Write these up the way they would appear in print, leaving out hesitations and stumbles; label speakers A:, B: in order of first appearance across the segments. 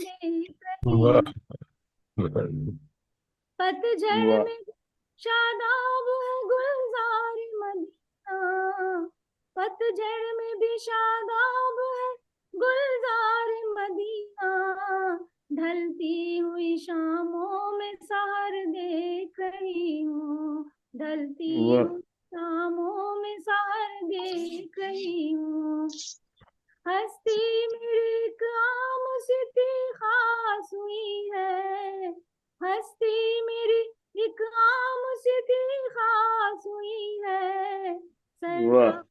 A: देख
B: वाह
A: रही। पतझड़
C: वाह
A: में शादाब है गुलजार मदीना, पतझड़ में भी शादाब है गुलजार मदीना, ढलती हुई शामों में सहर देख रही हूँ, ढलती
C: वाह
A: हुई शामों में सहर देख रही हूँ। हस्ती मेरी एक आम सी थी खास हुई है, हस्ती मेरी एक आम सी थी खास हुई है,
C: वाह
A: सरफराज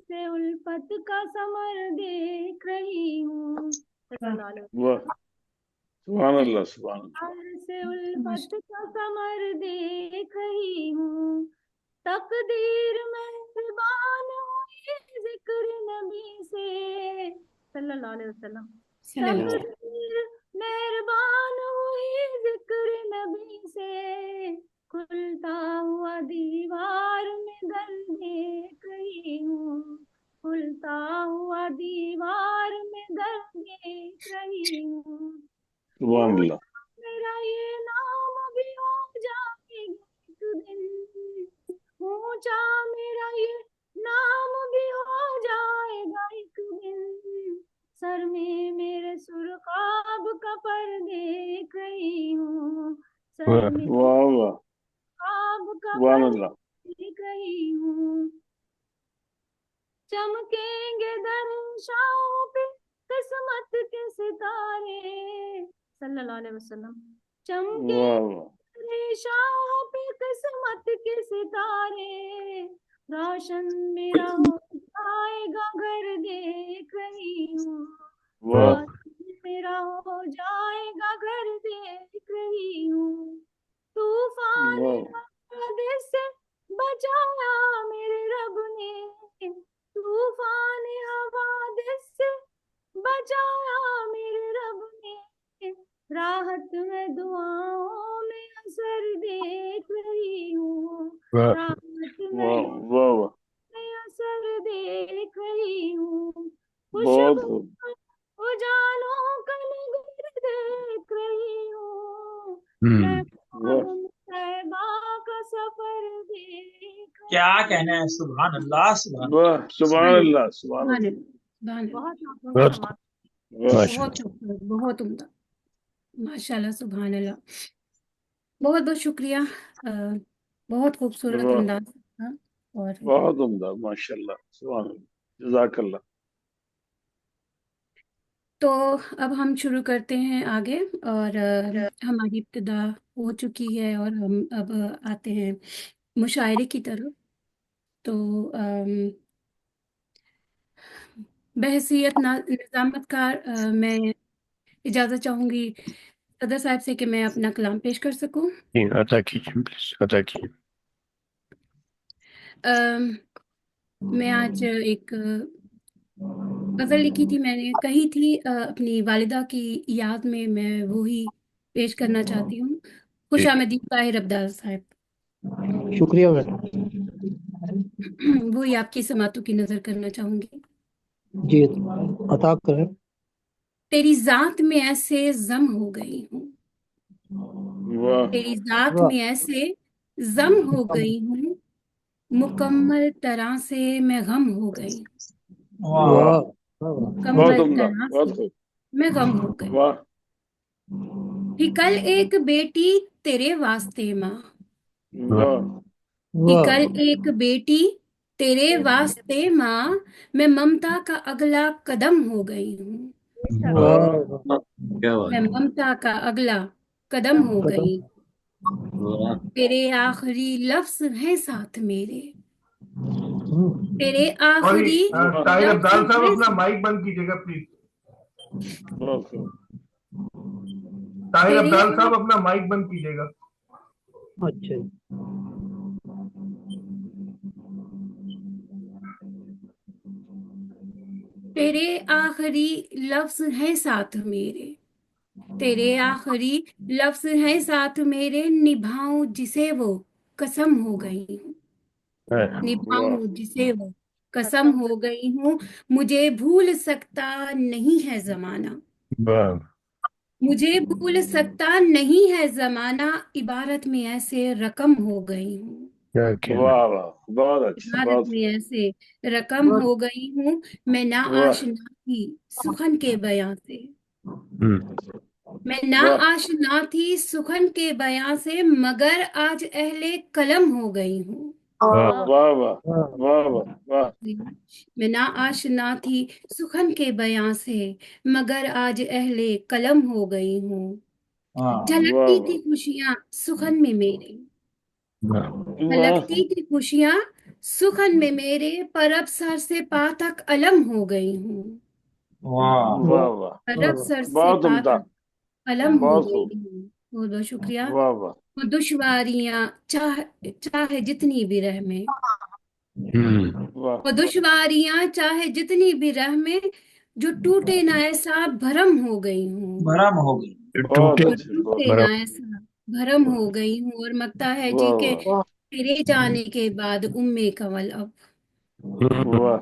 A: से उल्फत का समर देख रही हूँ।
C: वाह सुभान अल्लाह सुभान अल्लाह।
A: सरफराज से उल्फत का समर देख रही हूँ। तकदीर मेहरबान हुई जिक्र नबी से, सल्लल्लाहु अलैहि वसल्लम। तकदीर मेहरबान हुई जिक्र नबी से, खुलता हुआ दीवार में दर देख रही हूँ, खुलता हुआ दीवार में दर देख रही हूँ।
C: सुभान अल्लाह।
A: मेरा ये नाम भी हो जाएगा एक दिन, ऊंचा मेरा ये नाम भी हो जाएगा एक दिन, सर में मेरे सुरखाब का पर देख रही हूँ, सर में
C: वाह वाह
A: खाब का
C: सुभान
A: पर
C: अल्लाह।
A: देख रही हूँ। चमकेंगे दरिंशाओं पे किस्मत के सितारे, सल्लल्लाहु अलैहि वसल्लम। चमके
C: वाह वाह
A: दरिंशाओं पे किस्मत के सितारे, रोशन मेरा हो जाएगा घर देख रही हूँ,
C: वाह
A: रोशन मेरा हो जाएगा घर देख रही हूँ। तूफान
C: वाह
A: हादिस से बचाया मेरे रब ने, तूफान हवादिस से बचाया मेरे रब ने, राहत में दुआओं में असर देख रही हूँ,
B: वाह
A: राहत में
C: वाह
A: दुआओं
C: वाह वाह
A: में असर देख रही हूँ।
C: बहुत
A: खुशबू
C: खूब।
A: उजालों का नगर देख रही हूँ, मैं
C: वाह
A: तैबा का सफर देख
D: क्या
A: रही हूँ।
D: कहना है, सुभान अल्लाह सुभान
C: वाह सुभान अल्लाह सुभान
E: सुभान
C: अल्लाह।
E: अल्लाह, सुभान अल्लाह।
A: बहुत आपको
B: बहुत
A: समाज
C: वाह
E: बहुत
B: माशाल्लाह।
E: खूबसूरत, बहुत उम्दा, माशाल्लाह, सुभान अल्लाह। बहुत बहुत शुक्रिया, बहुत खूबसूरत
C: वाह
E: अंदाज था। और
C: बहुत उम्दा माशाल्लाह सुभान अल्लाह जज़ाकल्लाह।
E: तो अब हम शुरू करते हैं आगे, और हमारी इब्तिदा हो चुकी है और हम अब आते हैं मुशायरे की तरफ। तो बहसीयत निज़ामतकार मैं इजाज़त चाहूँगी सदर साहब से कि मैं अपना कलाम पेश कर सकूँ।
B: जी, अता कीजिए प्लीज, अता कीजिए।
E: मैं आज एक गज़ल लिखी थी, मैंने कही थी अपनी वालिदा की याद में, मैं वो ही पेश करना चाहती हूँ। खुश
B: जी
E: आमदीद ताहिर अब्दाल साहब।
F: शुक्रिया मैडम।
E: वो ही आपकी समातों की नज़र करना चाहूँगी।
F: जी अता करें।
E: तेरी ज़ात में ऐसे जम हो गई हूँ,
C: वाह
E: तेरी ज़ात
F: वाह
E: में ऐसे जम हो गई हूँ, मुकम्मल तरह से मैं गम हो गई,
D: वाह
C: वाह
F: वाह वाह
C: बहुत
E: मुकम्मल
C: उम्दा
E: तरह
C: बहुत
E: से
C: खूब।
E: मैं गम हो गई।
C: वाह
E: थी कल एक बेटी तेरे वास्ते माँ,
C: वाह
E: थी
F: वाह
E: कल एक बेटी तेरे वास्ते माँ, मैं ममता का अगला कदम हो गई हूँ,
F: वाह
C: वाह
F: वाह।
G: क्या
E: मैं
G: बात
E: ममता का अगला कदम हो
F: कदम
E: गई।
G: है, वाह
E: तेरे आखिरी लफ्ज हैं साथ मेरे,
F: हम्म,
E: तेरे
H: सॉरी
E: आखिरी
H: ताहिर
E: लफ्ज
H: अब्दाल साहब
E: हैं
H: अपना
E: साथ।
H: माइक बंद कीजिएगा प्लीज।
C: बहुत खूब।
H: ताहिर
E: तेरे
H: अब्दाल साहब अपना माइक बंद कीजिएगा।
F: अच्छा
E: तेरे आखिरी लफ्ज हैं साथ मेरे, तेरे आखिरी लफ्ज हैं साथ मेरे, निभाऊं जिसे वो कसम हो गई हूँ,
C: वाह
E: निभाऊं जिसे वो कसम हो गई हूँ, मुझे भूल सकता नहीं है जमाना,
B: वाह
E: मुझे भूल सकता नहीं है जमाना, इबारत में ऐसे रकम हो गई हूँ।
B: क्या क्या
C: वाह वाह, बहुत अच्छा,
E: इबारत
C: बहुत
E: में ऐसे रकम हो गई हूँ, मैं ना
C: वाह
E: आशना थी सुखन के बयां से। मैं ना
C: वाह
E: आशना थी सुखन के बयां से, मगर आज अहले कलम हो गई हूँ।
B: वाह
A: वाह
C: वाह वाह
F: वाह
C: वाह वाह वाह
E: मैं ना आशना थी सुखन के बयां से, मगर आज अहले कलम हो गई हूँ।
D: वाह
C: वाह
E: झलकती
C: वाह
E: थी खुशियां सुखन में मेरे,
B: वाह
C: वाह
E: झलकती थी खुशियां सुखन में मेरे, पर अब सर से पा तक अलम हो गई हूँ।
D: वाह
C: वाह वाह,
E: पर अब सर से
C: बहुत
E: पा
C: उम्दा,
E: तक अलम हो
C: बहुत
E: गई
C: खूब,
E: हूँ। बहुत बहुत शुक्रिया।
C: वाह वाह,
E: वो दुश्वारियां चाहे जितनी भी रहमे,
C: वाह
E: वो दुश्वारियां चाहे जितनी भी रहमे, जो टूटे ना ऐसा भरम हो गई हूँ।
D: भरम हो गई।
C: बहुत
B: टूटे
E: जो
C: अच्छे, बहुत
E: टूटे ना
B: बराबर।
E: ऐसा भरम हो गई हूँ। और मकता है जी
C: वाह
E: के
C: वाह
E: तेरे जाने के बाद उम्मे कंवल अब,
C: वाह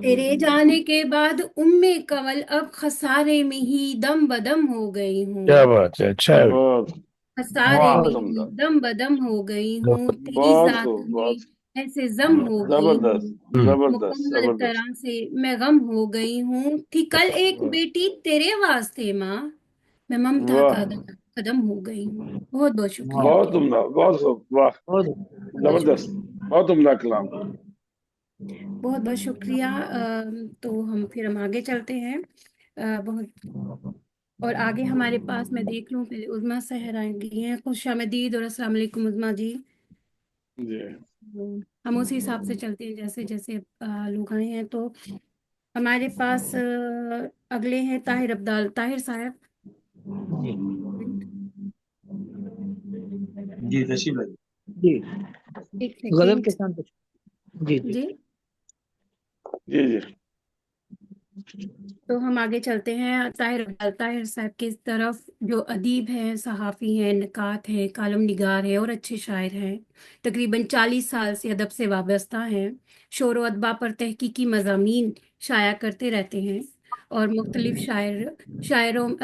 E: तेरे जाने के बाद उम्मे कंवल अब, खसारे में ही दम बदम हो गई हूँ।
B: क्या बात है, अच्छा है।
C: बहुत
E: खसारे
D: वाह
E: में
C: बहुत
E: ही
C: उम्दा,
E: दम बदम हो गई हूँ, तेरी
C: बहुत
E: जात
C: खूब,
E: में
C: बहुत
E: ऐसे जम हो गई
C: जबरदस्त,
E: हूँ।
B: हम्म,
C: जबरदस्त,
E: मुकम्मल
C: जबरदस्त,
E: तरह से मैं गम हो गई हूँ। थी कल एक बेटी तेरे वास्ते माँ, मैं ममता
C: वाह
E: का कदम हो गई हूँ। बहुत बहुत शुक्रिया।
D: वाह
C: बहुत उम्दा, बहुत खूब, वाह,
F: बहुत
E: बहुत
C: जबरदस्त,
E: शुक्रिया।
C: बहुत उम्दा कलाम।
E: बहुत बहुत शुक्रिया। तो हम आगे चलते हैं। बहुत और आगे हमारे पास मैं देख लूँ, पहले उज़मा सहर आएंगी हैं। खुश आमदीद और अस्सलाम वालेकुम उज़मा जी।
C: जी
E: हम उसी हिसाब से चलते हैं जैसे जैसे लोग आए हैं। तो हमारे पास अगले हैं ताहिर अब्दाल। ताहिर साहब,
F: जी
D: जी, तशरीफ लाइए।
F: जी
E: एक
F: गजल
E: सेकेंड।
F: के साथ जी जी
E: जी,
C: जी जी
E: तो हम आगे चलते हैं ताहिर अब्दाल ताहिर साहब की तरफ, जो अदीब हैं, सहाफ़ी हैं, नकात हैं, कालम निगार हैं और अच्छे शायर हैं। तकरीबन 40 साल से अदब से वाबस्ता हैं। शोर व अदबा पर तहकीकी मज़ामीन शाया करते रहते हैं और मुख्तलिफ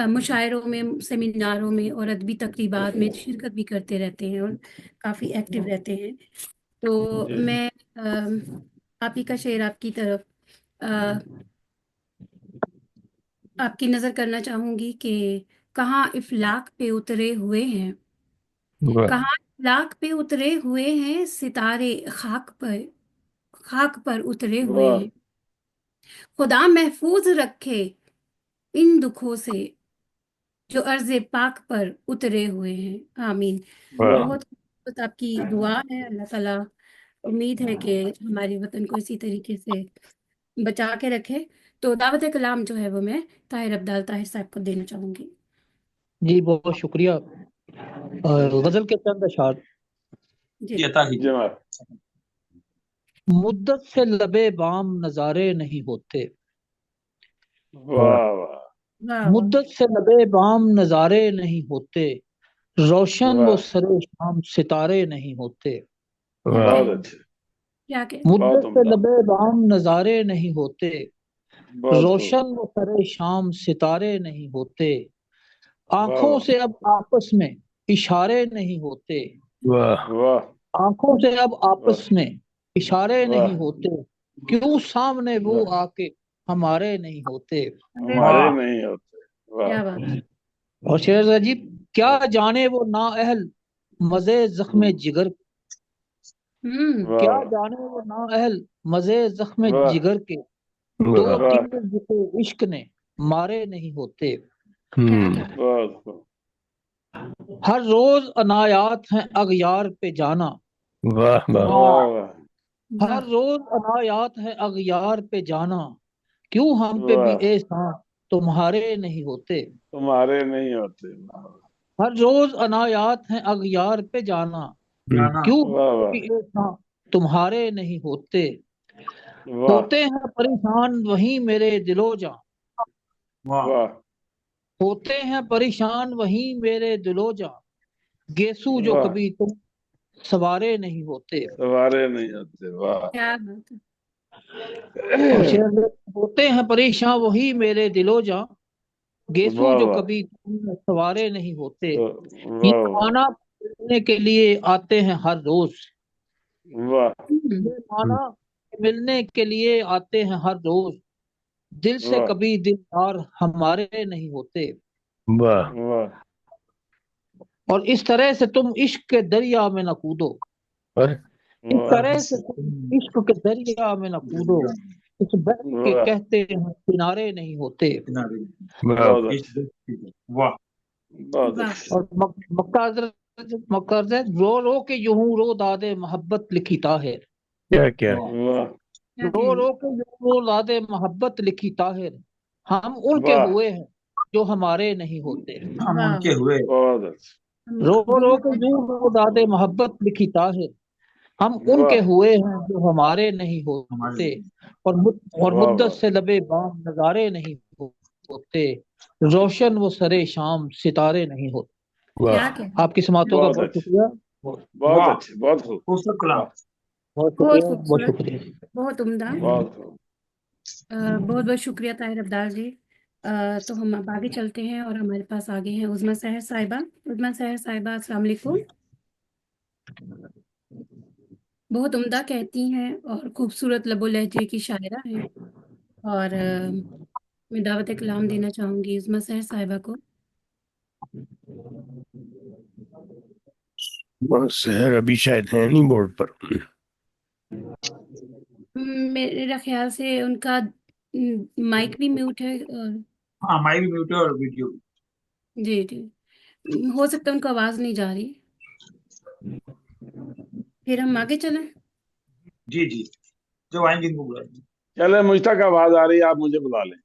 E: मुशायरों में, सेमिनारों में और अदबी तकरीबात में शिरकत भी करते रहते हैं और काफ़ी एक्टिव रहते हैं। तो
C: जी
E: मैं आप ही का शेर आपकी तरफ अ, आपकी नजर करना चाहूंगी कि कहाँ इफलाक पे उतरे हुए हैं,
B: वाह
E: कहाँ इफलाक पे उतरे हुए हैं सितारे, खाक पर उतरे हुए
C: वाह
E: हैं। खुदा महफूज रखे इन दुखों से, जो अर्ज़े पाक पर उतरे हुए हैं। आमीन।
B: वाह
C: वाह
E: बहुत बहुत आपकी दुआ है। अल्लाह ताला उम्मीद है कि हमारे वतन को इसी तरीके से बचा के रखे। तो दावत कलाम जो है वो मैं ताहिर अब्दाल ताहिर साहब को देना चाहूंगी।
F: जी बहुत शुक्रिया। गजल के चंद अशार।
E: जी।
D: जी, अता कीजिए।
C: जनाब,
F: मुद्दत से लबे बाम नजारे नहीं होते,
B: वाह
C: वाह वाह
E: वाह वाह।
F: मुद्दत से लबे बाम नजारे नहीं होते, रोशन वो
C: वाह,
F: सरे शाम सितारे नहीं होते।
E: क्या
B: वाह
C: बहुत
E: कहें,
C: अच्छे,
E: क्या कहें।
C: बहुत
F: मुद्दत से
C: उम्दा,
F: लबे बाम नजारे नहीं होते,
C: बहुत खूब,
F: रोशन वो सरे शाम सितारे नहीं होते।
C: वाह
F: आंखों
C: वाह
F: से अब आपस में इशारे नहीं होते,
B: वाह
C: वाह
F: आंखों से अब
C: वाह
F: आपस में इशारे नहीं
C: वाह
F: होते, क्यों सामने वो
C: वाह,
F: आके हमारे नहीं होते।
E: अरे वाह,
C: हमारे
D: वाह
C: नहीं होते, वाह
E: क्या बात है।
F: और शेर अजीब, क्या जाने वो नाअहल मजे जख्मे जिगर,
C: वाह
F: क्या
C: वाह
F: जाने वो नाअहल मजे जख्मे
C: वाह
F: जिगर के, दो
B: वाह
C: वाह,
F: तीर जिसे इश्क ने मारे नहीं होते।
E: क्या कहें।
C: बहुत खूब,
F: हर रोज अनायात हैं अगयार पे जाना,
B: वाह वाह
C: वाह
D: वाह
C: वाह
F: हर
E: वाह,
F: रोज अनायात है अगयार पे जाना, क्यों हम पे भी
C: वाह,
F: एहसान तुम्हारे नहीं होते।
C: तुम्हारे नहीं होते,
F: हर रोज अनायात है अगयार पे जाना,
D: जाना।
F: क्यों हम
C: वाह
F: पे
C: वाह
F: भी एहसान तुम्हारे नहीं होते।
C: वाह
F: होते हैं परेशान वही मेरे दिलो जान,
D: वाह
C: वाह
F: होते हैं परेशान वही मेरे दिलो जान, गेसू जो
C: वाह,
F: कभी तुम सवारे नहीं होते।
C: तुम्हारे नहीं होते, वाह
E: क्या बात है।
F: और शेर होते हैं परेशान वही मेरे दिलो जान, गेसू
C: वाह
F: जो
C: वाह
F: कभी सवारे नहीं होते, ये
C: वाह वाह
F: माना मिलने के लिए आते हैं हर रोज,
C: वाह
F: ये माना मिलने के लिए आते हैं हर रोज, दिल से
C: वाह
F: कभी दिलदार हमारे नहीं होते,
B: वाह
C: वाह
F: और इस तरह से तुम इश्क के दरिया में न कूदो,
B: और
F: इस
C: वाह
F: तरह से तुम इश्क के दरिया में न कूदो, इस बहक के
C: वाह
F: कहते हैं किनारे नहीं होते।
B: वाह
C: बहुत अच्छा
D: वाह
C: बहुत
E: वाह
C: अच्छा
F: और मक्कार रो रो के यूं रो दादे मोहब्बत लिखी ताहिर,
B: क्या क्या
C: वाह
E: क्या
F: रो
E: कहना।
F: रो के यूं रो दादे मोहब्बत लिखी ताहिर, हम उनके
C: वाह
F: हुए हैं जो हमारे नहीं होते,
D: हम
E: वाह
D: उनके हुए
C: बहुत अच्छा
F: रो रो के
E: बहुत
F: यूं रो दादे मोहब्बत लिखी ताहिर, हम उनके
C: वाह
F: हुए हैं जो हमारे नहीं
D: हमारे
F: होते, और
C: वाह
F: मुद्दत
C: वाह
F: से लबे बाम नजारे नहीं होते, रोशन वो सरे शाम सितारे नहीं होते।
E: क्या
B: वाह
E: कहना।
F: आपकी समातों का
C: बहुत
F: बहुत
C: अच्छे
F: शुक्रिया,
C: बहुत
D: वाह
C: अच्छे बहुत खूब
D: खूबसूरत कलाम
C: वाह
F: बहुत
E: बहुत
F: शुक्रिया, बहुत
E: खूबसूरत,
F: शुक्रिया।
E: बहुत उम्दा।
C: बहुत खूब
E: बहुत बहुत शुक्रिया ताहिर अब्दाल जी। तो हम अब आगे चलते हैं और हमारे पास आगे हैं उज़मा सहर साहिबा। उज़मा सहर साहिबा, अस्सलाम वालेकुम। बहुत उम्दा कहती हैं और खूबसूरत लबो लहजे की शायरा हैं, और मैं दावत कलाम देना चाहूँगी उज़मा सहर साहिबा को।
B: बस शहर अभी शायद है नहीं बोर्ड पर।
E: मेरा ख्याल से उनका माइक भी म्यूट है, और
D: हाँ माइक भी म्यूट है और वीडियो भी।
E: जी जी, हो सकता है उनको आवाज़ नहीं जा रही। फिर हम आगे चलें।
D: जी जी, जो आएंगे इनको बुला लेंगे।
C: चले मुश्ताक आवाज आ रही है आप मुझे बुला लें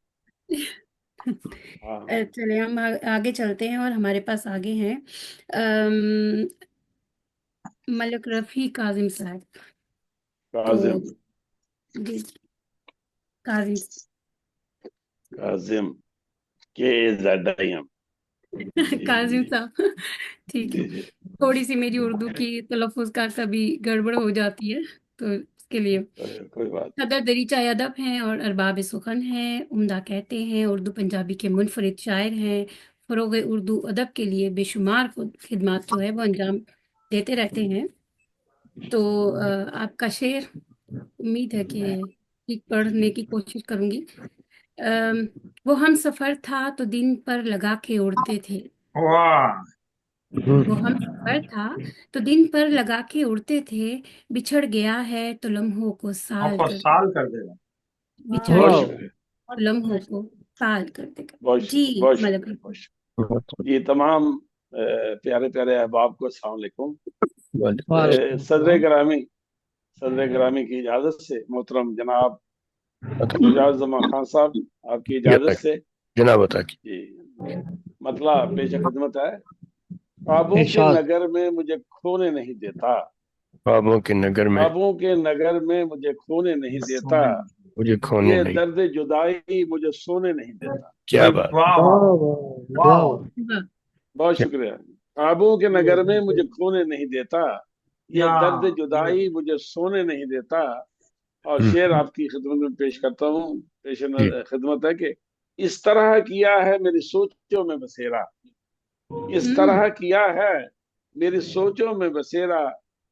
C: हाँ
E: चले हम आगे चलते हैं और हमारे पास आगे हैं अम, मलक रफ़ी काजिम साहब। तो
C: काजिम
E: जी, काजिम
C: काजिम KZIM
E: काजिम साहब, ठीक
C: जी
E: है।
C: जी
E: थोड़ी सी मेरी उर्दू की तलफ़ुज़ का कभी गड़बड़ हो जाती है, तो इसके लिए।
C: कोई बात
E: सदर दरीचा अदब हैं और अरबाब सुखन हैं, उम्दा कहते हैं, उर्दू पंजाबी के मुनफरिद शायर हैं, फ़रोग़ उर्दू अदब के लिए बेशुमार खिदमात जो है वो अंजाम देते रहते हैं। तो आपका शेर, उम्मीद है कि ठीक पढ़ने की कोशिश करूंगी। अम, वो हम सफ़र था तो दिन पर लगा के उड़ते थे,
D: वाह
E: वो हम सफ़र था तो दिन पर लगा के उड़ते थे, बिछड़ गया है तो लम्हों को साल
D: आपको
E: कर,
D: साल कर देगा।
E: बिछड़
C: बहुत
E: गया
C: शुक्रिया
E: और लम्हों को साल कर देगा।
C: बहुत
E: जी
C: शुक्रिया बहुत
E: मतलब
C: शुक्रिया बहुत शुक्रिया ये तमाम प्यारे प्यारे अहबाब को अस्सलाम वालेकुम सदर ग्रामी की इजाजत से मोहतरम जनाब शुजात जमा खान साहब आपकी इजाजत से
B: जनाब बता की
C: जी मतलब पेश खिदमत है। ख्वाबों के
F: इरशाद।
C: नगर में मुझे खोने नहीं देता,
B: ख्वाबों के नगर में
C: ख्वाबों के नगर में मुझे खोने नहीं देता,
B: मुझे खोने
C: ये
B: नहीं।
C: दर्द जुदाई मुझे सोने नहीं देता।
B: क्या बात,
D: वाह
F: वाह
D: वाह
F: वाह
D: वाह
F: वाह।
C: बहुत
B: क्या
C: शुक्रिया। ख्वाबों के नगर में मुझे खोने नहीं देता, ये
D: या
C: दर्द जुदाई मुझे सोने नहीं देता। और शेर आपकी खिदमत में पेश करता हूँ। पेश
B: जी
C: खिदमत है कि इस तरह किया है मेरी सोचों में बसेरा, इस तरह किया है मेरी सोचों में बसेरा,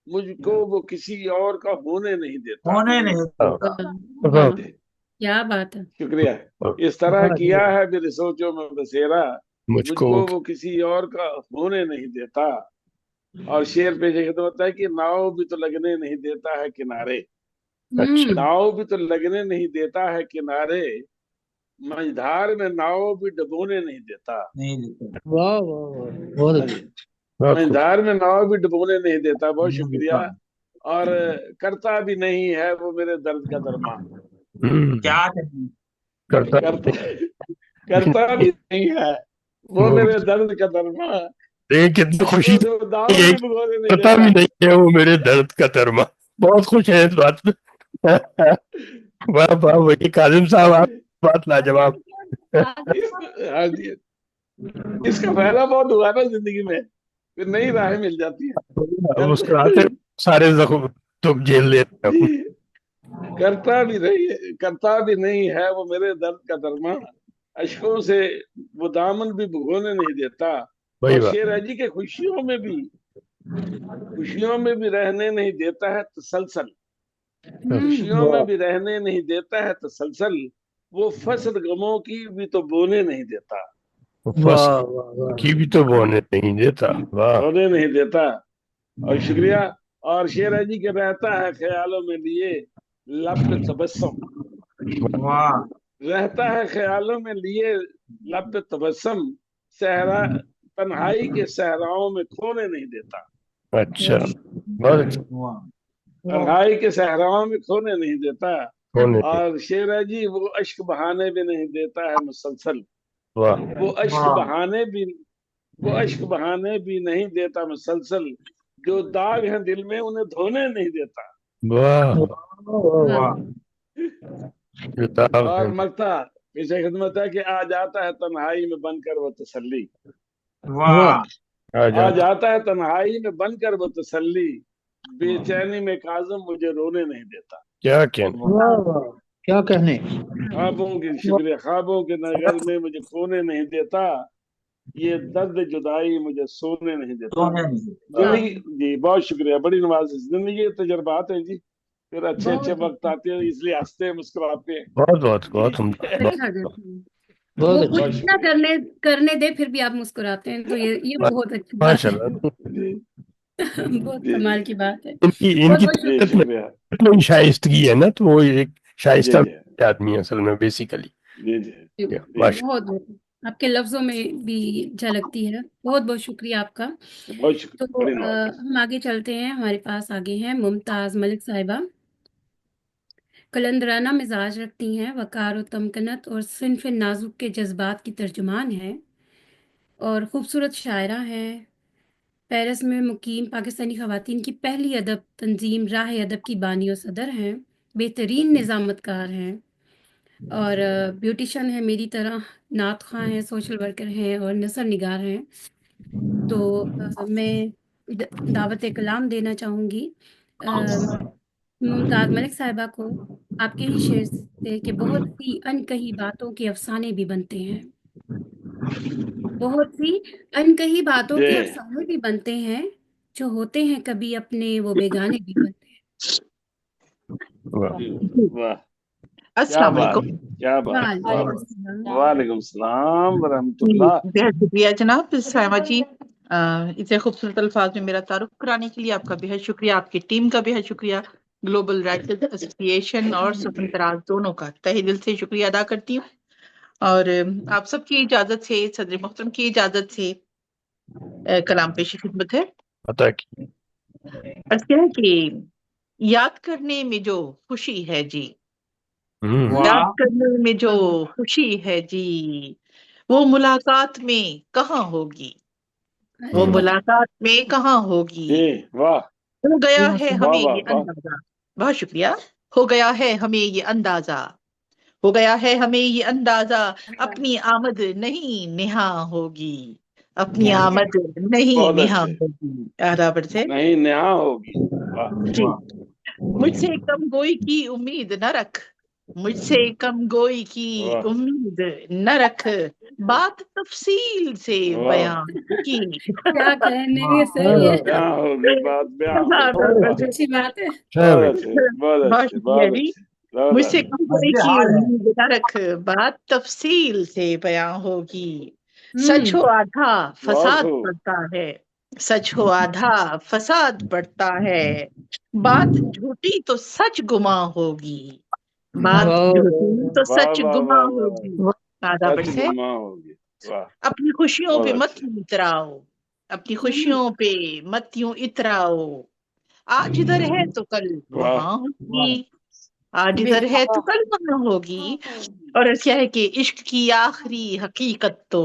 C: मुझको वो किसी और का होने नहीं देता।
D: होने नहीं
B: हाँ,
D: देता।
E: वाह,
C: जी,
E: क्या बात है।
C: शुक्रिया। इस तरह किया है मेरी सोचों में बसेरा,
B: मुझको
C: मुझको वो किसी और का होने नहीं देता। और शेर पेश खिदमत है कि नाव भी तो लगने नहीं देता है किनारे,
B: अच्छा
C: नाव भी तो लगने नहीं देता है किनारे, मझधार में नाव भी डुबोने नहीं देता।
D: नहीं देता।
F: वाह वाह, बहुत
C: हाँ
F: अच्छा।
C: जी,
B: बहुत खूब।
C: मझधार में नाव भी डुबोने नहीं देता। बहुत
D: नहीं
C: शुक्रिया।
D: देता।
C: और करता भी नहीं है वो मेरे दर्द का दरमा,
D: क्या कहें।
B: करता
C: करता करता भी नहीं है वो
B: वो
C: मेरे दर्द का दरमा,
B: देख कितनी खुशी
C: वो दाव
B: है,
C: भी भगोने नहीं
B: पता भी
C: देता।
B: नहीं है वो मेरे दर्द का दरमा। बहुत खुश है इस बात पे। वाह वाह, वही काजिम साहब आप बात लाजवाब।
C: हाँ जी, इसका फायदा बहुत हुआ ना जिंदगी में, फिर नई राहें मिल जाती है।
B: मुस्कुराते सारे जख्म तुम झेल लेते हो।
C: करता भी नहीं है वो मेरे दर्द का दरमा, अशकों से वो दामन भी भिगोने नहीं देता,
B: वही
C: और
B: बात।
C: शेर है जी के खुशियों में भी रहने नहीं देता है तसलसल, खुशियों में भी रहने नहीं देता है तसलसल, वो फसल गमों की भी तो बोने नहीं देता,
B: फसल
F: वाह वाह वाह
B: की भी तो बोने नहीं देता। वाह
C: बोने नहीं देता। और शुक्रिया। और शेर है जी के रहता है ख्यालों में लिए लब पे तबस्सुम,
D: वाह
C: रहता है ख्यालों में लिए लब पे तबस्सुम, सहरा तन्हाई के सहराओं में खोने नहीं देता,
B: अच्छा, बहुत अच्छा।
D: वाह
C: तन्हाई के सहराओं में खोने नहीं देता।
B: होने
C: और शेर है जी वो अश्क बहाने भी नहीं देता है मुसलसल,
B: वाह
C: वो अश्क
D: वाह
C: बहाने भी वो अश्क बहाने भी नहीं देता मुसलसल, जो दाग हैं दिल में उन्हें धोने नहीं देता।
B: वाह।
D: वाह
B: ये दाग है।
C: और मरता पीछे खिदमत है कि आ जाता है तन्हाई में बनकर वो तसल्ली,
D: वाह
B: आ
C: आ
B: जाता।
C: जाता है तन्हाई में बनकर वो तसल्ली, बेचैनी में काज़म मुझे रोने नहीं देता।
B: क्या कहने।
F: वाह वाह, क्या कहने।
C: ख्वाबों की शुक्रिया, ख्वाबों के नगर में मुझे खोने नहीं देता, ये दर्द जुदाई मुझे सोने नहीं देता।
D: सोने नहीं देता।
C: जिंदगी जी बहुत शुक्रिया, बड़ी नवाज़िश, जिंदगी के तजर्बात हैं जी, फिर अच्छे अच्छे
E: बहुत
C: वक्त आते हैं इसलिए हंसते हैं मुस्कुराते हैं।
B: बहुत बहुत बहुत उम्दा।
E: अच्छा करते हैं। वो
F: बहुत
E: कुछ
F: अच्छा।
C: बहुत
E: ना
C: शुक्रिया
E: करने दे फिर भी आप मुस्कुराते हैं, तो ये बहुत अच्छी बात है।
B: माशाल्लाह।
C: जी
E: बहुत
C: जी
E: कमाल
C: जी
E: की बात है।
B: इनकी
E: बहुत
B: इनकी
E: बहुत
C: जी
B: तबीयत
C: शुक्रिया।
B: में शाइस्तगी है ना, तो वो एक
C: जी
B: शाइस्ता
C: जी
B: आदमी है असल में बेसिकली।
C: जी जी
E: शुक्रिया।
C: जी
B: माशा
E: बहुत बहुत आपके लफ्जों में भी झलकती है। बहुत बहुत शुक्रिया आपका।
C: बहुत शुक्रिया,
E: तो
C: बड़ी नवाज़िश।
E: हम आगे चलते हैं। हमारे पास आगे हैं मुमताज मलिक साहिबा। कलंदराना मिजाज रखती हैं, वकार व तमकनत और सिन्फ नाजुक के जज्बात की तर्जुमान हैं और खूबसूरत शायरा हैं। पेरिस में मुकीम पाकिस्तानी ख़वातीन की पहली अदब तंजीम राह अदब की बानी और सदर हैं। बेहतरीन निज़ामतकार हैं और ब्यूटिशन है मेरी तरह, नात ख़वां हैं, सोशल वर्कर हैं और नसर निगार हैं। तो मैं दावत कलाम देना चाहूँगी मुमताज़ मलिक साहिबा को। आपके ही शेर से कि बहुत सी अनकही बातों के अफसाने भी बनते हैं, बहुत सी अनकही बातों
C: जी
E: के अफसाने भी बनते हैं, जो होते हैं कभी अपने वो बेगाने भी बनते हैं।
B: वाह।
C: जी,
G: जी,
C: वाह, क्या
G: अस्सलाम
C: बात
G: वालेकुम।
C: है, क्या बात है, क्या
E: वालेकुम
C: बात
E: अस्सलाम।
C: है। वालेकुम सलाम
G: जी,
C: वरहमतुल्लाह।
G: बेहद शुक्रिया जनाब साहिबा जी, इतने खूबसूरत अल्फाज में मेरा तारुफ कराने के लिए आपका बेहद शुक्रिया, आपकी टीम का बेहद शुक्रिया, ग्लोबल राइटर्स एसोसिएशन और सुपन तराज दोनों का तहे दिल से शुक्रिया अदा करती हूँ। और आप सबकी इजाजत से, सदर मोहतरम की इजाजत से कलाम पेशी खिदमत है।
B: पता की।
G: अर्ज क्या है कि याद करने में जो खुशी है जी,
B: हम्म।
G: याद
D: वाह
G: करने में जो खुशी है जी, वो मुलाकात में कहाँ होगी, वो
E: अरे वाह,
G: मुलाकात में कहाँ होगी।
C: जी वाह
G: हो गया है
C: वाह
G: हमें
C: वाह
G: ये
C: वाह।
G: अंदाजा, बहुत शुक्रिया, हो गया है हमें ये अंदाजा, हो गया है हमें ये अंदाजा, अपनी आमद नहीं नेहा होगी, अपनी आमद नहीं
C: बहुत
G: नेहा
C: अच्छे,
G: होगी। आदाबर से
C: नहीं नेहा होगी। वाह
G: जी,
D: वाह
G: मुझसे कम गोई की उम्मीद न रख, मुझसे कम गोई की
C: वाह
G: उम्मीद न रख, बात तफसील से
C: वाह,
G: बयां की।
E: क्या कहने, ये
D: वाह
E: सही है,
C: ब्याह होगी, बात ब्याह होगी।
G: आदाबर
C: वाह,
G: से
E: अच्छी बात है।
C: बहुत
B: चलो।
C: अच्छे, बहुत
G: बहुत
C: अच्छे,
G: शुक्रिया
C: बहुत
G: जी,
C: अच्छे, बहुत
G: मुझसे
C: अच्छे।
G: कम गोई
D: मजे
G: की
D: हाल है।
G: उम्मीद न रख, बात तफसील से बयां होगी। सच हो
E: हम्म।
G: आधा
C: बहुत
G: फसाद
C: खूब।
G: बढ़ता है, सच हो आधा फसाद बढ़ता है, बात झूठी तो सच गुमा होगी, बात
F: वाह
G: झूठी तो
C: वाह
G: सच
C: वाह
G: गुमा
C: वाह वाह वाह,
G: होगी। आदाबर
C: सच
G: से
C: गुमा होगी। वाह,
G: अपनी खुशियों पे
C: बहुत
G: मत
C: अच्छे।
G: यूं इतराओ, अपनी खुशियों पे मत यूं इतराओ, आज इधर है तो कल
C: वाह
G: वहां
D: वाह
G: होगी, आज इधर है तो
E: बेहतरीन।
G: कल वहां होगी। और क्या है कि इश्क की आखिरी हकीकत तो,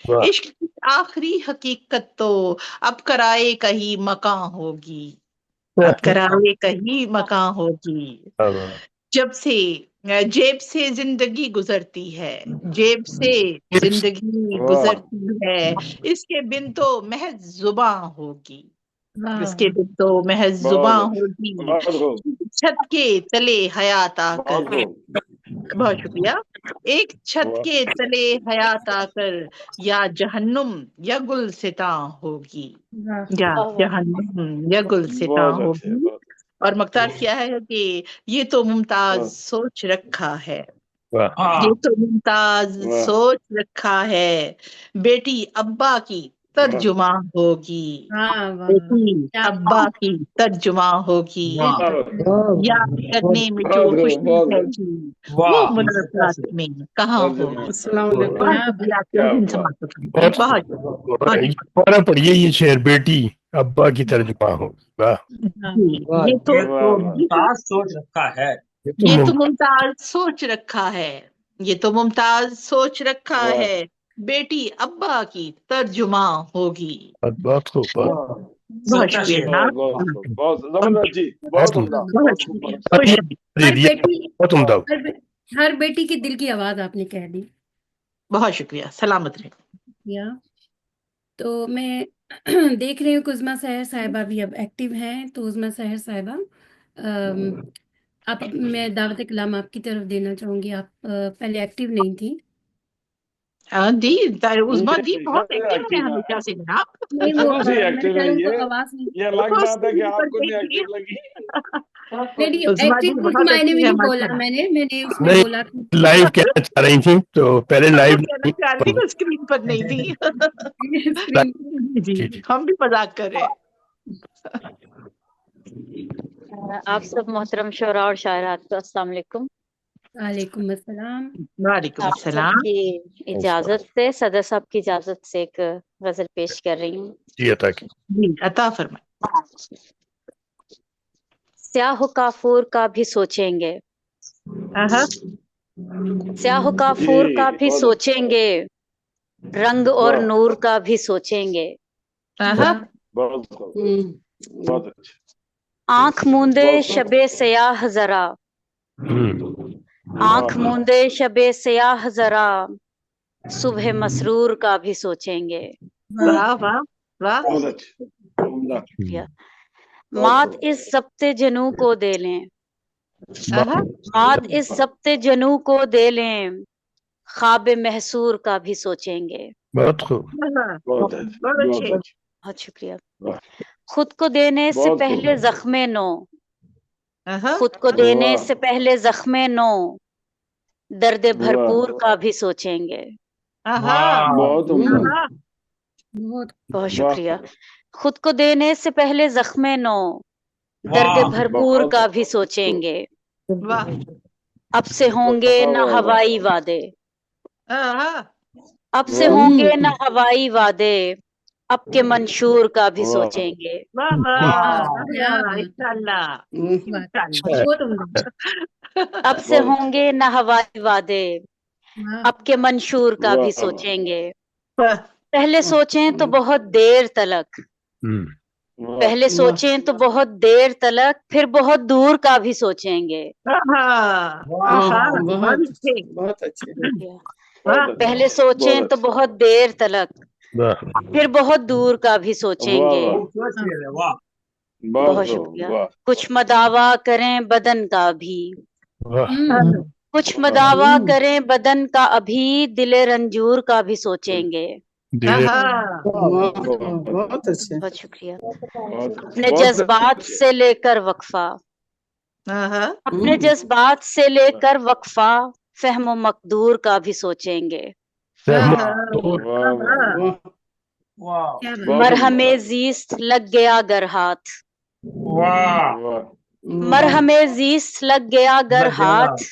B: वाह
G: इश्क की आखिरी हकीकत तो अब कराए कहीं मकां होगी, अब कराए कहीं मकां होगी।
B: वाह।
G: जब से जेब से जिंदगी गुजरती है, जेब से जिंदगी
C: वाह
G: गुजरती है, इसके बिन तो महज जुबां होगी,
E: वाह
G: इसके
E: वाह,
G: बिन तो महज जुबां
C: बहुत अच्छे,
G: होगी।
C: बहुत खूब,
G: छत के तले हयात
C: बहुत
G: आकर,
C: खूब।
G: بہت شکریہ. ایک چھت
C: واہ
G: کے تلے حیات آ کر یا جہنم یا گلستاں ہوگی،
E: واہ
G: یا جہنم یا گلستاں
C: بہت اچھے
G: ہوگی.
C: بہت
G: اور مختار کیا ہے کہ یہ تو ممتاز
C: واہ
G: سوچ رکھا ہے،
B: واہ
D: ہاں
G: یہ تو ممتاز
C: واہ
G: سوچ رکھا ہے، بیٹی ابا کی
C: واہ
G: ترجمہ ہوگی،
E: ہاں واہ
G: بیٹی
E: کیا
G: ابا کی ترجمہ ہوگی،
D: واہ
G: یاد کرنے میں جو
C: بہت
G: خوشی
C: بہت
G: ہے جی وہ
D: واہ
G: ملاقات میں کہاں ہو.
C: ترجمہ
I: السلام
B: بہت
I: علیکم.
G: بہت
E: کیا
G: شکریہ آپ کے
C: کیا
G: ذہن
C: بات
G: سماعت کرنے کے لیے.
B: بہت
G: بہت شکریہ بہت شکریہ.
B: دوبارہ پڑھیے یہ شعر، بیٹی ابا کی ترجمہ ہو. واہ
E: ہاں
G: جی
I: واہ
G: یہ تو
D: یہ تو
C: واہ واہ
D: ممتاز سوچ رکھا ہے.
B: یہ تو
G: یہ تو
B: ممتاز
G: ممتاز سوچ رکھا ہے، یہ تو ممتاز سوچ رکھا
C: واہ
G: ہے، بیٹی ابا کی ترجمہ ہوگی.
B: بہت خوب بہت
G: بہت
D: سچا
G: شکریہ
D: شعر.
C: بہت
G: جناب.
C: بہت خوب بہت زبردست جی
B: بہت
C: بہت عمدہ
B: عمدہ.
G: بہت
C: بہت خوب
G: شکریہ.
C: بہت
G: خوش
B: دے
G: رہیے.
B: دیا بہت عمدہ.
E: ہر بیٹی کے دل کی آواز آپ نے کہہ دی.
G: بہت شکریہ. سلامت رہے.
E: یا تو میں دیکھ رہی ہوں کہ عظمیٰ سحر صاحبہ بھی اب ایکٹیو ہیں. تو عظمیٰ سحر صاحبہ آپ میں دعوت کلام آپ کی طرف دینا چاہوں گی. آپ پہلے ایکٹیو نہیں تھی.
G: جی عظمیٰ جی
C: جی
G: بہت
C: یہ
G: ایکٹیو ہیں
C: ایکٹیو ہے
G: ہمیشہ سے جناب.
E: نہیں وہ
C: شروع سے ہی
E: میرے
C: ایکٹیو ہے.
E: خیال ان کو
C: یہ
E: آواز نہیں.
C: یہ الگ
G: بہت
C: بات ہے کہ
G: سنی
C: آپ
G: پر
C: کو نہیں
G: دیکھیے.
C: ایکٹیو لگی.
E: نہیں نہیں
G: عظمیٰ جی
E: ایکٹیو اس
G: بہت
E: معنی
G: اچھی
E: میں
G: ہے
E: نہیں بولا
G: ماشاء
E: میں نے اس میں
B: نہیں
E: بولا کہ
B: لائیو کہنا چاہ رہی تھی تو پہلے
G: اللہ.
B: لائیو
G: وہ کہنا چاہ رہی تھی کہ اسکرین پر نہیں تھی.
E: اسکرین
G: جی
B: جی جی
G: ہم بھی مذاق کر رہے ہیں.
J: آپ سب محترم شعراء اور شاعرات کو السلام علیکم.
E: وعلیکم السلام.
G: وعلیکم
J: آپ سب
G: السلام.
J: کی اجازت سے صدر صاحب کی اجازت سے ایک غزل پیش کر رہی ہوں.
B: جی عطا کی.
G: جی عطا فرمائیں.
J: سیاہ و کافور کا بھی سوچیں گے،
G: آہا.
J: سیاہ و کافور کا
C: جی
J: بھی
C: بہت
J: سوچیں گے، رنگ اور
C: واہ
J: نور کا بھی سوچیں گے.
G: آہا.
C: بہت خوب بہت اچھا
J: آنکھ موندے
C: بہت خوب
J: شب سیاہ ذرا، آنکھ
C: واہ
J: موندے شب سیاہ ذرا، صبح مسرور کا بھی سوچیں گے.
G: واہ واہ واہ.
C: بہت اچھا عمدہ
J: شکریہ.
C: بہت
J: مات
C: خوب
J: اس ضبط جنوں کو دے لیں،
G: آہا.
J: مات اس ضبط جنوں کو دے لیں، خواب محصور کا بھی سوچیں گے.
B: بہت خوب.
G: واہ.
C: بہت اچھا
G: بہت
C: بہت
G: اچھے.
C: اچھا
J: بہت شکریہ.
C: واہ
J: خود کو دینے سے
C: بہت خوب
J: پہلے زخم نو،
G: آہا.
J: خود کو دینے
C: واہ
J: سے پہلے زخم نو، درد
C: واہ
J: بھرپور کا بھی سوچیں گے.
G: آہا.
C: بہت عمدہ
G: آہا.
E: بہت
J: بہت
C: واہ
J: شکریہ. خود کو دینے سے پہلے زخم نو، درد
D: واہ
J: بھرپور
C: بہت
J: کا بھی سوچیں گے.
G: واہ.
J: اب سے ہوں گے
C: واہ
J: نہ
C: واہ واہ
J: ہوائی وعدے،
G: آہا.
J: اب سے
C: واہ
J: ہوں گے نہ ہوائی وعدے، اب کے منشور کا بھی
C: واہ
J: سوچیں گے.
G: واہ واہ.
D: واہ
E: کیا
G: واہ.
E: بات ہے.
G: انشاءاللہ.
E: بات
G: انشاءاللہ.
B: اچھا ہے.
E: بہت عمدہ.
J: اب سے
C: بہت
J: ہوں گے نہ ہوائی وعدے،
E: واہ
J: اب کے منشور کا بھی
C: واہ
J: سوچیں گے.
G: واہ.
J: پہلے سوچیں تو بہت دیر تلک،
C: واہ
J: پہلے سوچیں تو بہت دیر تلک، پھر بہت دور کا بھی سوچیں گے.
G: آہا. آہا.
D: واہ
G: بہت اچھے.
I: بہت اچھے.
G: واہ.
C: بہت
J: پہلے
C: اچھا
J: سوچیں
C: بہت
J: تو
C: اچھا
J: بہت دیر تلک،
B: واہ
J: پھر بہت دور کا بھی سوچیں
C: واہ
J: گے.
C: واہ
D: خوبصورت شعر ہے. واہ
C: بہت
J: بہت
C: خوب
J: شکریہ.
C: واہ
J: کچھ مداوا کریں بدن کا بھی،
B: واہ
J: کچھ
C: واہ
J: مداوا کریں بدن کا ابھی، دل رنجور کا بھی سوچیں گے.
B: دل
G: آہا.
I: بہت اچھے.
J: بہت شکریہ.
C: بہت
J: اپنے
C: بہت
J: جذبات
C: اچھا
J: سے لے کر وقفہ،
G: آہا.
J: اپنے جذبات سے لے کر وقفہ، فہم و مقدور کا بھی سوچیں گے.
B: فہم
G: آہا.
B: دور.
C: واہ واہ
G: آہا.
D: واہ
E: کیا بات.
C: بہت
J: مرہم
C: عمدہ
J: زیست لگ گیا گر ہاتھ،
D: واہ
C: واہ
J: مرہم زیست لگ گیا گر
D: بہت زیادہ.
J: ہاتھ،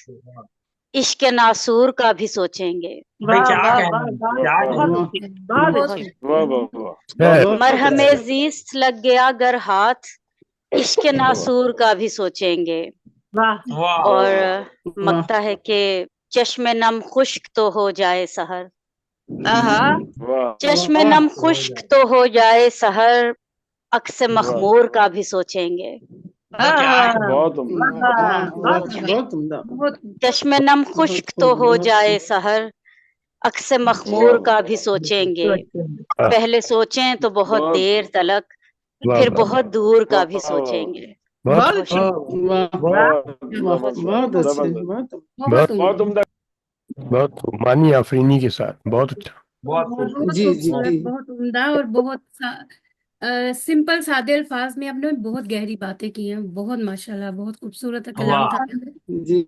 J: عشق ناسور کا بھی سوچیں گے.
D: بھائی
G: واہ
D: کیا
G: واہ
D: کہنا
G: واہ
D: ہے،
G: واہ.
D: کیا
G: بہت
D: کہنا ہے.
G: اچھے. بہت
E: بہت
G: اچھے.
C: واہ واہ واہ
B: ہے.
C: بہت
J: مرہم
C: اچھا
J: زیست لگ گیا گر ہاتھ، عشق ناسور کا بھی سوچیں گے.
G: واہ.
D: واہ
J: اور
C: واہ
J: مگتا ہے کہ چشم نم خشک تو ہو جائے سحر،
G: آہا.
C: واہ
J: چشم نم خشک تو ہو جائے سحر، عکس
C: واہ
J: مخمور کا بھی سوچیں گے.
D: بھائی کیا
G: آہا.
D: کہنا ہے.
C: بہت عمدہ
G: واہ.
I: بہت
G: واہ.
I: بہت عمدہ.
E: بہت
J: چشم نم خشک تو ہو جائے سحر، عکس مخمور کا بھی سوچیں گے. پہلے سوچیں تو بہت
C: بہت
J: دیر تلک،
B: واہ
J: پھر
B: واہ
J: بہت دور کا بھی
C: واہ
J: سوچیں
C: واہ
J: گے.
B: बहुत
G: बहुत
J: बहुत
G: अच्छे।
I: वाह
C: बहुत
I: वाह
J: बहुत
I: बहुत
C: जबरदस्त
I: अच्छे
C: जबरदस्त
I: बहुत
E: बहुत
C: बहुत
E: उम्दा,
C: उम्दा।
B: बहुत मानी आफरीनी के साथ बहुत अच्छा।
D: बहुत
E: बहुत
D: खूब।
I: जी जी
E: खूबसूरत,
I: जी
E: बहुत उम्दा, और बहुत सिंपल सादे अल्फाज में आपने बहुत गहरी बातें की हैं। बहुत माशाल्लाह, बहुत खूबसूरत कलाम था।
D: वाह
I: जी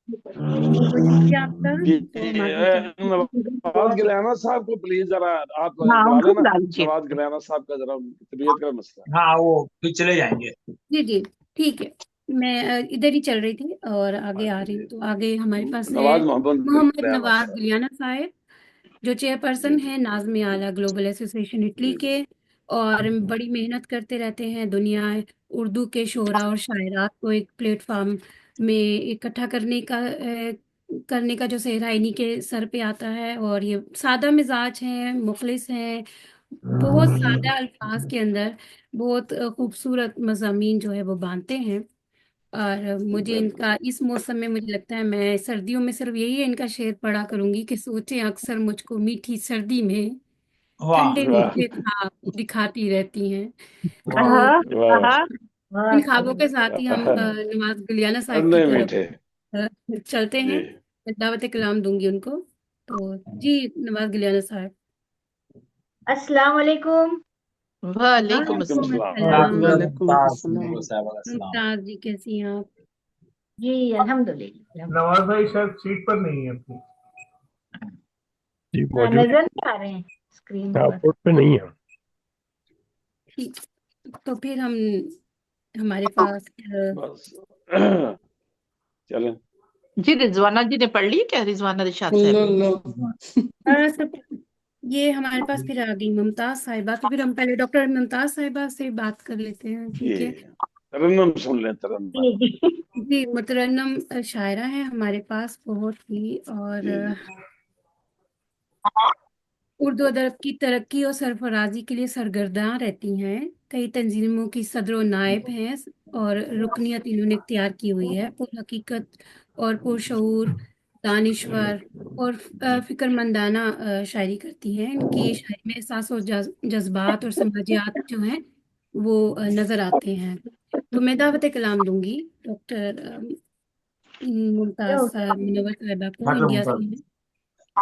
E: बहुत शुक्रिया आपका।
C: जी
E: तो हम आगे चलते
C: नवाज गिलाना साहब को प्लीज जरा आप
G: हाँ
C: बुला
G: उनको
C: लेना।
G: बुला लीजिए।
C: नवाज गिलाना साहब का जरा तबीयत का मसला है।
D: हाँ वो फिर चले जाएंगे।
E: जी जी, ठीक है। मैं इधर ही चल रही थी और आगे
C: हाँ
E: आ रही
C: जी
E: हूँ। तो आगे हमारे पास है
C: नवाज मोहम्मद
E: मोहम्मद
C: गिलाना
E: नवाज
C: साहब।
E: गिलियाना साहब, जो
C: जी
E: चेयरपर्सन
C: जी
E: है नाज़्म आला ग्लोबल एसोसिएशन इटली
C: जी
E: के, और बड़ी मेहनत करते रहते हैं दुनिया उर्दू के शोरा और शायरात को एक प्लेटफॉर्म में इकट्ठा करने का जो सेहरा इन्हीं के सर पे आता है। और ये सादा मिजाज हैं, मुखलिस हैं, बहुत सादा अल्फाज के अंदर बहुत खूबसूरत मज़ामीन जो है वो बांधते हैं। और मुझे
C: बिल्कुल
E: इनका इस मौसम में मुझे लगता है मैं सर्दियों में सिर्फ यही इनका शेर पढ़ा करूंगी कि सोचें अक्सर मुझको मीठी सर्दी में,
D: वाह
E: ठंडे
C: वाह
E: मीठे ख्वाब दिखाती रहती हैं।
D: वाह
E: तो
C: वाह
E: इन ख्वाबों के साथ ही हम नवाज गुलियाना साहब की
C: ठंडे
E: तरफ
C: मीठे
E: चलते
C: जी
E: हैं। दावत कलाम दूंगी उनको। तो जी, नवाज गुलियाना साहब।
A: अस्सलाम वालेकुम।
G: वालेकुम
C: वालेकुम
G: अस्सलाम।
C: सलाम।
I: वालेकुम अस्सलाम।
E: मुमताज जी, कैसी हैं आप?
A: जी अल्हम्दुलिल्लाह।
H: नवाज भाई शायद सीट पर नहीं है अपनी।
B: जी
A: हाँ,
B: मौजूद
A: नजर नहीं आ रहे हैं स्क्रीन पर।
B: आउटपुट पे नहीं है।
E: ठीक, तो फिर हमारे पास
C: बस चलें।
G: जी रिजवाना जी ने पढ़ ली क्या? रिजवाना रिशाद
I: लो
G: साहब।
I: लो
E: सब ये हमारे पास फिर आ गई मुमताज साहिबा। तो फिर हम पहले डॉक्टर मुमताज साहिबा से बात कर लेते हैं,
C: जी
E: ठीक है?
C: तरन्नुम सुन लें तरन्नुम।
A: जी जी
E: जी, मुतरन्नम शायरा है हमारे पास बहुत ही, और
C: जी
E: उर्दू अदब की तरक्की और सरफराजी के लिए सरगर्दा रहती हैं। कई तंजीमों की सदर नायब हैं और रुकनियत इन्होंने इख्तियार की हुई है। पुर हकीकत और पुरशऊर, दानिश्वर और फिक्रमंदाना शायरी करती हैं। इनकी शायरी में एहसास और जज्बात और समाजियात जो हैं वो नज़र आते हैं। तो मैं दावत कलाम दूंगी डॉक्टर मुमताज मुनव्वर साहिबा को,
D: डॉक्टर
E: इंडिया से
D: मुमताज।
E: हैं।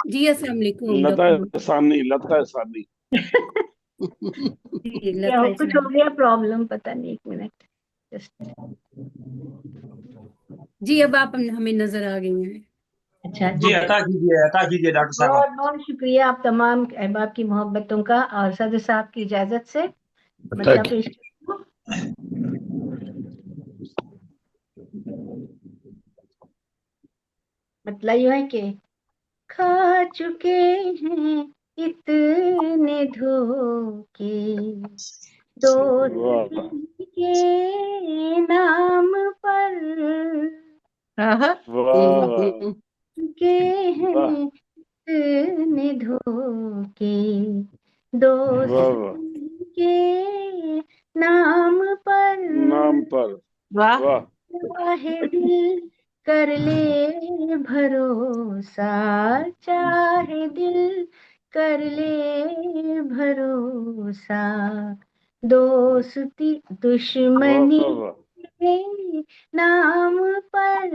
E: जी अस्सलाम वालेकुम
C: लता
E: डॉक्टर
C: सानी लता सानी।
E: जी,
A: क्या
E: लता
A: कुछ हो
E: इस्लाम।
A: गया प्रॉब्लम, पता नहीं, एक मिनट जस्ट।
E: जी, अब आप हमें नजर आ गई हैं।
A: अच्छा
D: जी
A: जी,
D: अता कीजिए डॉक्टर साहब।
A: बहुत बहुत शुक्रिया आप तमाम अहबाब की मोहब्बतों का, और सदर साहब की इजाजत से मतलब
B: बताइए।
A: पेश करूं। मतलब यूं है कि खा चुके हैं इतने धोखे
C: वाह
A: दोस्ती के नाम पर,
G: हाँ
C: वाह
A: चुके
C: वाह
A: हैं इतने धोखे
C: वाह वाह
A: दोस्ती के नाम पर,
C: नाम पर
G: वाह
C: वाह
A: चाहे दिल कर ले भरोसा, चाहे दिल कर ले भरोसा, दोस्ती दुश्मनी
C: वाह वाह
A: के नाम पर,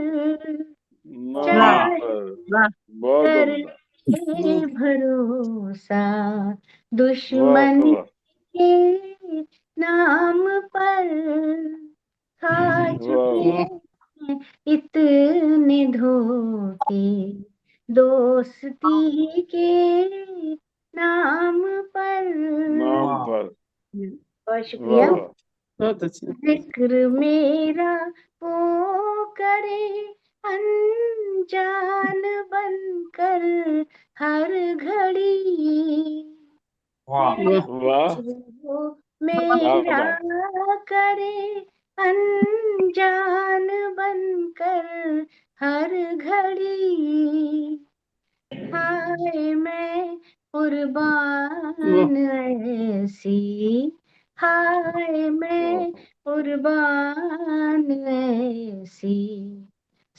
C: नाम
G: वाह
A: चाहे
C: पर
G: वाह
C: बहुत
A: कर
C: उम्दा।
A: ले भरोसा,
C: वाह
A: दुश्मनी
C: वाह
A: के नाम पर, खा चुके
C: वाह
A: हैं इतने धोखे दोस्ती के नाम पर।
C: नाम
D: वाह
C: पर
A: बहुत शुक्रिया।
C: वाह वाह
I: बहुत अच्छे
A: जिक्र मेरा वो करे अनजान बनकर हर घड़ी,
D: वाह
I: वाह
C: वाह
A: वो
C: क्या
A: मेरा
C: बात
A: करे अनजान बनकर हर घड़ी, हाय मैं
I: वाह
A: कुर्बान ऐसी, हाय मैं कुर्बान ऐसी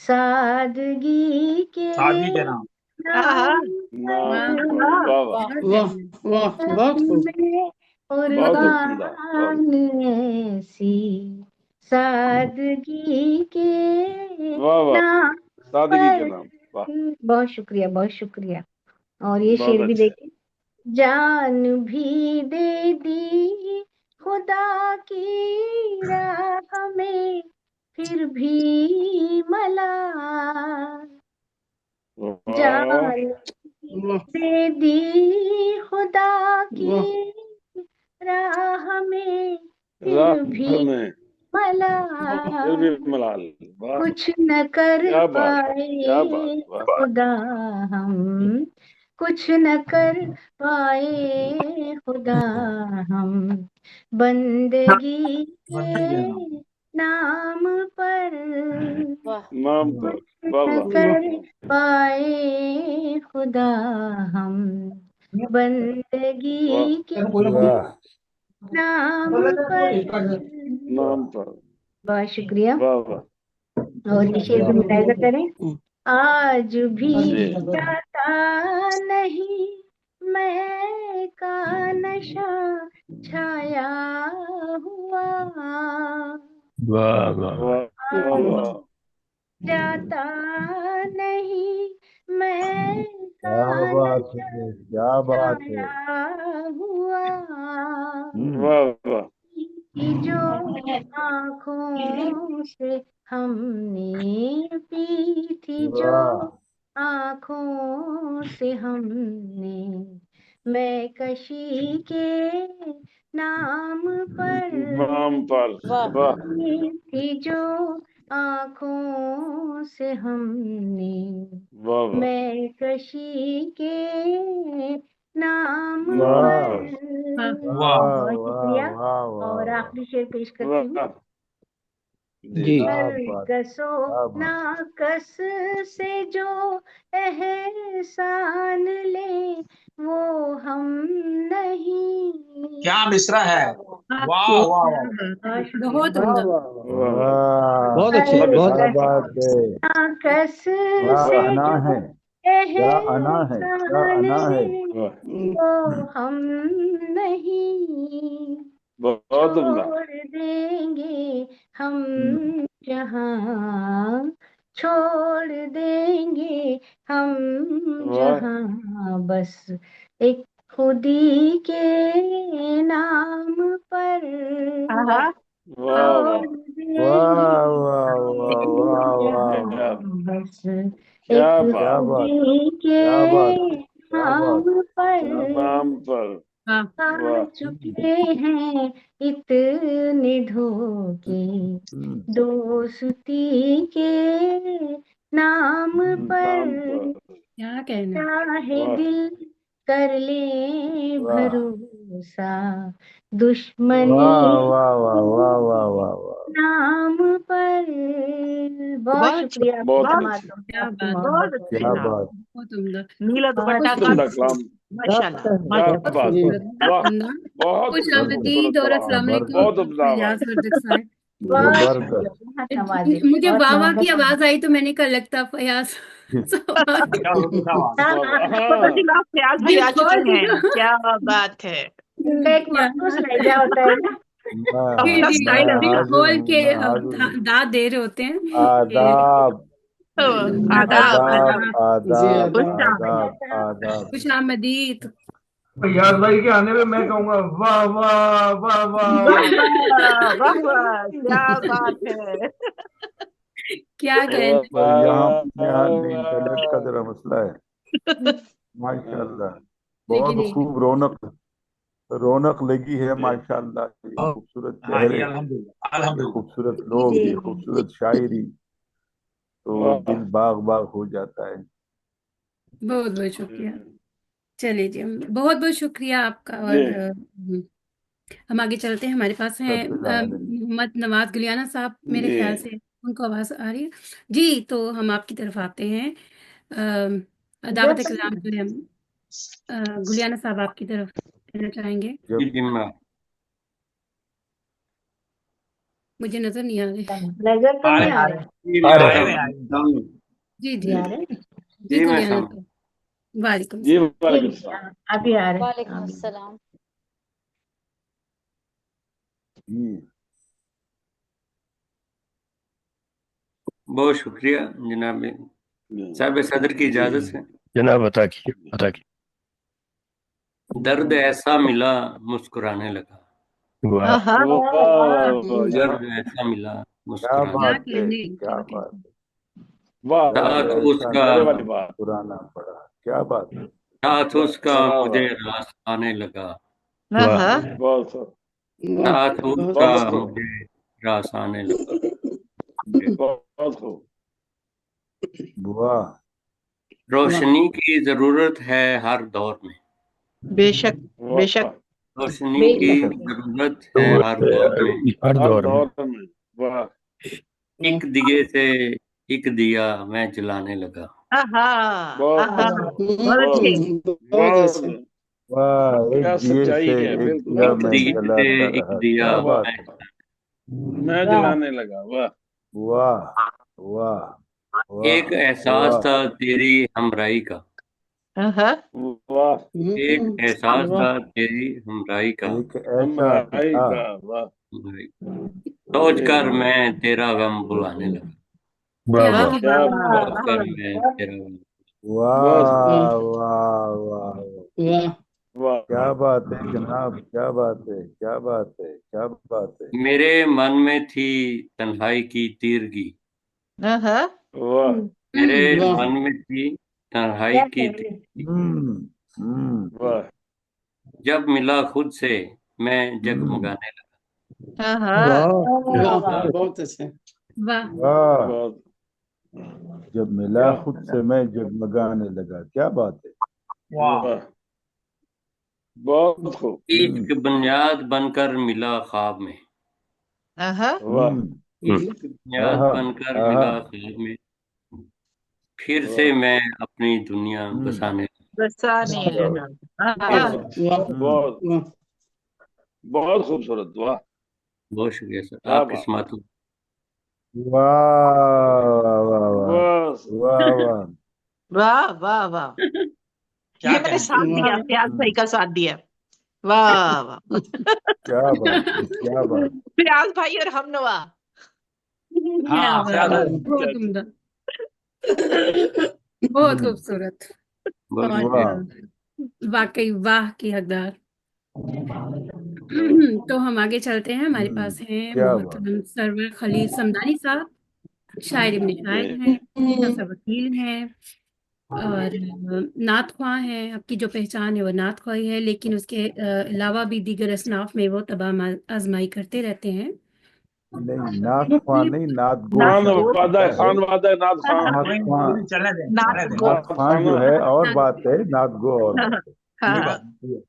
A: सादगी के
D: सादगी के नाम।
G: हाँ
A: नाम
C: नाम
A: पर,
C: पर वाह वाह
I: वाह वाह बहुत खूब
A: मैं
C: बहुत उम्दा बहुत
A: कुर्बान ऐसी सादगी के
C: वाह वाह,
A: नाम
C: सादगी के
A: पर।
C: नाम, वाह,
A: बहुत शुक्रिया, बहुत शुक्रिया। और ये
C: बहुत
A: शेर भी
C: अच्छे।
A: देखिए, जान भी दे दी खुदा की राह में, फिर भी मलाल।
C: वाह,
A: जान दे दी खुदा की राह में, फिर
C: राह
A: भी
C: में फिर
A: मलाल।
C: भी मलाल, वाह,
A: कुछ न कर
C: क्या बात,
A: पाए
C: क्या बात, वाह,
A: खुदा हम, कुछ न कर पाए खुदा हम, बंदगी के नाम पर।
J: वाह
C: नाम पर, वाह
A: न
C: वाह,
A: कर पाए खुदा हम, बंदगी
C: वाह,
A: के
B: वाह
A: नाम पर।
C: नाम पर,
A: बहुत शुक्रिया।
C: वाह वाह,
A: और ये शेर भी मुलाहिजा करें, आज भी
C: जी,
A: जाता नहीं मैं का नशा छाया हुआ,
B: वाह वाह
C: वाह वाह
A: आज
C: वाह,
A: जाता नहीं मैं
K: क्या
A: का
K: बात
A: नशा
K: है, क्या बात है।
A: छाया हुआ,
C: वाह वाह,
A: कि जो आँखों से हमने पी थी, जो
K: वाह
A: आँखों से हमने, मैं कशी के नाम पर
C: नाम पर,
J: वाह
C: वाह
A: पी थी, जो आँखों से हमने,
C: वाह वाह,
A: मैं कशी के नाम
C: नाम
K: वाह
A: पर।
E: हाँ,
D: वाह
A: बहुत
K: वाह
A: शुक्रिया।
K: वाह
A: और
K: वाह,
A: आखिरी शेर पेश करती हूँ,
C: वाह, जी
F: जी
C: जी,
K: क्या
A: हर
K: बात,
A: कसो
K: क्या बात।
A: नाकस से जो एहसान ले, वो हम नहीं।
D: क्या मिश्रा है,
E: वाह,
D: वाह
E: क्या
D: वाह वाह,
E: बात,
A: बहुत
E: बहुत
A: शुक्रिया।
E: उम्दा।
C: वाह वाह,
K: वाह
F: बहुत अच्छे,
A: हर
F: बहुत
K: क्या
C: अच्छा,
K: बात है,
A: नाकस
K: क्या
A: से
C: वाह
K: अना
A: जो
K: है, क्या अना है, क्या
A: एहसान
K: अना है।
A: ले,
C: वाह,
A: वो हम नहीं।
C: बहुत उम्दा,
A: छोड़ देंगे हम जहाँ, छोड़ देंगे हम
C: वाह
A: जहाँ, बस एक खुदी के नाम पर।
J: वाह
C: वाह
A: छोड़
C: वाह,
A: देंगे
K: वाह वाह वाह वाह वाह
C: क्या
K: वाह,
A: जहाँ, बस
C: क्या
A: एक
C: बात,
K: क्या बात,
A: खुदी
K: क्या बात,
A: के
K: क्या बात,
A: नाम
K: क्या
A: पर।
K: बात।
C: नाम पर,
E: हाँ,
A: खा
C: वाह
A: चुके हैं इतने धोखे, दोस्ती के नाम पर।
C: नाम पर,
E: क्या कहना।
A: चाहे
C: वाह
A: दिल कर ले
K: वाह
A: भरोसा, दुश्मनी
K: वाह वाह वाह वाह वाह वाह वाह।
A: नाम पर। बहुत
G: बहुत
A: शुक्रिया आपकी
C: बहुत
A: समात
C: अच्छे,
A: और
E: क्या
A: आपकी
E: बात,
G: बहुत
A: मोहब्बत
G: अच्छे
K: क्या
A: और
G: नाम,
K: बात,
E: बहुत उम्दा,
G: नीला
A: बहुत
G: दुपट्टा
C: बहुत
G: का
C: उम्दा
A: शुक्रिया।
C: कलाम,
G: माशाल्लाह
C: क्या
E: बहुत
G: माशाल्लाह।
C: बात,
E: सुंदर, बहुत
C: वाह,
E: उम्दा।
C: बहुत
E: खुश
K: जबरदस्त
C: खूबसूरत
E: आमदीद और
C: कलाम,
E: अस्सलाम वालेकुम
C: बहुत
K: जबरदस्त
C: उम्दा आवाज,
E: फैयाज वर्दक साहब।
A: बहुत
K: जबरदस्त।
A: शुक्रिया, बहुत नवाजिश,
E: मुझे
A: बहुत
E: वाह वाह की
A: मोहब्बत।
E: आवाज आई तो मैंने कहा लगता फयाज साहब
D: क्या आवाज,
C: वाह वाह,
G: पता
C: हाँ
G: चला फयाज भाई
E: दिल
G: आ चुके
E: खोल
G: हैं,
E: दिया।
G: क्या बात है।
A: इनका एक
E: क्या
A: मखसूस लहजा होता है ना।
E: जी
G: अपना
E: जी,
K: मैं
G: स्टाइल
E: दिल
G: अपना।
K: हाजिर
E: खोल
K: हूँ,
E: के
K: मैं हाजिर हूँ।
E: दाद दे रहे होते हैं कि
K: आदाब
G: आदाब
K: आदाब
G: आदाब।
I: जी
K: आदाब
G: खुश
I: आदाब।
G: आमदीद।
K: आदाब आदाब।
E: खुश आमदीद।
H: फैयाज भाई के आने में मैं कहूंगा वाह वाह वाह
G: वाह
H: वाह।
G: वाह वाह वाह, क्या बात है।
E: क्या कहना।
K: पर यहाँ
C: वाह
K: में इंटरनेट का जरा मसला है। माशाल्लाह
E: लेकिन
K: बहुत खूब रौनक रौनक लगी है माशाल्लाह। ये खूबसूरत
D: हाँ जी,
K: चेहरे,
D: अल्हम्दुलिल्लाह
K: ये
D: अल्हम्दुलिल्लाह।
K: खूबसूरत
A: जी
K: लोग,
A: जी
K: ये खूबसूरत शायरी, तो
C: वाह,
K: दिल बाग बाग हो जाता है।
E: बहुत बहुत शुक्रिया। चलिए जी, बहुत बहुत शुक्रिया आपका।
C: जी
E: और हम आगे चलते हैं। हमारे पास हैं
K: रब्बिल आलमीन।
E: मोहम्मद नवाज गुलियाना साहब, मेरे
C: जी
E: ख्याल से उनको आवाज आ रही है जी। तो हम आपकी तरफ आते हैं। दावत कलाम के लिए हम गुलियाना साहब आपकी तरफ कहना चाहेंगे।
K: जब
E: मुझे नजर नहीं आ रहे।
A: नजर तो
D: आ
A: नहीं
D: रहे
A: आ
D: आ
A: रहे।
D: रहे
B: आ
D: आ
B: रहे
D: रहे
B: हैं।
D: आ रहे।
E: जी
A: जी
E: जी
A: आ रहे हैं।
E: जी, गुलियाना साहब वालेकुम
C: जी,
E: सलाम।
C: वालेकुम
A: जी
C: सलाम,
A: अभी आ रहे हैं,
J: वालेकुम
A: अभी।
J: अस्सलाम।
K: ये
L: बहुत शुक्रिया जनाब साहब सदर की इजाजत से।
B: जनाब अता की
L: दर्द ऐसा मिला मुस्कुराने लगा,
B: वाह
G: आहा,
L: दर्द ऐसा मिला
K: क्या
L: मुस्कुराने
K: बात
E: क्या
K: है,
E: कहने
K: क्या
E: क्या
K: बात है।
C: वाह वाह
L: साथ
K: दर्द ऐसा
L: उसका
C: मेरे
K: मिला
C: वाली बात
K: मुस्कुराना पड़ा, क्या बात है।
L: साथ उसका
C: वाह
L: मुझे
C: वाह
L: रास आने लगा,
B: वाह
G: आहा,
C: बहुत खूब,
L: साथ
I: बहुत
L: उसका
C: बहुत खूब,
L: मुझे रास आने लगा।
C: बहुत खूब,
K: वाह
L: रोशनी की जरूरत है हर दौर में,
G: बेशक बेशक
C: वाह
L: रोशनी की
K: बेशक
L: जरूरत
B: तो
L: है हर दौर में,
B: हर
C: हर
B: दौर में
C: दौर में, वाह
L: एक दिए से एक दिया मैं जलाने लगा,
G: आहा,
C: बहुत
G: आहा, बहुत अच्छे।
I: बहुत अच्छे।
C: बहुत
K: वाह, एक
C: क्या
K: दिए
C: सच्चाई
K: से
C: है,
K: एक
C: बिल्कुल
K: दिया
L: एक
K: मैं
L: दिए से
K: जलाता
L: एक
K: रहा,
L: दिया
K: क्या
C: वाह
K: बात
L: मैं
K: है।
C: मैं जलाने लगा, वाह
K: वाह वाह
L: एक
K: वाह
L: एहसास
K: वाह
L: था तेरी हमराही का,
G: आहा,
C: वाह
L: एक एहसास
I: वाह
L: था तेरी हमराही का,
K: एक
C: हम
K: ऐसा
C: राई
K: था।
C: का, वाह
L: सोच कर मैं तेरा गम बुलाने लगा,
B: वाह
E: क्या
B: वाह
C: क्या
G: वाह,
L: सोच
C: बात,
L: कर
G: वाह,
L: मैं तेरा गम।
C: बहुत खूब,
K: वाह वाह वाह,
I: वाह
C: वाह
K: क्या बात है जनाब, क्या बात है, क्या बात है, क्या बात है।
L: मेरे मन में थी तन्हाई की तीरगी,
G: आहा,
C: वाह
L: मेरे
I: वाह
L: मन में थी तन्हाई की तीरगी,
K: हम्म हम्म
C: वाह
L: जब मिला खुद से मैं
K: हम्म,
L: जगमगाने
G: आहा,
I: वाह
L: लगा।
I: बहुत अच्छे।
E: वाह
K: वाह,
C: बहुत
K: जब मिला
C: क्या
K: खुद से मैं जगमगाने लगा, क्या बात है।
D: वाह
C: वाह बहुत खूब,
L: इश्क बुनियाद बनकर मिला ख्वाब में,
G: आहा,
C: वाह
L: इश्क बुनियाद
K: आहा
L: बनकर
K: आहा,
L: मिला ख्वाब में, फिर से
C: वाह
L: मैं अपनी दुनिया बसाने
G: बसाने
K: क्या
G: लगा, आहा,
C: वाह
I: वाह
C: बहुत
I: वाह
C: बहुत खूबसूरत, वाह
L: बहुत शुक्रिया सर,
C: क्या
L: आपकी
C: बात,
L: समात।
K: वाह वाह वाह
C: बस
K: वाह वाह।
G: वाह वाह वाह,
D: क्या
G: ये मैंने
D: कहें
G: साथ
D: जी।
G: दिया, फयाज भाई का साथ दिया। वाह वाह,
K: क्या बात है, क्या बात।
G: फयाज भाई और हम नवा।
E: क्या
D: हाँ
E: बात
D: फयाज
E: है,
D: भाई,
E: बहुत उम्दा, बहुत खूबसूरत
L: बहुत
E: और
L: शुक्रिया।
E: वाकई वाह की हकदार। तो हम आगे चलते हैं, हमारे पास हैं
K: क्या बात।
E: मोहतरम सरवर खलील समदानी साहब, शायर इब्न शायर हैं, मुख्तसर वकील हैं और नात ख्वाह हैं। आपकी जो पहचान है वो नात ख्वाही है, लेकिन उसके अलावा भी दीगर असनाफ में वो तबाह आजमाई करते रहते हैं।
K: नहीं, नाथ खान नहीं,
E: मुख्तलिफ
K: नाथ गो
C: खान
K: शायद
C: वादा है,
K: होता है।
C: खान वादा है, नाथ खान,
K: नाथ
D: कोई
K: खान,
D: नहीं, चलने दें
G: नाथ
D: चलने दें,
G: गो,
C: नाथ
K: खान जो
C: खाना
K: है और
E: नात
K: बात है, नाथ गो और बात है।
D: कोई
G: हाँ,
D: बात नहीं।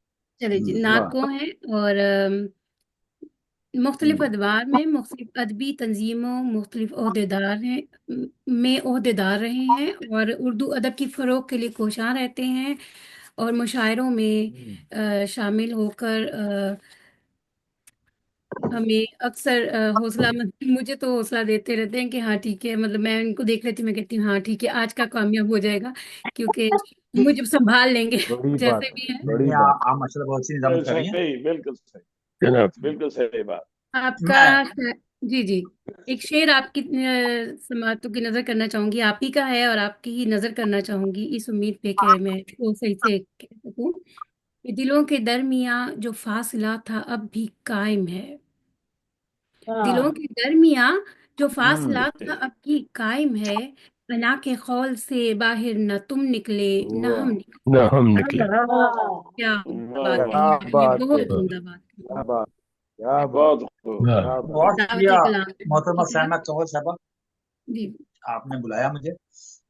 E: चले जी,
K: वाह।
E: नात गो हैं और मुख्तलिफ अदवार में मुख्तलिफ अदबी तंजीमों मुख्तलिफ ओहदेदार हैं में ओहदेदार रहे हैं और उर्दू अदब की फ़रोग़ के लिए कोशां रहते हैं और मुशायरों में शामिल होकर हमें अक्सर हौसला मुझे तो हौसला देते रहते हैं कि हाँ ठीक है, मतलब मैं इनको देख लेती हूँ, मैं कहती हूँ हाँ ठीक है, आज का कामयाब हो जाएगा क्योंकि मुझे संभाल लेंगे
K: बड़ी बात
E: जैसे
K: है,
E: भी है।
D: नहीं
K: बड़ी
D: नहीं,
K: बात
D: आप माशाल्लाह बहुत सी निजामत कर रही हैं।
C: सही, बिल्कुल सही,
B: जनाब
C: बिल्कुल सही बात।
E: आपका
D: मैं
E: जी जी, एक शेर आपकी समातों की नजर करना चाहूंगी, आप ही का है और आपकी ही नजर करना चाहूंगी इस उम्मीद पे कि मैं वो सही से कह सकूं कि दिलों के दरमियां जो फासला था अब भी कायम है, दिलों के दरमियां जो फासला था अब भी कायम है, बना के खौल से बाहर न तुम निकले न
K: वाह,
E: हम निकले।
B: ना हम निकले।
E: क्या
C: वाह
E: बात
C: वाह
E: कही
K: क्या
E: आपने,
K: बात है,
E: बहुत उम्दा बात कही।
K: क्या बात, क्या बात,
C: बहुत खूब,
B: वाह
K: क्या बात।
D: बहुत
E: दावत
D: शुक्रिया
E: कलाम
D: मोहतरमा
E: की तरफ
D: सहमत कंवर साहबा,
E: जी।
D: आपने बुलाया मुझे।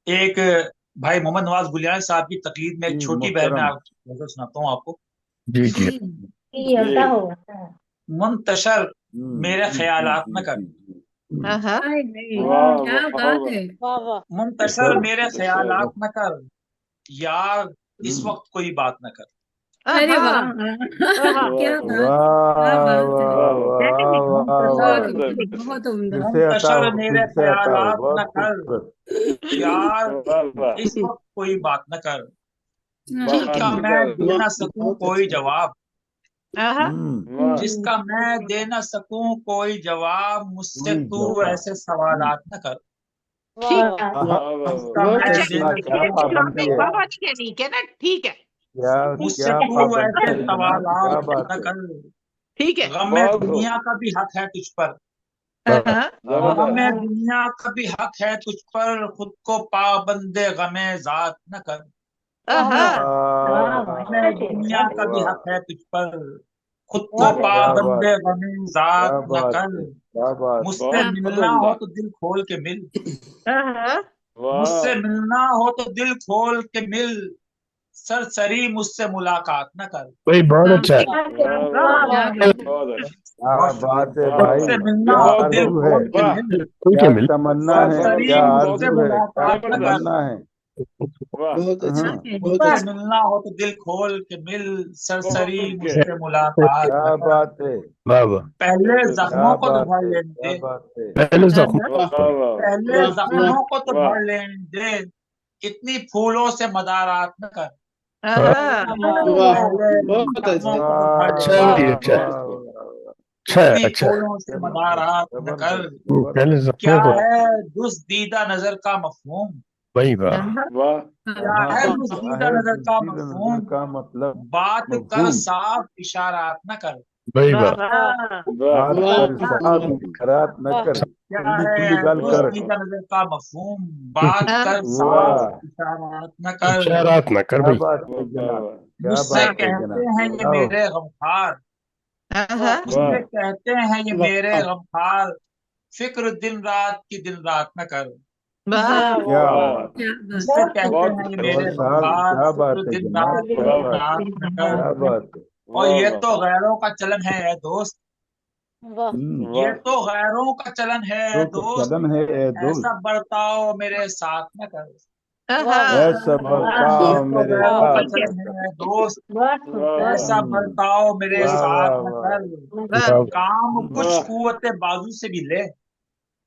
D: एक भाई मोहम्मद नवाज गुलियानी साहब की तकलीद में एक
K: जी
D: छोटी बहर में
K: मोहतरम।
D: आप गजल सुनाता हूँ आपको।
B: जी जी
C: जी
D: मुंतशर मेरे
K: जी जी
D: ख्यालात
K: जी
D: में कर,
K: जी जी।
G: हाँ,
E: हाय हाय,
C: वाह
E: क्या
C: वाह
E: बात
C: वाह,
E: है।
J: वाह वाह।
D: मुंतशर मेरे
C: मुंतशर,
D: ख्यालात में कर, यार इस वक्त कोई बात न कर।
E: अरे वाह
G: आहा, आहा,
E: क्या
C: वाह
E: बात है, क्या
K: वाह
E: बात है,
K: वाह
C: वाह
K: वाह वाह
G: मुंतशर,
E: बहुत
K: वाह।
E: उम्दा,
C: वाह
E: बहुत उम्दा।
K: फिर से अता
D: मुंतशर
K: हो,
D: मेरे
K: फिर से अता हो,
D: ख्यालात न
K: बहुत
D: कर,
K: खूबसूरत।
D: यार
C: वाह वाह,
D: इस वक्त कोई बात न कर,
G: ठीक
C: बात
G: है,
D: जिसका
C: न
D: मैं
C: कर,
D: दे ना
I: वाह
D: सकूं
I: बहुत
D: कोई
I: अच्छे।
D: जवाब,
G: आहा,
C: वाह
D: जिसका मैं दे ना सकूं कोई जवाब, मुझसे
K: कोई
D: तू
K: जवाब।
D: ऐसे सवालात न कर।
G: ठीक
J: वाह
C: वाह वाह
D: उसका
C: वाह
D: मैं
G: अच्छा
D: दिल
K: माशाल्लाह, क्या
G: ये
K: पाबंदी है,
G: बाबा जी ने नहीं कहना, ठीक है
K: क्या
D: मुझसे
K: क्या
D: तू
K: पाबंदी
D: ऐसे
K: है जनाब, क्या
D: सवालात
K: बात
D: न
K: है।
D: कर,
G: ठीक है।
D: गम
C: बहुत
D: दुनिया का भी हक है तुझ पर,
G: हाँ,
D: गम
C: जबरदस्त
D: दुनिया का भी हक है तुझ पर, खुद को पाबंदे गमे जात न कर, गम दुनिया का भी हक है तुझ पर, खुद को
J: बहुत
K: क्या
J: अच्छा
K: बात,
D: पाबंदे गमे जात
K: क्या
D: न
K: बात
D: कर,
K: है, क्या बात,
D: मुझसे
C: बहुत
D: मिलना
C: उम्दा
D: हो तो दिल खोल के मिल, मुझसे
C: वाह
D: मिलना हो तो दिल खोल के मिल, सरसरी मुझसे मुलाकात न कर,
B: भाई बहुत अच्छा है।
C: वाह वाह
J: वाह
C: वाह
J: वाह
C: बहुत अच्छा
K: क्या
D: बहुत शुक्रिया,
K: बात है
C: वाह
K: भाई,
D: मुझसे
C: वाह
D: मिलना
K: क्या
D: हो
C: बहुत
D: तो दिल
K: आरजू है,
D: खोल के
C: वाह
D: मिल,
B: कोई
K: क्या
B: क्या मिल
K: तमन्ना है,
D: सरसरी
K: क्या
D: मुझसे
K: आरजू है, क्या
D: मुलाकात न कर,
K: तमन्ना है।
C: वाह
I: बहुत अच्छा,
K: हाँ,
I: बहुत
D: मुझसे
I: अच्छा।
D: मिलना हो तो दिल खोल के मिल, सरसरी
C: ओके
D: मुझसे मुलाकात
K: क्या
D: न कर,
K: बात है,
B: वाह वाह।
D: पहले
K: क्या
D: जख्मों को तो
K: बात
D: भर
K: है,
D: लेने
K: क्या
D: दे,
K: बात है।
B: पहले जख्म
C: वाह वाह
D: पहले
I: वाह वाह
D: जख्मों को तो
C: वाह
D: भर लेने दे, इतनी फूलों से मदारात न कर,
B: हाँ,
I: वाह,
D: पहले
I: बहुत
D: जख्मों
I: अच्छा।
D: को तो भर
B: अच्छा है
D: लेने
B: भाई,
K: वाह
B: अच्छा
D: दे,
B: है,
K: वाह वाह,
B: अच्छा है,
D: इतनी
B: अच्छा है।
D: फूलों से मदारात न कर,
K: जबरदस्त
B: पहले
K: जबरदस्त,
D: क्या
B: जख्मों को,
D: है दुस्दीदा नजर का मफहूम,
B: वही वाह
C: वाह
D: क्या
K: हाँ,
D: है
I: वाह
K: क्या
D: दुस्दीदा
K: है
D: नजर का
K: दुर्दीद नजर
D: मफहूम,
K: का मतलब,
D: बात कर
K: मफहूम,
D: साफ इशारात न कर,
B: वही वाह।
C: वाह
K: बात
I: वाह
K: कर साफ
I: वाह
K: इशारात न
J: वाह
K: कर,
D: क्या
K: खुली खुली
D: है
K: गल कर।
D: दुस्तीदा नजर का मफहूम, बात कर साफ
K: वाह,
D: इशारात न कर,
B: इशारात ना कर
K: क्या
B: भाई।
K: बात है
C: वाह
K: जनाब,
C: वाह
K: क्या
D: मुझसे
K: बात है
D: कहते
K: जनाब।
D: हैं ये
K: आओ,
D: मेरे गमखार, मुझसे
C: वाह
D: कहते हैं ये मेरे
I: वाह
D: गमखार, फिक्र दिन रात की दिन रात न कर,
J: वाह
K: क्या
J: वाह
C: वाह
K: बात,
E: क्या बात
D: मुझसे
E: है।
J: बहुत
D: कहते
C: बहुत
D: हैं ये
K: अव्वल
D: मेरे
K: साहब
D: गमखार,
K: क्या बात
D: फिक्र
K: है
D: दिन
K: जनाब,
D: रात
K: क्या
D: की
C: वाह
K: बात है,
D: रात न कर,
K: क्या बात है।
D: और
C: वाह
D: ये
C: वाह
D: तो गैरों का चलन है ए दोस्त,
J: वाह
D: ये
C: वाह
D: तो गैरों का चलन है ए
K: तो
D: दोस्त,
K: चलन है ए दोस्त,
D: ऐसा बर्ताव मेरे साथ न कर,
J: वाह
K: ऐसा
C: वाह
D: ये
K: बर्ताव
D: तो
K: मेरे
D: गैरों का
K: साथ न
D: चलन
K: कर।
D: है ए दोस्त,
J: बहुत खूब बहुत
D: ऐसा बर्ताव मेरे
K: वाह
D: साथ
K: वाह
D: न
K: वाह,
D: कर,
B: वाह
D: काम कुछ
C: वाह
D: कुव्वते बाजू से भी ले,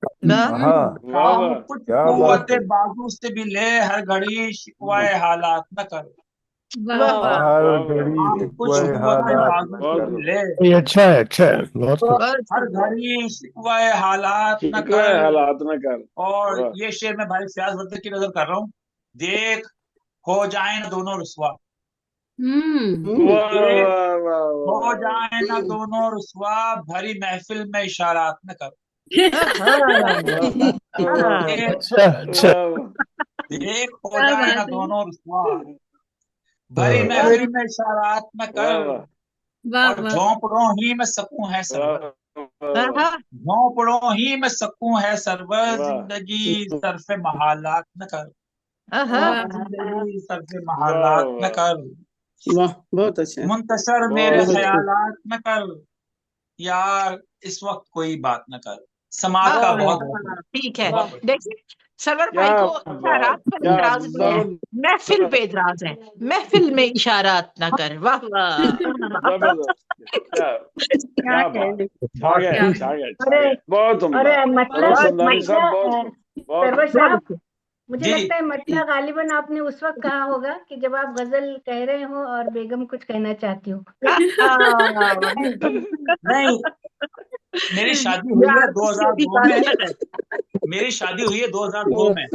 K: हाँ,
C: वाह
D: काम
C: वाह
D: कुछ
K: क्या बात
D: कुव्वते
K: है,
D: बाजू से भी ले, हर घड़ी शिकवाए हालात न कर,
E: वाह
J: वाह वाह
K: हर
C: वाह वाह
K: घड़ी
D: काम कुछ
K: शिकवे
D: कुव्वते
K: हालात
D: बाजू
K: न
D: से
K: कर।
D: भी ले,
B: ये अच्छा है, बहुत खूब।
D: हर घड़ी शिकवाए हालात न
C: शिकवे
D: कर,
C: हालात न कर
D: और
C: वाह
D: ये शेर मैं भाई फयाज वर्दी की नजर कर रहा हूँ, देख हो जाए ना दोनों रुसवा,
C: वाह
D: देख
C: वाह वाह
D: हो
C: वाह
D: जाए ना दोनों रुसवा, भरी महफिल में इशारात न कर, देख
B: अच्छा अच्छा।
D: देख हो
E: क्या
D: जाए ना
E: बात है।
D: दोनों रुसवा, भरी
B: हाँ,
D: महफिल में इशारात न
C: वाह
D: कर,
C: वाह
E: वाह
D: और
E: वाह
D: झोंपड़ों ही में सकूं है सरवर,
C: वाह
D: झोंपड़ों ही में सकूं है सरवर,
C: वाह
D: जिंदगी सरफे महालात न कर,
E: वाह
D: जिंदगी सरफे
C: वाह
D: महालात न
C: वाह
D: कर,
I: वाह, बहुत अच्छा,
D: मुंतशर मेरे
C: बहुत
I: बहुत
C: खूब
I: खूब।
D: ख्यालात न कर, यार इस वक्त कोई बात न कर, समाज का
J: वाह
D: बहुत
J: वाह
D: बहुत
G: ठीक है।
J: वाह
G: देखिए सरवर भाई
C: क्या
G: को इशारात
C: बात
G: पर
C: क्या
G: इतराज नहीं है, महफिल पे इतराज है, महफिल में इशारात ना कर। वाह वाह
C: जबरदस्त क्या
A: क्या
C: क्या
A: कह
C: बात
A: रही।
C: छा गए
E: क्या
C: छा गए छा
A: अरे
C: गए बहुत उम्दा
A: अरे
C: मनोज
A: मतलब
C: समदानी साहब बहुत
A: मतलब
C: खूब बहुत
A: सरवर
C: खूब
A: साहब, मुझे
D: जी
A: लगता है मतलब गालिबन आपने उस वक्त कहा होगा कि जब आप गजल कह रहे हो और बेगम कुछ कहना चाहती हो।
D: नहीं, मेरी शादी हुई है
G: यार उससे भी
D: 2002 में, मेरी शादी हुई है 2002 में,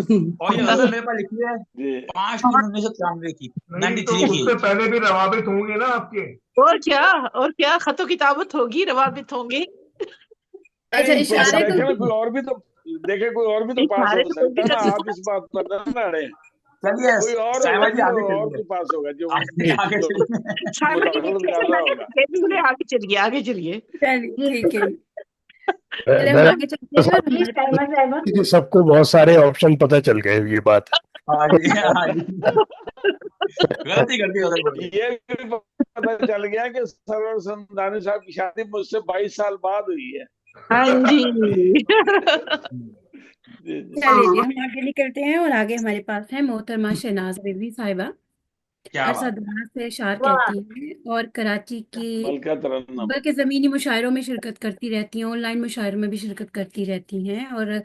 D: और ये गजल मेरे पास लिखी है
C: जी
D: 5/3/1993 की,
H: नहीं तो
D: 93 की।
H: उससे पहले भी रवाबित होंगे ना आपके।
G: और क्या खतो किताबत होगी, रवाबित होंगे।
E: अच्छा,
C: नहीं
E: इशारे को
C: देखे ना कोई और भी तो देखे कोई और भी तो पास
G: इशारे
C: हो
G: तो
C: सकता है ना,
G: कोई
C: आप इस बात पर न लड़े,
D: चलिए
C: कोई और
D: साइमा
C: होगा
D: जी
C: जो
D: आगे
C: और
D: चलिए,
C: कोई पास होगा जो
D: आगे
C: जो
D: चलिए।
G: साइमा जी
C: मुदाखलत
G: कैसे
C: कर रहा
G: लगे
C: होगा।
G: बोले, आगे चलिए आगे चलिए।
E: चलिए
A: जी
E: ठीक है, चलिए हम आगे चलते हैं। और
A: जी
E: हमारे पास
A: साइमन साहब,
B: सबको बहुत सारे ऑप्शन पता चल गए, ये बात।
D: हाँ जी हाँ जी, गलती कर दी उधर बोलिए।
C: ये भी पता चल गया कि सरवर समदानी साहब की शादी मुझसे 22 साल बाद हुई है।
G: हाँ जी।
C: जी जी
E: चलिए जी, हम आगे निकलते हैं। और आगे हमारे पास है मोहतरमा शहनाज रिजवी साहिबा।
D: क्या बात है।
E: अरसादुल्लाह से शार
A: वाह
E: कहती हैं और कराची की,
C: मलका तरन्नुम
E: बल्कि ज़मीनी मुशायरों में शिरकत करती रहती हैं, ऑनलाइन मुशायरों में भी शिरकत करती रहती हैं। और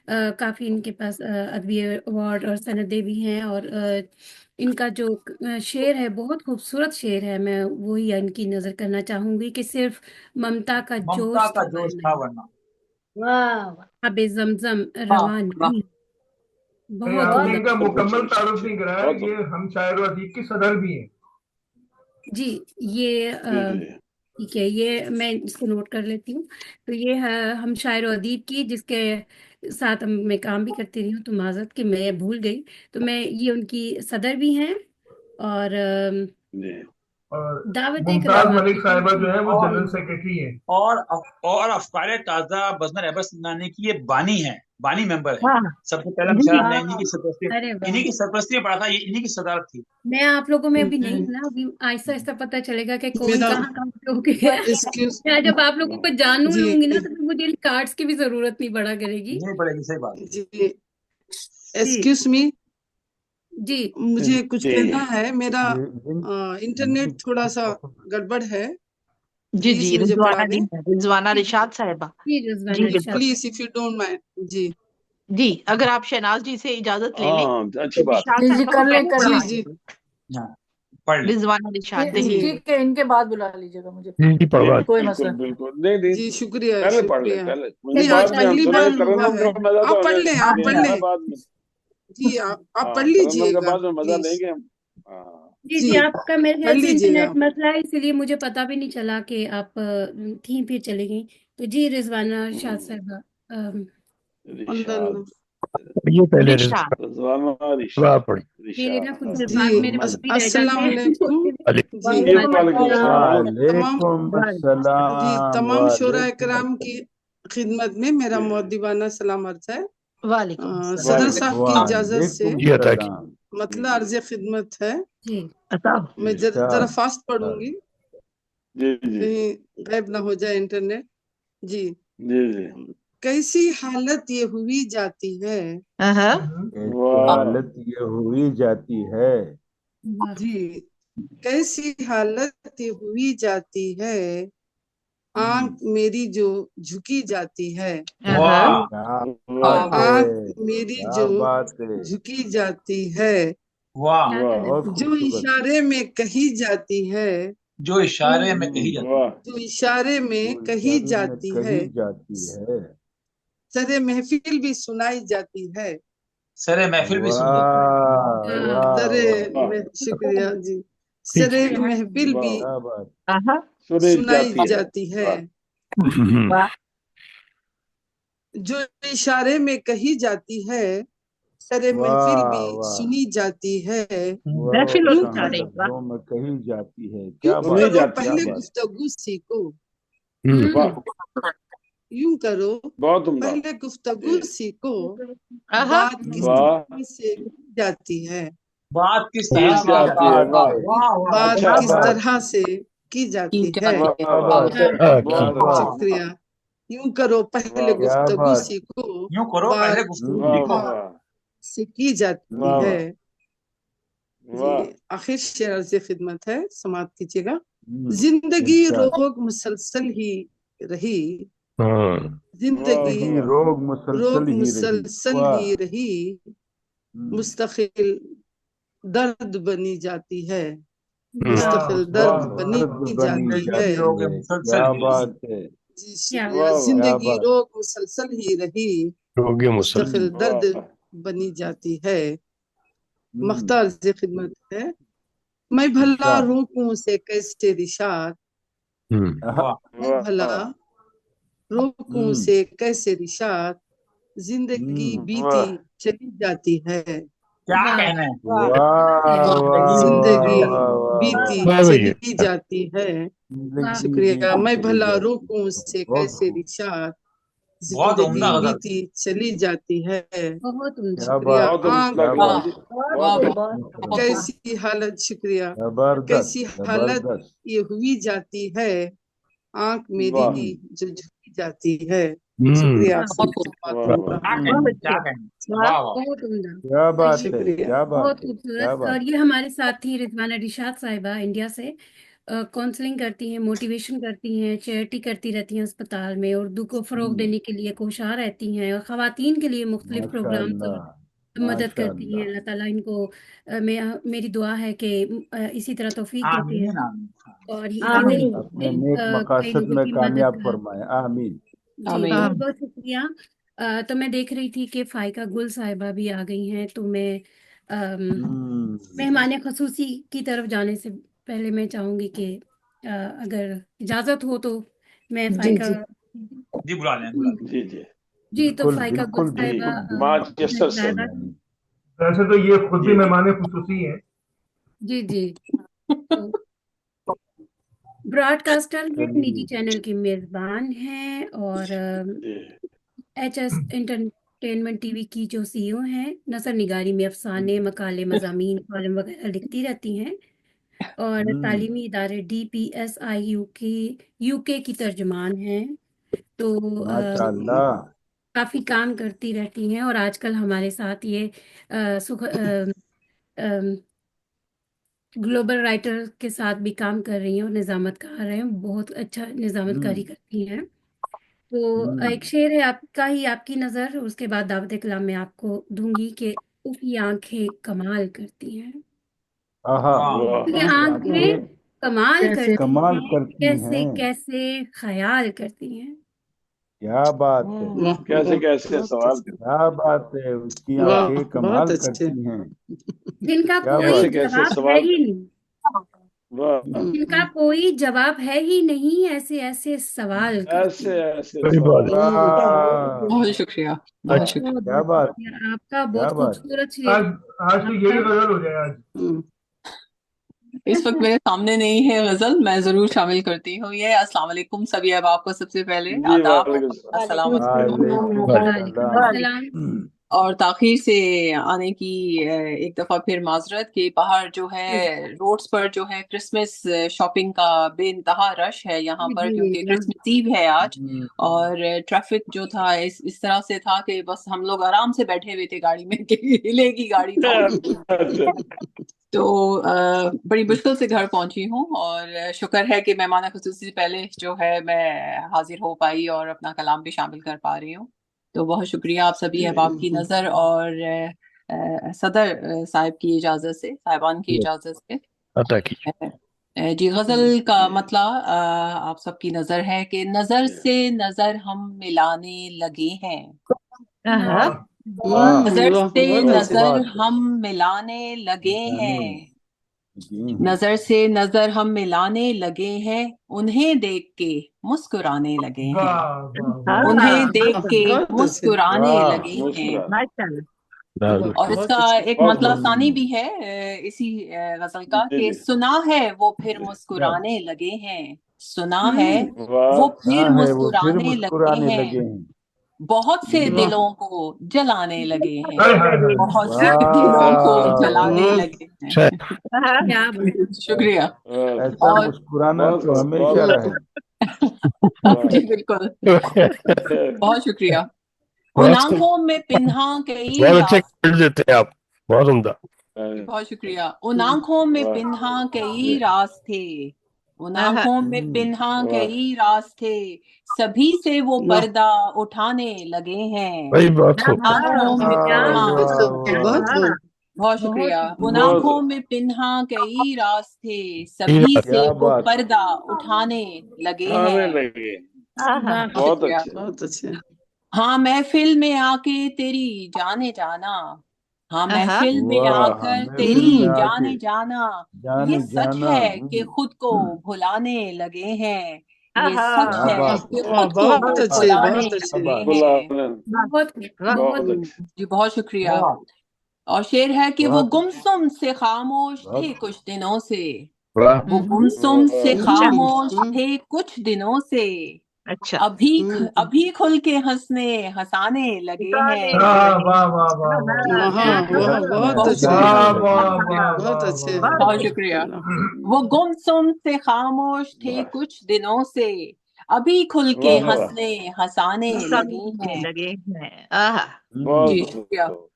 E: काफ़ी इनके पास अदबी अवार्ड और सनदें भी हैं। और इनका जो शेर है बहुत खूबसूरत शेर है। मैं वही इनकी नज़र करना चाहूँगी कि सिर्फ ममता का
D: ममता
E: जोश
D: का
E: था
D: जोश था
E: वरना
D: वरना।
A: वाह
E: आबे ज़मज़म
D: वाह
E: रवा
D: वाह
E: नहीं। बहुत
H: आपने
E: उम्दा।
H: इनका मुकम्मल तारुफ नहीं कराया,
C: बहुत
H: ये हम शायर व अदीब की सदर भी हैं।
E: जी ये
C: जी जी
E: ठीक है, ये मैं इसको नोट कर लेती हूँ। तो ये है हम शायर और अदीब की, जिसके साथ मैं काम भी करती रही हूँ, तो माजरत कि मैं भूल गई। तो मैं ये उनकी सदर भी हैं और
C: जी
H: और
E: दावत
H: मुमताज
E: इकराम
H: मलिक साहिबा जो है वो
D: और
H: जनरल सेक्रेटरी हैं।
D: और अफकार ताजा बजनर अहमद सिंधानी की ये बानी है, बानी मेंबर है।
J: हाँ
D: सबसे पहला
J: जी
D: मुशायरा
E: वाह,
D: मैं इन्हीं की सरपरस्ती
E: अरे वाह।
D: इन्हीं की सरपरस्ती में पढ़ा था, ये इन्हीं की सदारत थी।
E: मैं आप लोगों में अभी नहीं हूँ ना, अभी आहिस्ता आहिस्ता पता चलेगा कि कौन
I: मेरा
E: कहाँ कहाँ पे हो गया है।
I: एक्सक्यूज
E: मैं जब आप लोगों को जानू
I: जी
E: लूंगी ना, तो फिर मुझे इन कार्ड्स की भी जरूरत नहीं पड़ा करेगी।
D: नहीं पड़ेगी, सही बात है।
I: जी
E: जी
I: एक्सक्यूज मी,
E: जी
I: मुझे कुछ
C: जी
I: कहना है। मेरा
K: जिन
I: इंटरनेट थोड़ा सा गड़बड़ है,
G: जी
I: प्लीज
G: जी,
I: मुझे
G: रिजवाना
I: पढ़ा दें
G: रिजवाना
E: जी
G: रिशाद साहिबा।
E: जी
G: जी
E: रिजवाना रिशाद।
G: बिल्कुल
I: please, if you don't mind. जी
G: जी, अगर आप शहनाज जी से इजाजत ले लें
C: हाँ
G: तो
C: अच्छी बात है।
G: रिशाद
A: जी जी,
G: साहिबा
A: कर
G: को
A: ले
G: पहले
A: कर
I: जी
A: ले।
G: पढ़वा
I: जी
G: दीजिए।
D: हाँ, पढ़ ले।
G: रिजवाना रिशाद
I: जी
G: दही।
A: ठीक है, इनके बाद बुला लीजिएगा मुझे,
B: जी
C: जी
B: पढ़वा
A: कोई
C: बिल्कुल
A: मसला नहीं।
C: बिल्कुल, नहीं नहीं
I: जी, शुक्रिया
C: पहले पढ़ ले,
I: शुक्रिया।
C: पहले मुझे
I: नहीं,
C: बाद
I: आज
C: में हम
I: पहली
C: सुने,
I: बार हुआ
C: तरन्नुम
I: है।
C: का मजा तो
I: आप पढ़
C: हमें
I: लें, आप पढ़
C: लेना है
I: लें।
C: बाद में।
I: जी आप पढ़
C: हाँ तरन्नुम के
I: लीजिएगा
C: बाद में मजा
I: प्लीज।
C: लेंगे हम। हाँ
E: जी
I: जी
E: जी, आपका मेरे
I: पढ़
E: ख्याल से
I: लीजिएगा।
E: इंटरनेट मसला है, इसीलिए मुझे पता भी नहीं चला कि आप थी, फिर चली गई। तो जी रिजवाना रिशाद साहिबा,
C: रिशाद
B: ये पहले
G: रिशाद
C: रिजवाना
B: रिजवा पढ़ी।
E: मेरे ना
C: रिशाद
E: कुछ
C: हाँ,
I: जी
E: अल्फाज मेरे
C: मैं
E: भूल भी रह
I: अस्सलाम
E: जाते हैं।
I: वालेकुम। जी
C: जी
E: वालेकुम
C: वालेकुम
E: अस्सलाम।
C: अस्सलाम।
K: वालेकुम
I: जी,
K: अस्सलाम
I: तमाम शोरा
K: वालेकुम
I: कराम की खिदमत में मेरा मुअद्दिबाना सलाम अर्ज है।
G: वालेकुम
I: सदर
C: वालेकुम
I: साहब की इजाजत से
K: वालेकुम
B: जी अता की।
K: सलाम।
I: मतलब अर्ज खिदमत है।
E: जी
I: मैं जरा
K: इरशाद
I: फास्ट पढ़ूंगी,
C: जी जी
I: कहीं गायब ना हो जाए इंटरनेट। जी,
C: जी जी
I: कैसी हालत ये हुई जाती है।
K: कैसी
C: वाह
K: हालत ये हुई जाती है।
E: वाह
I: जी, कैसी हालत ये हुई जाती है, आंख मेरी जो झुकी जाती है।
D: वाह
K: क्या
C: वाह
K: बात है,
I: आंख मेरी
K: क्या
I: जो
K: बात है।
I: झुकी जाती है,
D: वाह,
E: क्या
C: वाह
E: कहना
K: बहुत
E: है?
I: जो
K: खूबसूरत।
I: इशारे में कही जाती है,
D: जो इशारे में कही जाती है।
C: वाह
I: जो इशारे में
K: जो
I: कही
K: इशारे में
I: जाती है,
K: कही जाती है।
I: सरे महफिल भी सुनाई जाती है।
D: सरे महफिल भी सुन जाती है।
K: वाह
E: वाह
K: वाह
I: सरे
K: वाह
C: वाह
I: शुक्रिया जी।
B: ठीक
I: सरे
B: है।
I: महफिल भी
C: वाह
K: क्या बात।
C: सुनी
I: सुनाई
C: जाती है।
I: जाती है।
C: वाह
I: जो इशारे में कही जाती है, सरे महफिल भी
K: वाह वाह
I: सुनी जाती है।
K: वाह
I: यूं
K: कम
I: करो,
K: लफ्जों में कही जाती है।
I: यूं
K: क्या बात
C: सुनी
K: है,
I: करो,
C: जाती
K: क्या
C: है।
I: पहले
K: बात।
I: गुफ्तगू सीखो।
C: वाह
I: यूं करो,
C: बहुत उम्दा।
I: पहले गुफ्तगू
C: जी
I: सीखो, बात किस
C: वाह
I: तरह से की जाती है।
D: बात किस
K: क्या
D: तरह
K: बात
D: से की
C: जाती है।
D: जाती है।
K: है,
D: वाह वाह,
I: बात
C: अच्छा
I: किस
K: बात।
I: तरह से की जाती है।
C: वाह
K: क्या
C: वाह
K: बात है,
B: हाँ,
C: बहुत
B: की।
K: वाह
I: शुक्रिया। यूं करो, पहले
C: वाह
K: क्या
I: गुफ्तगू
K: बात।
I: सीखो,
D: यूं करो, पहले
I: बात
D: गुफ्तगू
C: वाह
D: सीखो।
C: वाह वाह
I: से की जाती
C: वाह
I: है।
C: वाह
I: जी, आखिर शेर अर्ज़ खिदमत है, समाप्त कीजिएगा।
K: हम्म,
I: जिंदगी
K: इरशाद।
I: रोग मुसलसल ही रही,
B: हाँ
I: जिंदगी
K: जिंदगी रोग मुसलसल
I: रोग
K: ही रही।
I: मुसलसल
K: वाह।
I: ही रही, मुस्तकिल दर्द बनी जाती है। मुस्तकिल दर्द बनी
K: दर्द बनी
I: जाती है।
D: जिंदगी
K: जाती
D: रोग
K: है।
D: मुसलसल
K: क्या
D: ही रही।
K: बात है,
I: जी
E: क्या
I: शुक्रिया।
C: वाह वाह
I: जिंदगी
K: क्या बात।
I: रोग मुसलसल ही रही,
B: रोगे मुसल
I: मुस्तकिल दर्द
C: वाह
I: बनी जाती है। मख्तार से खिदमत है। मैं भला
K: इरशाद।
I: रोकूं से कैसे रिशाद,
D: वाह
I: मैं भला
C: वाह
I: रोकूं से कैसे रिशाद, जिंदगी बीती
C: वाह
I: चली जाती है।
D: क्या
E: वाह
D: कहना है।
K: वाह वाह
I: जिंदगी
K: वाह वाह वाह
I: बीती
B: वाह भैया।
I: चली जाती है।
E: वाह
K: जिंदगी
I: शुक्रिया।
K: बीती
I: मैं
K: चली
I: भला
K: जाती
I: रोकूं
K: है।
I: से
K: बहुत
I: कैसे
K: खूब।
I: रिशाद,
D: बहुत
I: जिंदगी
D: उम्दा गजल।
I: बीती चली जाती है।
E: बहुत उम्दा।
K: क्या
I: शुक्रिया।
K: बात
C: बहुत
K: है,
C: उम्दा
K: क्या
I: आंख
K: बात।
C: गजल जी, बहुत
K: मोहतरम।
I: कैसी हालत, शुक्रिया।
K: जबरदस्त
I: कैसी हालत
K: जबरदस्त।
I: ये हुई जाती है, आंख मेरी
C: वाह
I: जो झुकी जाती है।
B: हम्म
I: शुक्रिया।
E: वाह
C: वाह वाह
D: क्या कहना है, क्या कहना है। वाह वाह
E: बहुत उम्दा।
K: क्या बात है,
I: शुक्रिया।
K: क्या बात
E: बहुत
K: है, क्या
E: खूबसूरत।
K: बात।
E: और ये हमारे साथ थी रिजवाना रिशाद साहिबा, इंडिया से। काउंसलिंग करती हैं, मोटिवेशन करती हैं, चैरिटी करती रहती हैं अस्पताल में, उर्दू को फ़रोग देने के लिए कोशां रहती हैं, और ख़वातीन के लिए मुख्तलिफ प्रोग्राम्स और
K: माशाअल्लाह
E: मदद करती हैं।
K: माशाअल्लाह।
E: अल्लाह ताला इनको मेरी दुआ है कि इसी तरह तौफीक देते
D: आमीन
E: हैं
D: आमीन।
E: और ये आगे
K: अपने
E: भी
K: नेक
E: कई
K: मकासद
E: लोगों
K: में
E: की मदद
K: कामयाब
E: करें।
K: फरमाए, आमीन।
E: जी बहुत बहुत शुक्रिया। तो मैं देख रही थी कि फाइका गुल साहिबा भी आ गई हैं, तो मैं मेहमान खसूसी की तरफ जाने से पहले मैं चाहूंगी कि अगर इजाजत हो तो मैं
I: जी
E: फाइका
I: जी
D: जी बुला लें, बुला लें।
C: जी जी
E: जी, तो
K: बिल्कुल
E: फाइका गुल
K: बिल्कुल
C: जी
E: साहिबा
C: माँ यस्सर से
E: जायदा
H: वैसे तो ये खुद भी
C: जी जी
H: मेहमान खुसूसी हैं।
E: जी जी। तो ब्रॉडकास्टर है, निजी
K: चलिए
E: चैनल की मेजबान हैं और
C: जी
E: HS एंटरटेनमेंट टीवी की जो CEO हैं, नसर निगारी में अफसाने, मकाले, मजामीन, कॉलम वगैरह लिखती रहती हैं और तालीमी इदारे DPSI UK की तर्जुमान हैं। तो
K: माशाल्लाह
E: काफ़ी काम करती रहती हैं और आजकल हमारे साथ ये ग्लोबल राइटर के साथ भी काम कर रही हैं और निजामतकार हैं, बहुत अच्छा निजामतकारी करती हैं। तो एक शेर है आपका ही, आपकी नज़र, उसके बाद दावत कलाम मैं आपको दूंगी कि उफ ये आंखें कमाल करती हैं।
K: आहा
D: वाह
E: ये
K: ये
E: आंखें
K: आंखें
E: कमाल
I: कैसे
E: करती
K: कमाल
E: हैं,
K: करती
E: कैसे
K: हैं।
E: कैसे ख्याल करती हैं।
K: क्या बात है,
I: वाह
C: कैसे
I: वाह
C: कैसे
I: बहुत
C: सवाल
I: अच्छे
K: क्या बात है, उसकी
I: वाह
K: आंखें
I: बहुत
K: कमाल
I: अच्छे
K: करती हैं।
E: जिनका
K: क्या
E: कोई
C: कैसे
K: बात
C: कैसे
E: जवाब है
C: सवाल
E: ही नहीं,
C: वाह
E: जिनका कोई जवाब है ही नहीं, ऐसे ऐसे सवाल करती
C: ऐसे
E: हैं।
C: ऐसे
B: सही बात है।
C: सवाल
K: वाह
M: बहुत शुक्रिया, बहुत
B: अच्छा
M: शुक्रिया।
E: बहुत
K: क्या
E: बहुत
K: बात
E: शुक्रिया आपका,
K: क्या
E: बहुत
K: बात है।
E: खूबसूरत शेर
H: आज आज तो यही
E: आपका।
H: गजल हो जाए आज।
M: इस वक्त मेरे सामने नहीं है गजल, मैं जरूर शामिल करती हूँ ये। अस्सलाम वालेकुम सभी अहबाब को, सबसे पहले
C: जी
M: आदाब और
C: वालेकुम सलाम
M: अस्सलाम वालेकुम।
K: वालेकुम
E: वालेकुम
K: अस्सलाम।
E: अस्सलाम।
M: और ताखीर से आने की एक दफ़ा फिर माजरत कि बाहर जो है रोड्स पर जो है क्रिसमस शॉपिंग का बेइंतहा रश है यहाँ पर, क्योंकि क्रिसमस ईव है आज। और ट्रैफिक जो था इस तरह से था कि बस हम लोग आराम से बैठे हुए थे गाड़ी में कि हिलेगी गाड़ी तो तो बड़ी मुश्किल से घर पहुंची हूँ और शुक्र है कि मेहमान खुसूसी से पहले जो है मैं हाजिर हो पाई और अपना कलाम भी शामिल कर पा रही हूँ। तो बहुत शुक्रिया आप सभी अहबाब की नज़र और सदर साहिब की इजाज़त से, साहिबान की इजाज़त से।
B: अता कीजिए।
M: जी, गज़ल का मतलब आप सबकी नज़र है कि नज़र से नज़र हम मिलाने लगे हैं,
H: वाह
M: नज़र
I: वाह
M: से
I: बहुत अच्छे
K: क्या
M: नज़र
K: बात है,
M: हम मिलाने लगे
K: जाने
M: हैं,
K: लगी हैं।
M: नजर से नजर हम मिलाने लगे हैं, उन्हें देख के मुस्कुराने लगे हैं,
H: वाह वाह
M: उन्हें देख
I: वाह
M: के
I: बहुत अच्छे
M: मुस्कुराने
K: वाह
M: लगे हैं।
C: मुस्कुरा
B: दादू
M: और
I: बहुत
M: इसका
I: अच्छे
M: एक
C: बहुत
M: मतलब
C: बहुत
M: सानी भी है इसी गजल का
C: जी
M: कि
C: जी
M: सुना है वो फिर
K: क्या
M: मुस्कुराने लगे हैं, सुना है
C: वाह
M: वो
K: हाँ
M: फिर
K: है, वो फिर
M: मुस्कुराने लगे
K: मुस्कुराने
M: हैं,
K: लगे हैं।
M: बहुत से
I: वाह
M: दिलों को जलाने लगे हैं,
H: हाय हाय हाय
M: बहुत से दिलों को जलाने
I: वाह
M: लगे हैं।
B: अच्छा
E: क्या बात।
M: शुक्रिया।
K: ऐसा
M: और
K: मुस्कुराना
C: बहुत
K: तो
C: खूब
K: हमेशा
C: बहुत
K: रहे।
C: वाह
M: जी बिल्कुल, बहुत शुक्रिया। उन
B: बहुत
M: आंखों में पिन्हा कई
B: बहुत अच्छे
M: राज,
B: क्रेडिट देते हैं आप, बहुत उम्दा।
M: बहुत शुक्रिया। उन आंखों में
C: वाह
M: पिन्हा कई राज थे, उन आंखों में पिन्हा
C: वाह
M: कई राज थे, सभी से वो
I: वाह
M: पर्दा उठाने लगे हैं,
B: भाई बहुत खूब।
M: आंखों में पिन्हा,
I: बहुत खूब
M: बहुत शुक्रिया। उन
C: बहुत
M: आंखों में पिन्हा कई राज थे,
B: ये
M: सभी
B: बात
M: से
K: क्या
M: वो
K: बात है,
M: पर्दा उठाने लगे
C: आने
M: हैं।
C: लगे
E: वाह
M: बहुत
C: बहुत
M: शुक्रिया।
C: अच्छे
I: बहुत अच्छे
M: हाँ महफिल में आके तेरी जाने जाना, हाँ महफिल में
K: वाह
M: आकर
K: मैं फिल्म
M: तेरी
K: में आके
M: जाने जाना, ये
K: जाने
M: सच
K: जाना।
M: है कि खुद को भुलाने लगे हैं, ये सच
K: क्या
M: है
K: बात
M: कि
K: है,
I: वाह
M: खुद को
I: बहुत अच्छे
M: भुलाने
I: बहुत अच्छे
M: लगे
C: बुला
M: हैं।
E: बहुत
C: बहुत
E: बहुत
C: अच्छे
M: जी बहुत शुक्रिया। और शेर है कि वो
K: बहुत
M: गुमसुम से खामोश थे
K: बहुत
M: कुछ दिनों से,
B: वाह
M: वो गुमसुम से
C: वाह
M: खामोश थे कुछ दिनों से, अभी खुल के हंसने हंसाने लगे हैं।
H: वाह वाह वाह वाह वाह
I: वाह वाह बहुत
M: बहुत
I: अच्छे
M: शुक्रिया,
H: वाह
K: हंसाने
H: वाह
K: लगे हैं।
H: वाह
I: बहुत
H: वाह
I: अच्छे
H: वाह
M: बहुत शुक्रिया। वो गुमसुम से खामोश थे
C: वाह
M: कुछ दिनों से, अभी खुल के
C: वाह वाह
M: हंसने हंसाने लगे हैं।
C: बहुत
M: जी
C: खूब
M: शुक्रिया।
C: बहुत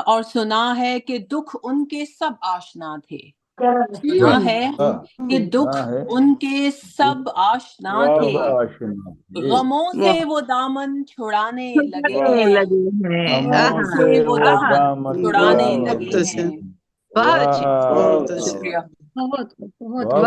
M: और सुना है कि दुख उनके सब आशना थे, सुना है कि दुख
K: सुना है
M: उनके
K: दुख
M: सब आशना
C: वाह
M: थे,
K: सब
C: वाह
K: आशना थे,
M: गमों से
I: वाह
M: वो दामन छुड़ाने लगे
C: वाह
M: हैं,
K: गमों
M: गमों
K: से
M: से वो
K: वो
M: दामन
K: दामन
M: छुड़ाने
C: वाह
K: छुड़ाने
M: लगे
I: बहुत अच्छे
K: लगे
M: हैं।
K: हैं। वाह
I: बहुत
C: बहुत
I: अच्छे
M: शुक्रिया।
E: बहुत बहुत
K: बहुत खूब,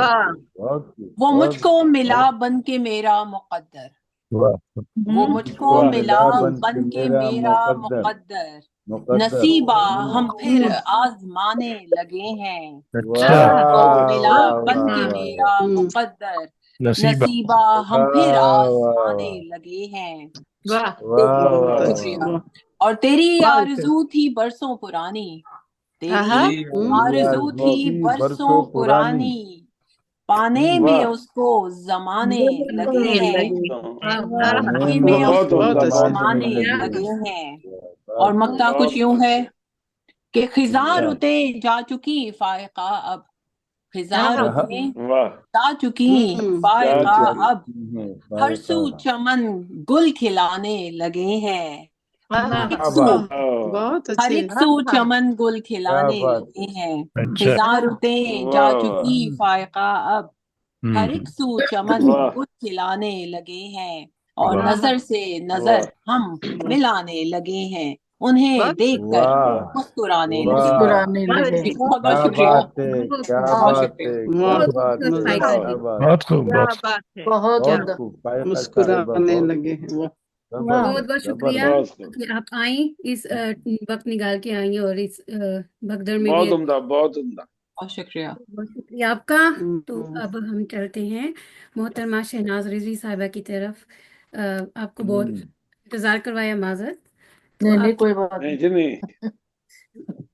K: बहुत खूब,
M: वो
K: बहुत
M: मुझको मिला
K: बहुत
M: बन के मेरा मुकद्दर,
B: वाह
M: वो मुझको
C: वाह
M: मिला
K: बन
M: बन
K: के
M: के
K: मेरा
M: मेरा
K: मुकद्दर
M: मुकद्दर
K: मुकद्दर
M: नसीबा हम फिर आजमाने लगे हैं
B: अच्छा
M: मुझको मिला
K: वाह
M: बन
K: वाह
M: के
K: वाह
M: मेरा मुकद्दर
B: नसीबा
M: नसीबा हम फिर
K: वाह
M: आजमाने
K: वाह
M: लगे हैं
G: वाह
K: वाह
G: बहुत
K: वाह
G: अच्छा
M: शुक्रिया
K: वाह
M: और तेरी
G: बहुत
M: आरज़ू थी बरसों पुरानी
G: आहा
M: तेरी
K: तेरी
M: आरज़ू
K: आरज़ू
M: थी
K: थी
M: बरसों
K: बरसों पुरानी
M: पुरानी पाने में
C: वाह
M: उसको जमाने लगे हैं
G: वाह वाह
K: पाने
M: पाने
K: में
M: में
C: बहुत
M: उसको
C: उम्दा, बहुत
M: जमाने
C: उम्दा।
M: लगे हैं
K: वाह
M: और मक्ता कुछ यूं है कि खिज़ां
K: अच्छा
M: रुतें जा चुकी फायका अब खिज़ां
G: आहा
M: रुतें
C: वाह
M: जा चुकी
C: जा
M: फायका
C: चुकी
M: अब हर सू
K: वाह
M: चमन गुल खिलाने लगे हैं
G: आहा
M: हर एक
K: क्या
M: सू
K: बात
C: वाह
I: बहुत
M: हर
I: अच्छे
M: एक सू
G: आहा
M: चमन गुल
K: क्या
M: खिलाने
K: बात
M: लगे हैं
B: अच्छा
M: खिज़ां रुतें जा
C: वाह
M: चुकी फायका अब हर एक सू चमन
C: वाह
M: गुल खिलाने लगे हैं और
B: वाह
G: आहा
M: नजर से
C: वाह
M: नजर हम मिलाने लगे हैं उन्हें
G: बहुत
M: देखकर
K: वाह
M: मुस्कुराने लगे हैं
K: वाह
G: बहुत
M: जी,
G: अच्छे
M: बहुत बहुत
K: क्या
M: शुक्रिया
K: बात है
G: बहुत
K: क्या
M: बहुत
K: बात
M: शुक्रिया
K: है क्या
I: वाह
K: बात है
E: खूबसूरत
I: मजा
K: क्या बात
B: बहुत खूब
G: क्या
B: बहुत
G: बात है
K: बहुत
G: क्या
K: खूब फायदा साहिबा
I: मुस्कुराने
K: बहुत
I: लगे हैं वाह
G: वाह
E: बहुत बहुत
K: जबरदस्त
E: शुक्रिया
K: जबरदस्त
C: बहुत खूब,
E: कि आप आई इस वक्त निकाल के आई और इस भगदड़ में
C: बहुत
E: भी
C: उम्दा, बहुत उम्दा।
M: बहुत शुक्रिया
E: बहुत शुक्रिया आपका। तो
I: हम्म,
E: अब हम चलते हैं मोहतरमा शहनाज रिजवी साहिबा की तरफ। आपको बहुत इंतजार करवाया, माजरत। तो
N: नहीं नहीं
E: आप
N: कोई बात
C: नहीं
N: नहीं।
C: जी नहीं,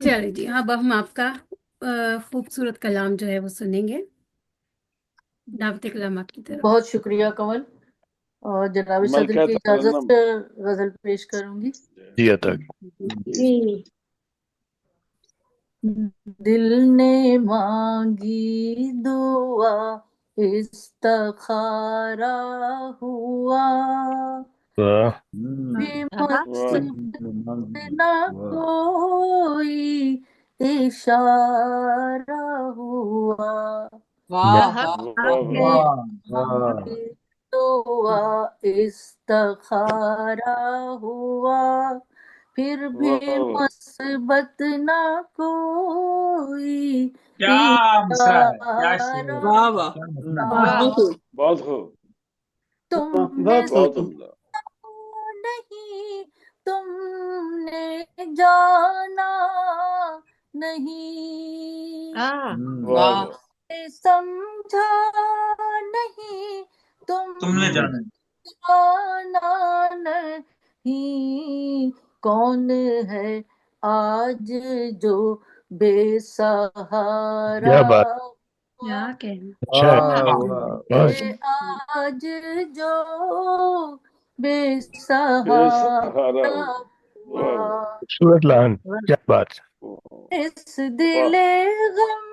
E: चलिए जी, अब हम आपका खूबसूरत कलाम जो है वो सुनेंगे। दावत कलाम आपकी तरफ।
N: बहुत शुक्रिया कमल। और जनाब सदर
C: मलका
N: की इजाजत
C: तरन्नम।
N: से गजल पेश करूंगी।
B: दिया तक
N: दिल ने मांगी दुआ इस्तखारा हुआ
B: वाह
N: भी
G: आहा
N: मुझसे
K: मांगी
N: न
K: वाह
N: कोई इशारा हुआ
M: वाह
G: आहा
M: वाह
C: वाह वाह
N: ने
K: वाह
N: दुआ इस्तखारा हुआ फिर भी
C: वाह
N: मुसीबत ना कोई
D: क्या मिसरा है, क्या शेर
N: इशारा
D: है,
M: वाह वाह
D: क्या मिसरा है।
G: वाह
M: बहुत खूब
C: बहुत खूब,
N: तुमने
I: बहुत
C: बहुत
I: खूब
C: उम्दा।
N: नहीं तुमने जाना नहीं
G: हाँ
C: वाह
M: वाह
C: वाह
N: समझा नहीं
D: तुमने
N: तुमने
D: जाना है।
N: जाना नहीं कौन है आज जो बेसहारा
B: क्या बात
E: क्या कहना।
B: अच्छा है
K: वाह
G: वाह
K: वाह
B: बहुत
N: है आज जो बेसहारा
C: बेसहारा हो, वाह
N: हुआ
B: खूबसूरत लान क्या बात
C: वाह
N: इस
C: वाह
N: दिले गम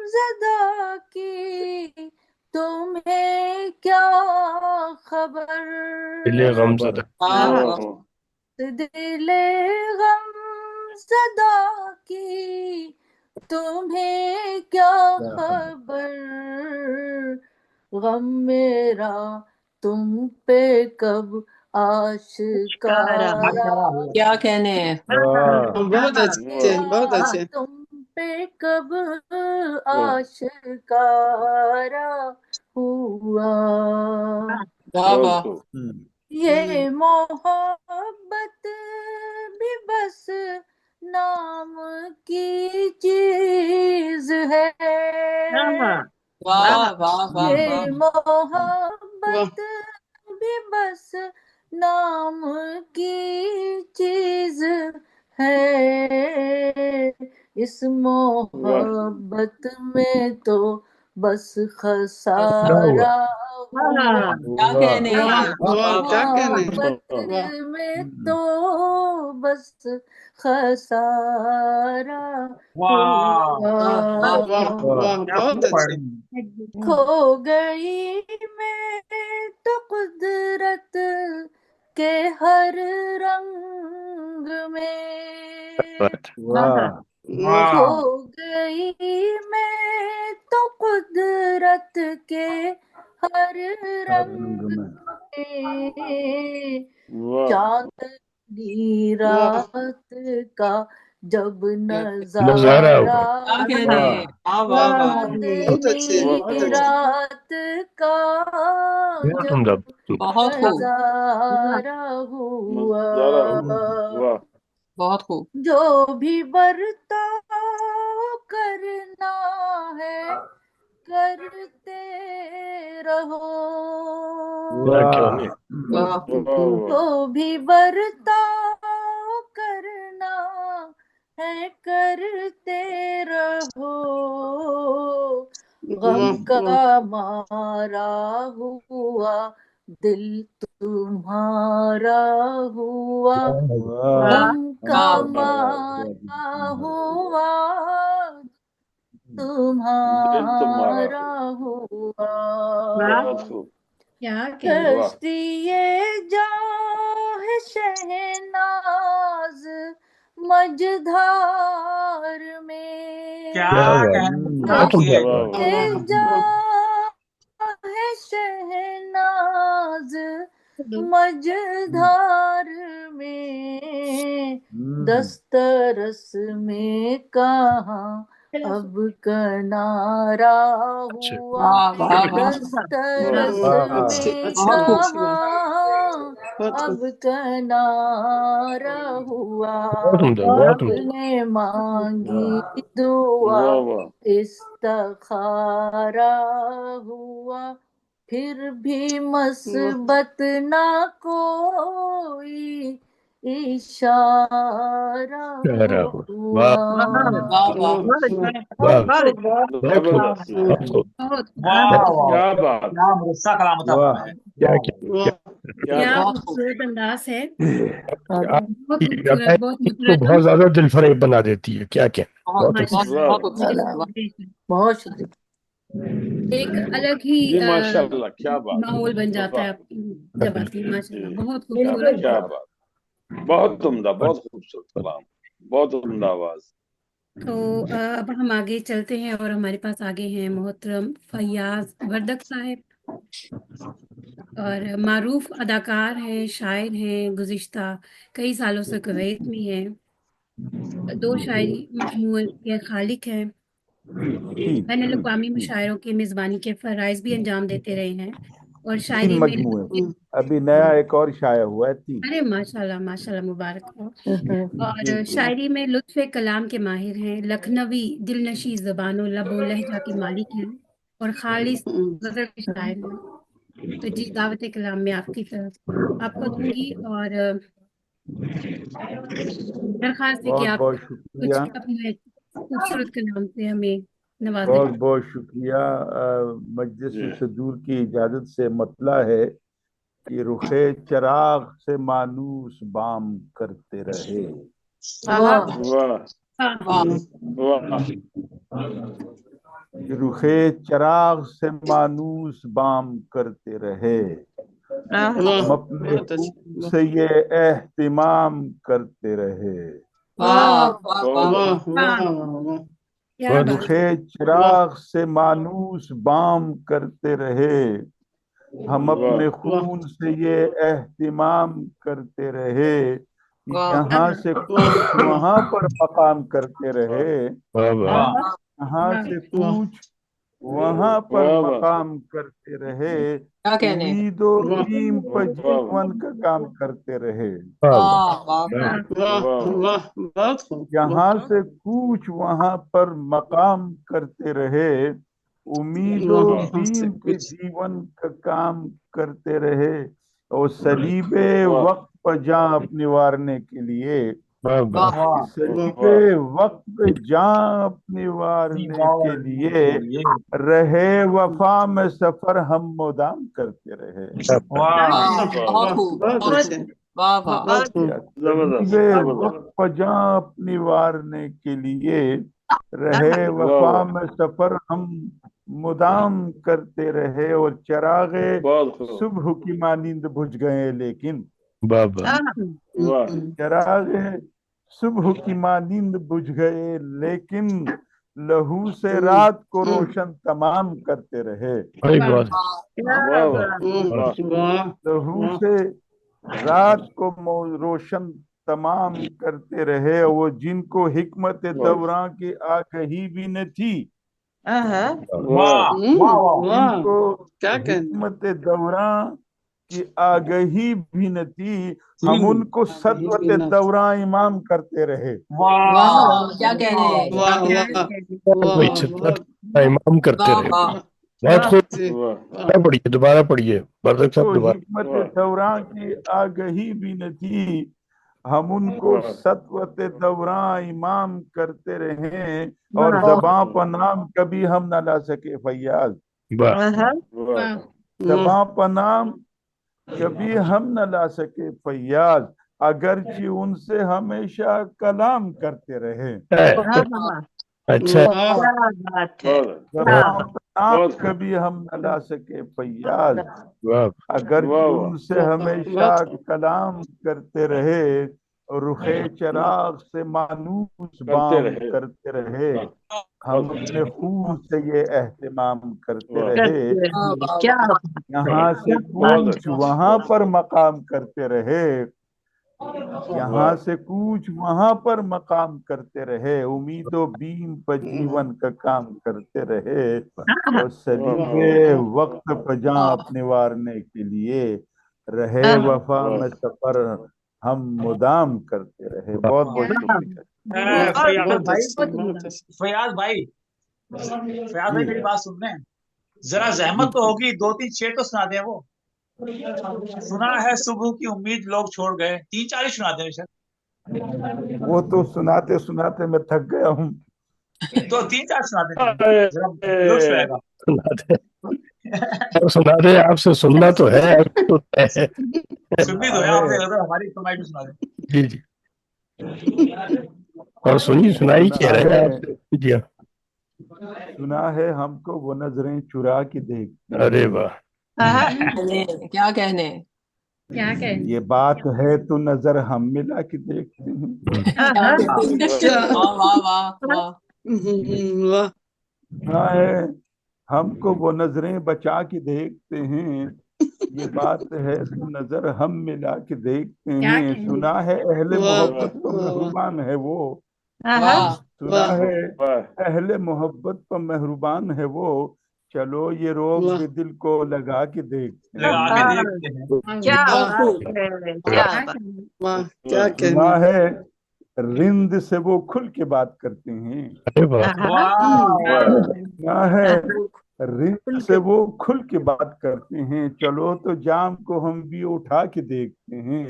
N: ज़दा की तुम्हें क्या खबर
B: दिले
K: क्या
B: गमज़दा
K: खबर
M: वाह
G: आहा
C: वाह
M: वाह
C: वाह
N: इस दिले गम ज़दा की तुम्हें क्या
K: क्या खबर
N: खबर गम मेरा तुम पे कब
G: कारा
N: आशिकारा
M: क्या कहने हैं
K: वाह
I: बहुत अच्छे
C: वाह
I: बहुत अच्छे
N: तुम पे कब
C: वाह
N: आशिकारा हुआ
M: वाह
C: बहुत
M: वाह
C: खूब,
N: ये मोहब्बत भी बस नाम की चीज है
G: आहा
M: वाह
G: आहा
M: वाह वाह
N: ये
M: वाह
I: वाह
N: मोहब्बत भी बस नाम की चीज है इस
C: वाह
N: मोहब्बत में तो बस
B: क्या हुआ
N: खसारा हुआ
G: आहा
M: क्या
K: वाह
M: कहने
G: वाह
M: हैं
N: इस
I: वाह
M: वाह
I: क्या
M: वाह
I: कहने
N: मोहब्बत
I: वाह
N: में तो बस खसारा
D: वाह
M: वाह वाह
N: हुआ
I: वाह
K: वाह
I: वाह
D: क्या
I: बहुत
D: खूब पढ़
I: अच्छे
D: रही हैं।
N: खो गई मैं तो कुदरत के हर रंग में
B: बात
K: वाह
I: वाह
N: खो
D: वाह
N: गई मैं तो कुदरत के हर
K: हर रंग
N: रंग
K: में
N: में
C: वाह
N: चांदनी
I: वाह
N: रात का जब
B: नजारा
N: नजारा
B: हुआ।
M: क्या कहने वाह वाह वाह
I: बहुत अच्छे बहुत
N: अंधेरी
I: अच्छे
N: रात का
B: बहुत
N: जब
B: उम्दा।
M: बहुत खूब
N: नजारा हुआ
C: नजारा हुआ वाह
M: बहुत खूब
N: जो भी बर्ताव करना है करते रहो
B: क्या
K: वाह
B: कहने।
M: वाह
C: वाह वाह
N: जो भी बर्ताव करना है करते रहो गम
I: वाह
N: का मारा हुआ दिल तुम्हारा हुआ
K: वाह
N: गम का
M: वाह
N: मारा हुआ
C: दिल तुम्हारा
N: तुम्हारा
C: हुआ
N: हुआ
C: बहुत खूब
E: क्या कहने।
C: वाह
N: कश्तिए जाहे शहनाज मझधार में
D: क्या
B: क्या बात।
D: कहने
B: बहुत
D: की है
B: उम्दा।
C: वाह वाह
N: कश्तिए जाहे शहनाज मझधार में दस्तरस में कहाँ अब किनारा
B: अच्छा।
N: हुआ
M: वाह वाह वाह
N: दस्तरस
C: वाह
I: अच्छे
N: में
I: अच्छे
M: बहुत खूब
I: अच्छी बात
N: कहाँ
I: बहुत
N: अब किनारा हुआ
B: बहुत उम्दा। बहुत उम्दा।
N: आपने मांगी दुआ
C: वाह वाह
N: इस्तखारा हुआ फिर भी मस्बत ना कोई इशारा
B: प्यारा हो।
N: हुआ
B: वाह
M: वाह वाह
B: वाह। बहुत खूब।
C: जबरदस्त
B: बहुत खूब।
E: बहुत
D: वाह वाह
C: क्या बात
D: क्या मुरस्सा कलाम था
K: वाह
D: फरमाया
B: क्या
D: वाह
B: क्या
I: वाह
C: क्या
E: क्या
C: बात
M: बहुत खूब
E: खूबसूरत अंदाज है।
B: आप
E: बहुत
B: की
E: खूबसूरत,
B: अदायगी
E: बहुत
B: तो बहुत
E: मुतरदम।
B: ज्यादा दिल फरेब बना देती है। क्या क्या
M: बहुत
B: बहुत उम्दा।
M: बहुत
E: माशाल्लाह।
C: वाह
M: बहुत खूबसूरत वाह
E: बेशक।
N: बहुत शुक्रिया
E: एक अलग ही
C: जी माशाल्लाह क्या बात
E: माहौल बन जाता है
C: वाह
E: आपकी जब आती है। माशाल्लाह
C: जी
E: बहुत
C: क्या
E: खूबसूरत।
C: क्या बात बहुत उम्दा बहुत खूबसूरत कलाम बहुत उम्दा आवाज
E: तो अब हम आगे चलते हैं और हमारे पास आगे हैं मोहतरम फैयाज वर्दक साहब, और मारूफ अदाकार हैं, शायर हैं, गुज़िश्ता कई सालों से कुवैत में हैं। 2 शायरी मजमूए के खालिक हैं। बैनुल अक़वामी मुशायरों की मेज़बानी के फ़राइज़ भी अंजाम देते रहे हैं और
K: 3
E: शायरी में
K: मजमूए अभी नया एक और शाया हुआ है 3
E: अरे माशाल्लाह माशाल्लाह मुबारक हो। और शायरी में लुत्फ़ कलाम के माहिर हैं, लखनवी दिलनशी ज़बानो लबो लहजा के मालिक हैं और खालिस गज़ल के शायर हैं। तो जी दावत कलाम में आपकी तरफ आपको दूंगी और दरख्वास्त है कि
K: बहुत
E: आप
K: बहुत
E: कुछ
K: शुक्रिया
E: अपने खूबसूरत कलाम से हमें नवाजें।
K: बहुत बहुत शुक्रिया मजलिस सदूर की इजाज़त से मतला है कि रुखे चिराग से मानूस बाम करते रहे
C: वाह
E: वाह
C: वाह
K: रुखे चिराग से मानूस बाम करते रहे हम अपने खून से ये एहतिमाम करते रहे
M: वाह वाह वाह
I: वाह
E: क्या बात।
K: रुखे चिराग से मानूस बाम करते रहे हम अपने खून से ये एहतिमाम करते रहे यहाँ से कूच वहां पर मकाम करते रहे
B: वाह वाह
K: यहाँ से कूच वहां पर मकाम करते रहे
M: क्या कहने
K: उम्मीदों नीम पर जीवन का काम करते रहे
M: वाह वाह
K: यहाँ से कूच वहां पर मकाम करते रहे उम्मीदों बीम के जीवन का काम करते रहे और सलीबे वक्त पर जान अपने वारने के लिए सलीबे वक्त पे जान अपने वारने के लिए रहे वफा में सफर हम मुदाम करते रहे
M: बहुत खूब वाह वाह
K: सलीबे वक्त पर जान अपने वारने के लिए रहे वफा में सफर हम मुदाम करते रहे और चरागे सुबह की मानिंद बुझ गए लेकिन चरागे सुबह की मानिंद बुझ गए लेकिन लहू से रात को रोशन तमाम करते रहे लहू से रात को रोशन तमाम करते रहे। वो जिनको हिकमत दौरां की आगही भी न थी, जिनको
I: क्या कहना,
K: हिकमत दौरां की आगही भी न थी, हम उनको सतवत दौरां इमाम करते रहे।
M: वाह क्या कह रहे हैं,
I: वाह वाह वाह
B: इमाम करते
M: वाह
B: रहे।
M: वाह
B: बहुत खूब।
I: जी,
B: दोबारा पढ़िए, दोबारा पढ़िए बरदक साहब,
K: तो
B: दोबारा।
K: हिकमत दौरां की आगही भी न थी, हम उनको सतवत दौरां इमाम करते रहे, और ज़बां पर नाम कभी हम न ला सके फैयाज। ज़बां पर नाम कभी हम न ला सके फैयाज, अगरचे उनसे हमेशा कलाम करते रहे।
B: अच्छा,
K: ज़बां पर नाम कभी हम न ला सके फैयाज, अगरचे उनसे हमेशा कलाम करते रहे, रुखे चराग से मानूस बाम करते रहे, हम अपने खून से ये एहतमाम करते रहे। यहाँ से कूच वहां पर मकाम करते रहे, यहाँ से कूच वहां पर मकाम करते रहे, उम्मीदों बीम पर जीवन का काम करते रहे, और सलीबे वक्त पजा अपने वारने के लिए रहे, वफा में सफर हम मुदाम करते रहे। बहुत बहुत शुक्रिया।
D: फयाज भाई मेरी बात सुन रहे हैं, जरा जहमत तो होगी, 2-3 शेर तो सुना दे। वो सुना है सुबह की उम्मीद लोग छोड़ गए, 3-4 ही सुना दे सर।
K: वो तो सुनाते सुनाते मैं थक गया हूँ।
D: तो 3-4 सुना दे, जरा लुत्फ आएगा।
B: सुना दे, आपसे सुनना तो है।
D: सुननी तो है आपसे, हमारी फरमाइश भी सुना दे।
B: जी जी, और सुनाई क्या रहे आपसे। जी,
K: सुना है हमको वो नजरें चुरा के देखती
B: अरे
K: हैं।
B: वाह,
M: क्या कहने,
K: ये बात है तो नजर हम मिला के देखते हैं।
M: वाह वाह वाह
I: वाह
K: सुना है हमको वो नजरें बचा के देखते हैं, ये बात है तो नजर हम मिला के देखते हैं। सुना है अहले मोहब्बत पर मेहरबान है वो, सुना है अहले मोहब्बत पर मेहरबान है वो, चलो ये रोग भी दिल को लगा के देखते हैं।
I: क्या
K: सुना है रिंद से वो खुल के बात करते हैं।
B: अरे वाह,
K: सुना है रिंद से वो खुल के बात करते हैं, चलो तो जाम को हम भी उठा के देखते हैं।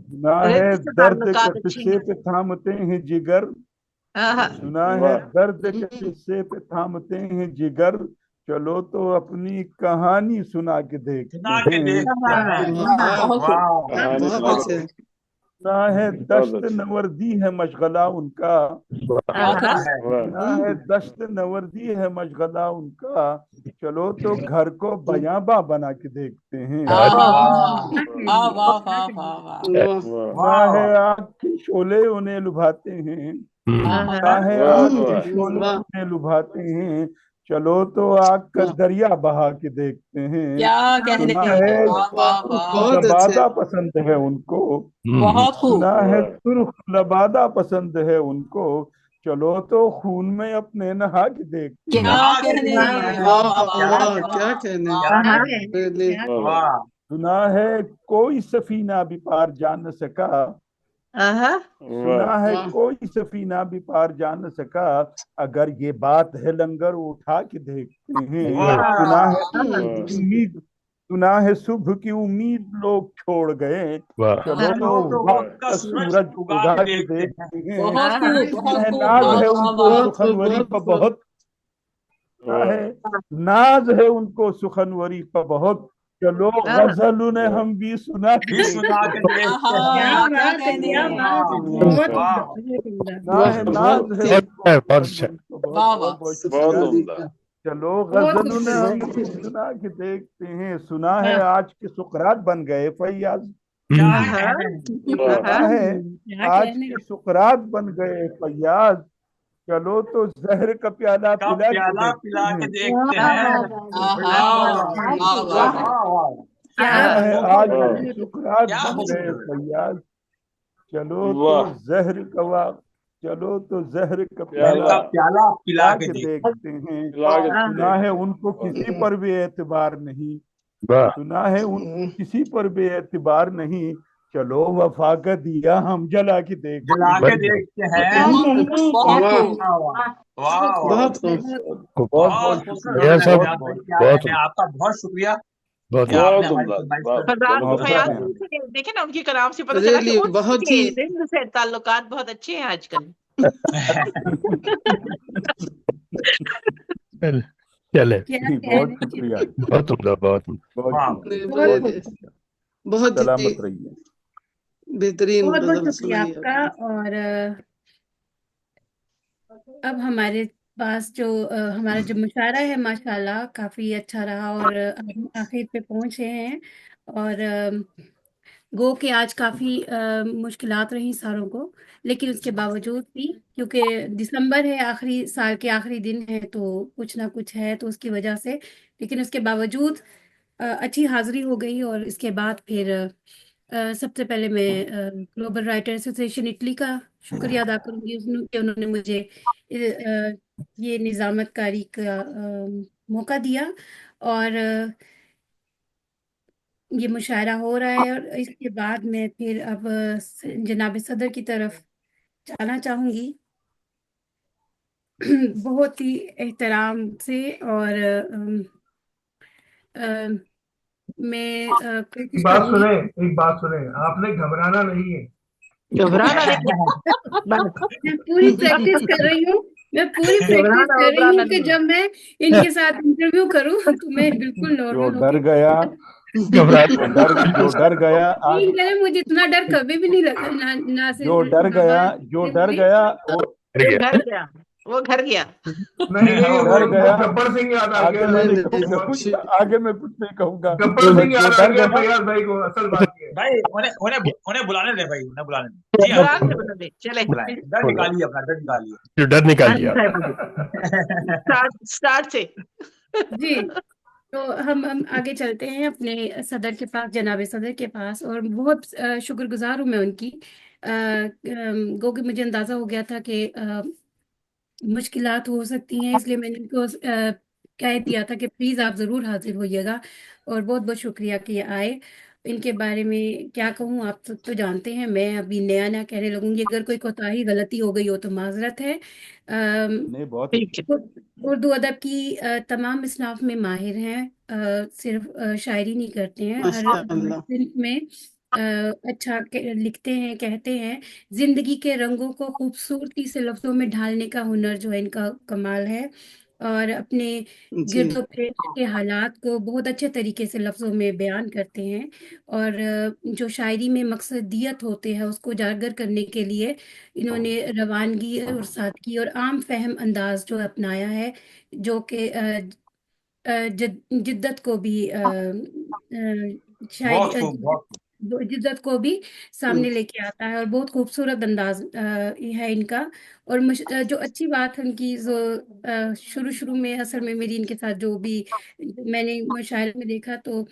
K: सुना है दर्द के किस्से पे थामते हैं जिगर, सुना है दर्द के किस्से पे थामते हैं जिगर, चलो तो अपनी कहानी सुना के देखते हैं। सुना है दश्त नवर्दी है मशगला उनका, सुना है दश्त नवर्दी है मशगला उनका, चलो तो घर को बयाबा बना के देखते हैं। सुना है आग के शोले उन्हें लुभाते हैं, सुना है आग के शोले उन्हें लुभाते हैं, चलो तो आग का दरिया बहा के देखते हैं। सुना है लबादा पसंद है उनको, सुना है सुर्ख लबादा पसंद है उनको, चलो तो खून में अपने नहा के देखते हैं। सुना है कोई सफीना भी पार जा न सका, सुना है कोई सफीना भी पार जा न सका, अगर ये बात है लंगर उठा के देखते हैं। सुना है उम्मीद, सुना है सुबह की उम्मीद लोग छोड़ गए, चलो तो वक्त का सूरज उगा के देखते हैं। नाज है उनको सुखनवरी पर बहुत, नाज है उनको सुखनवरी पर बहुत, चलो गजल ने हम भी सुना के चलो गजल ने हम भी सुना के देखते हैं। सुना है आज के सुकरात बन गए फैयाज, सुना है आज के सुकरात बन गए फैयाज, चलो तो जहर का प्याला पिला के देखते हैं।
E: क्या
K: है आज
D: क्या
K: शुक्रात
D: क्या
K: बन गए
D: खूबसूरत है।
K: फैयाज, चलो तो
C: वाह
K: जहर कवा, चलो तो जहर का
D: जहर
C: प्याला
D: का प्याला पिला
K: पिला
D: के
K: के
D: देख।
K: देखते हैं,
C: पिला के
K: सुना है
C: देखते
K: उनको किसी पर भी एतबार नहीं,
B: वाह
K: सुना है उनको किसी पर भी एतबार नहीं, चलो वफा का दिया हम जला के देखते
D: जला
K: हैं।
D: के देखते हैं।
M: बहुत
I: वाह
M: खूब।
D: वाह वाह वाह वाह।
I: बहुत खूब
B: बहुत
D: बहुत खूबसूरत
B: भैया
D: आपने
B: साहब
D: फयाज भाई किया है।
B: बहुत
D: मैं आपका बहुत शुक्रिया
B: बहुत
D: कि आपने
C: बहुत
D: हमारी
C: उम्दा,
D: फरमाइश
C: बहुत
D: पर
G: फरदान
C: बहुत
K: मोहब्बत
G: फयाज
K: में हम।
G: से देखे ना, उनके कलाम से पता
I: मेरे
G: चला कि
I: लिए बहुत ही
G: उनके हिंद से ताल्लुकात बहुत अच्छे हैं आजकल।
B: चले
E: क्या
K: जी
E: कह
K: बहुत
E: रहे हैं।
K: शुक्रिया,
B: बहुत उम्दा, बहुत उम्दा।
K: बहुत
D: वाह
K: शुक्रिया,
E: बहुत
K: बहुत
I: मेरे
K: शुक्रिया,
I: बहुत ही
K: सलामत रहिए।
I: बेहतरीन
E: बहुत बहुत
I: गजल
E: शुक्रिया
I: सुनाई
E: आपका।
I: आपने।
E: और अब हमारे पास जो हमारा जो मुशायरा है माशाल्लाह काफी अच्छा रहा और आखिर पे पहुंचे हैं। और गो कि आज काफी मुश्किलात रही सारों को, लेकिन उसके बावजूद भी क्योंकि दिसंबर है, आखिरी साल के आखिरी दिन है, तो कुछ ना कुछ है तो उसकी वजह से, लेकिन उसके बावजूद अच्छी हाजिरी हो गई। और इसके बाद फिर सबसे पहले मैं ग्लोबल राइटर एसोसिएशन इटली का शुक्रिया अदा करूंगी कि उन्होंने मुझे ये निजामत कारी का मौका दिया। और ये मुशायरा हो रहा है। और इसके बाद मैं फिर अब जनाब सदर की तरफ जाना चाहूंगी बहुत ही एहतराम से। और मैं कोशिश
H: एक बात
E: करूंगी।
H: सुने, एक बात सुने, आपने घबराना नहीं है।
G: घबराना नहीं,
E: मैं पूरी प्रैक्टिस कर रही हूँ। मैं पूरी प्रैक्टिस
G: घबराना
E: कर रही हूँ
G: घबराना
E: कि
G: नहीं।
E: जब मैं इनके साथ इंटरव्यू करूँ तो मैं बिल्कुल
K: जो
E: नॉर्मल
K: डर
E: होके
K: गया,
B: घबरा
K: जो डर गया आज,
E: यकीन करें मुझे इतना डर कभी भी नहीं लगा। नासिर
K: जो डर गया,
E: बाबा
K: जो
E: से
K: डर
E: मुझे
K: गया वो
B: डर
G: वो
B: गया।
G: घर गया, वो घर गया।
H: नहीं नहीं,
K: डर
H: वो
K: गया।
H: गब्बर सिंह याद आ
K: आगे
H: गया।
K: मैं
I: नहीं
K: नहीं
I: नहीं,
K: कहूंगा कुछ, आगे मैं कुछ नहीं कहूंगा।
H: गब्बर सिंह
K: जो
H: याद आ
K: डर
H: गया
K: गया,
H: फैयाज भाई को, असल बात ये है।
D: भाई उन्हें उन्हें उन्हें बुलाने दे भाई, उन्हें बुलाने दे। जी हाँ
G: बुला के बता दे, चले
D: बुलाएं, डर निकालिए अपना, डर निकालिए।
B: जो डर निकाल लिया।
G: स्टार्ट से।
E: जी। तो हम आगे चलते हैं अपने सदर के पास, जनाब सदर के पास। और बहुत शुक्रगुजार हूँ मैं उनकी। गो कि मुझे अंदाजा हो गया था कि मुश्किलात हो सकती हैं, इसलिए मैंने उनको कह दिया था कि प्लीज़ आप ज़रूर हाजिर होइएगा। और बहुत बहुत शुक्रिया कि ये आए। इनके बारे में क्या कहूँ, आप सब तो जानते हैं। मैं अभी नया नया कहने लगूंगी, अगर कोई कोताही गलती हो गई हो तो माजरत है।
K: नहीं बहुत
E: उर्दू अदब की तमाम इसनाफ में माहिर हैं। सिर्फ शायरी नहीं करते हैं, हर
I: माशाअल्लाह।
E: सिंफ में अच्छा लिखते हैं, कहते हैं। जिंदगी के रंगों को खूबसूरती से लफ्जों में ढालने का हुनर जो है इनका कमाल है। और अपने
I: जी
E: गिरदो पेश के हालात को बहुत अच्छे तरीके से लफ्जों में बयान करते हैं। और जो शायरी में मकसदियत होते हैं उसको उजागर करने के लिए इन्होंने रवानगी और सादगी और आम फहम अंदाज जो अपनाया है, जो कि जिद्दत को भी शायरी
D: बहुत खूब, बहुत खूब।
E: जिद्दत को भी सामने लेके आता है। और बहुत खूबसूरत अंदाज है इनका। और जो अच्छी बात है उनकी, जो शुरू शुरू में असल में मेरी इनके साथ जो भी मैंने मुशायरे में देखा, तो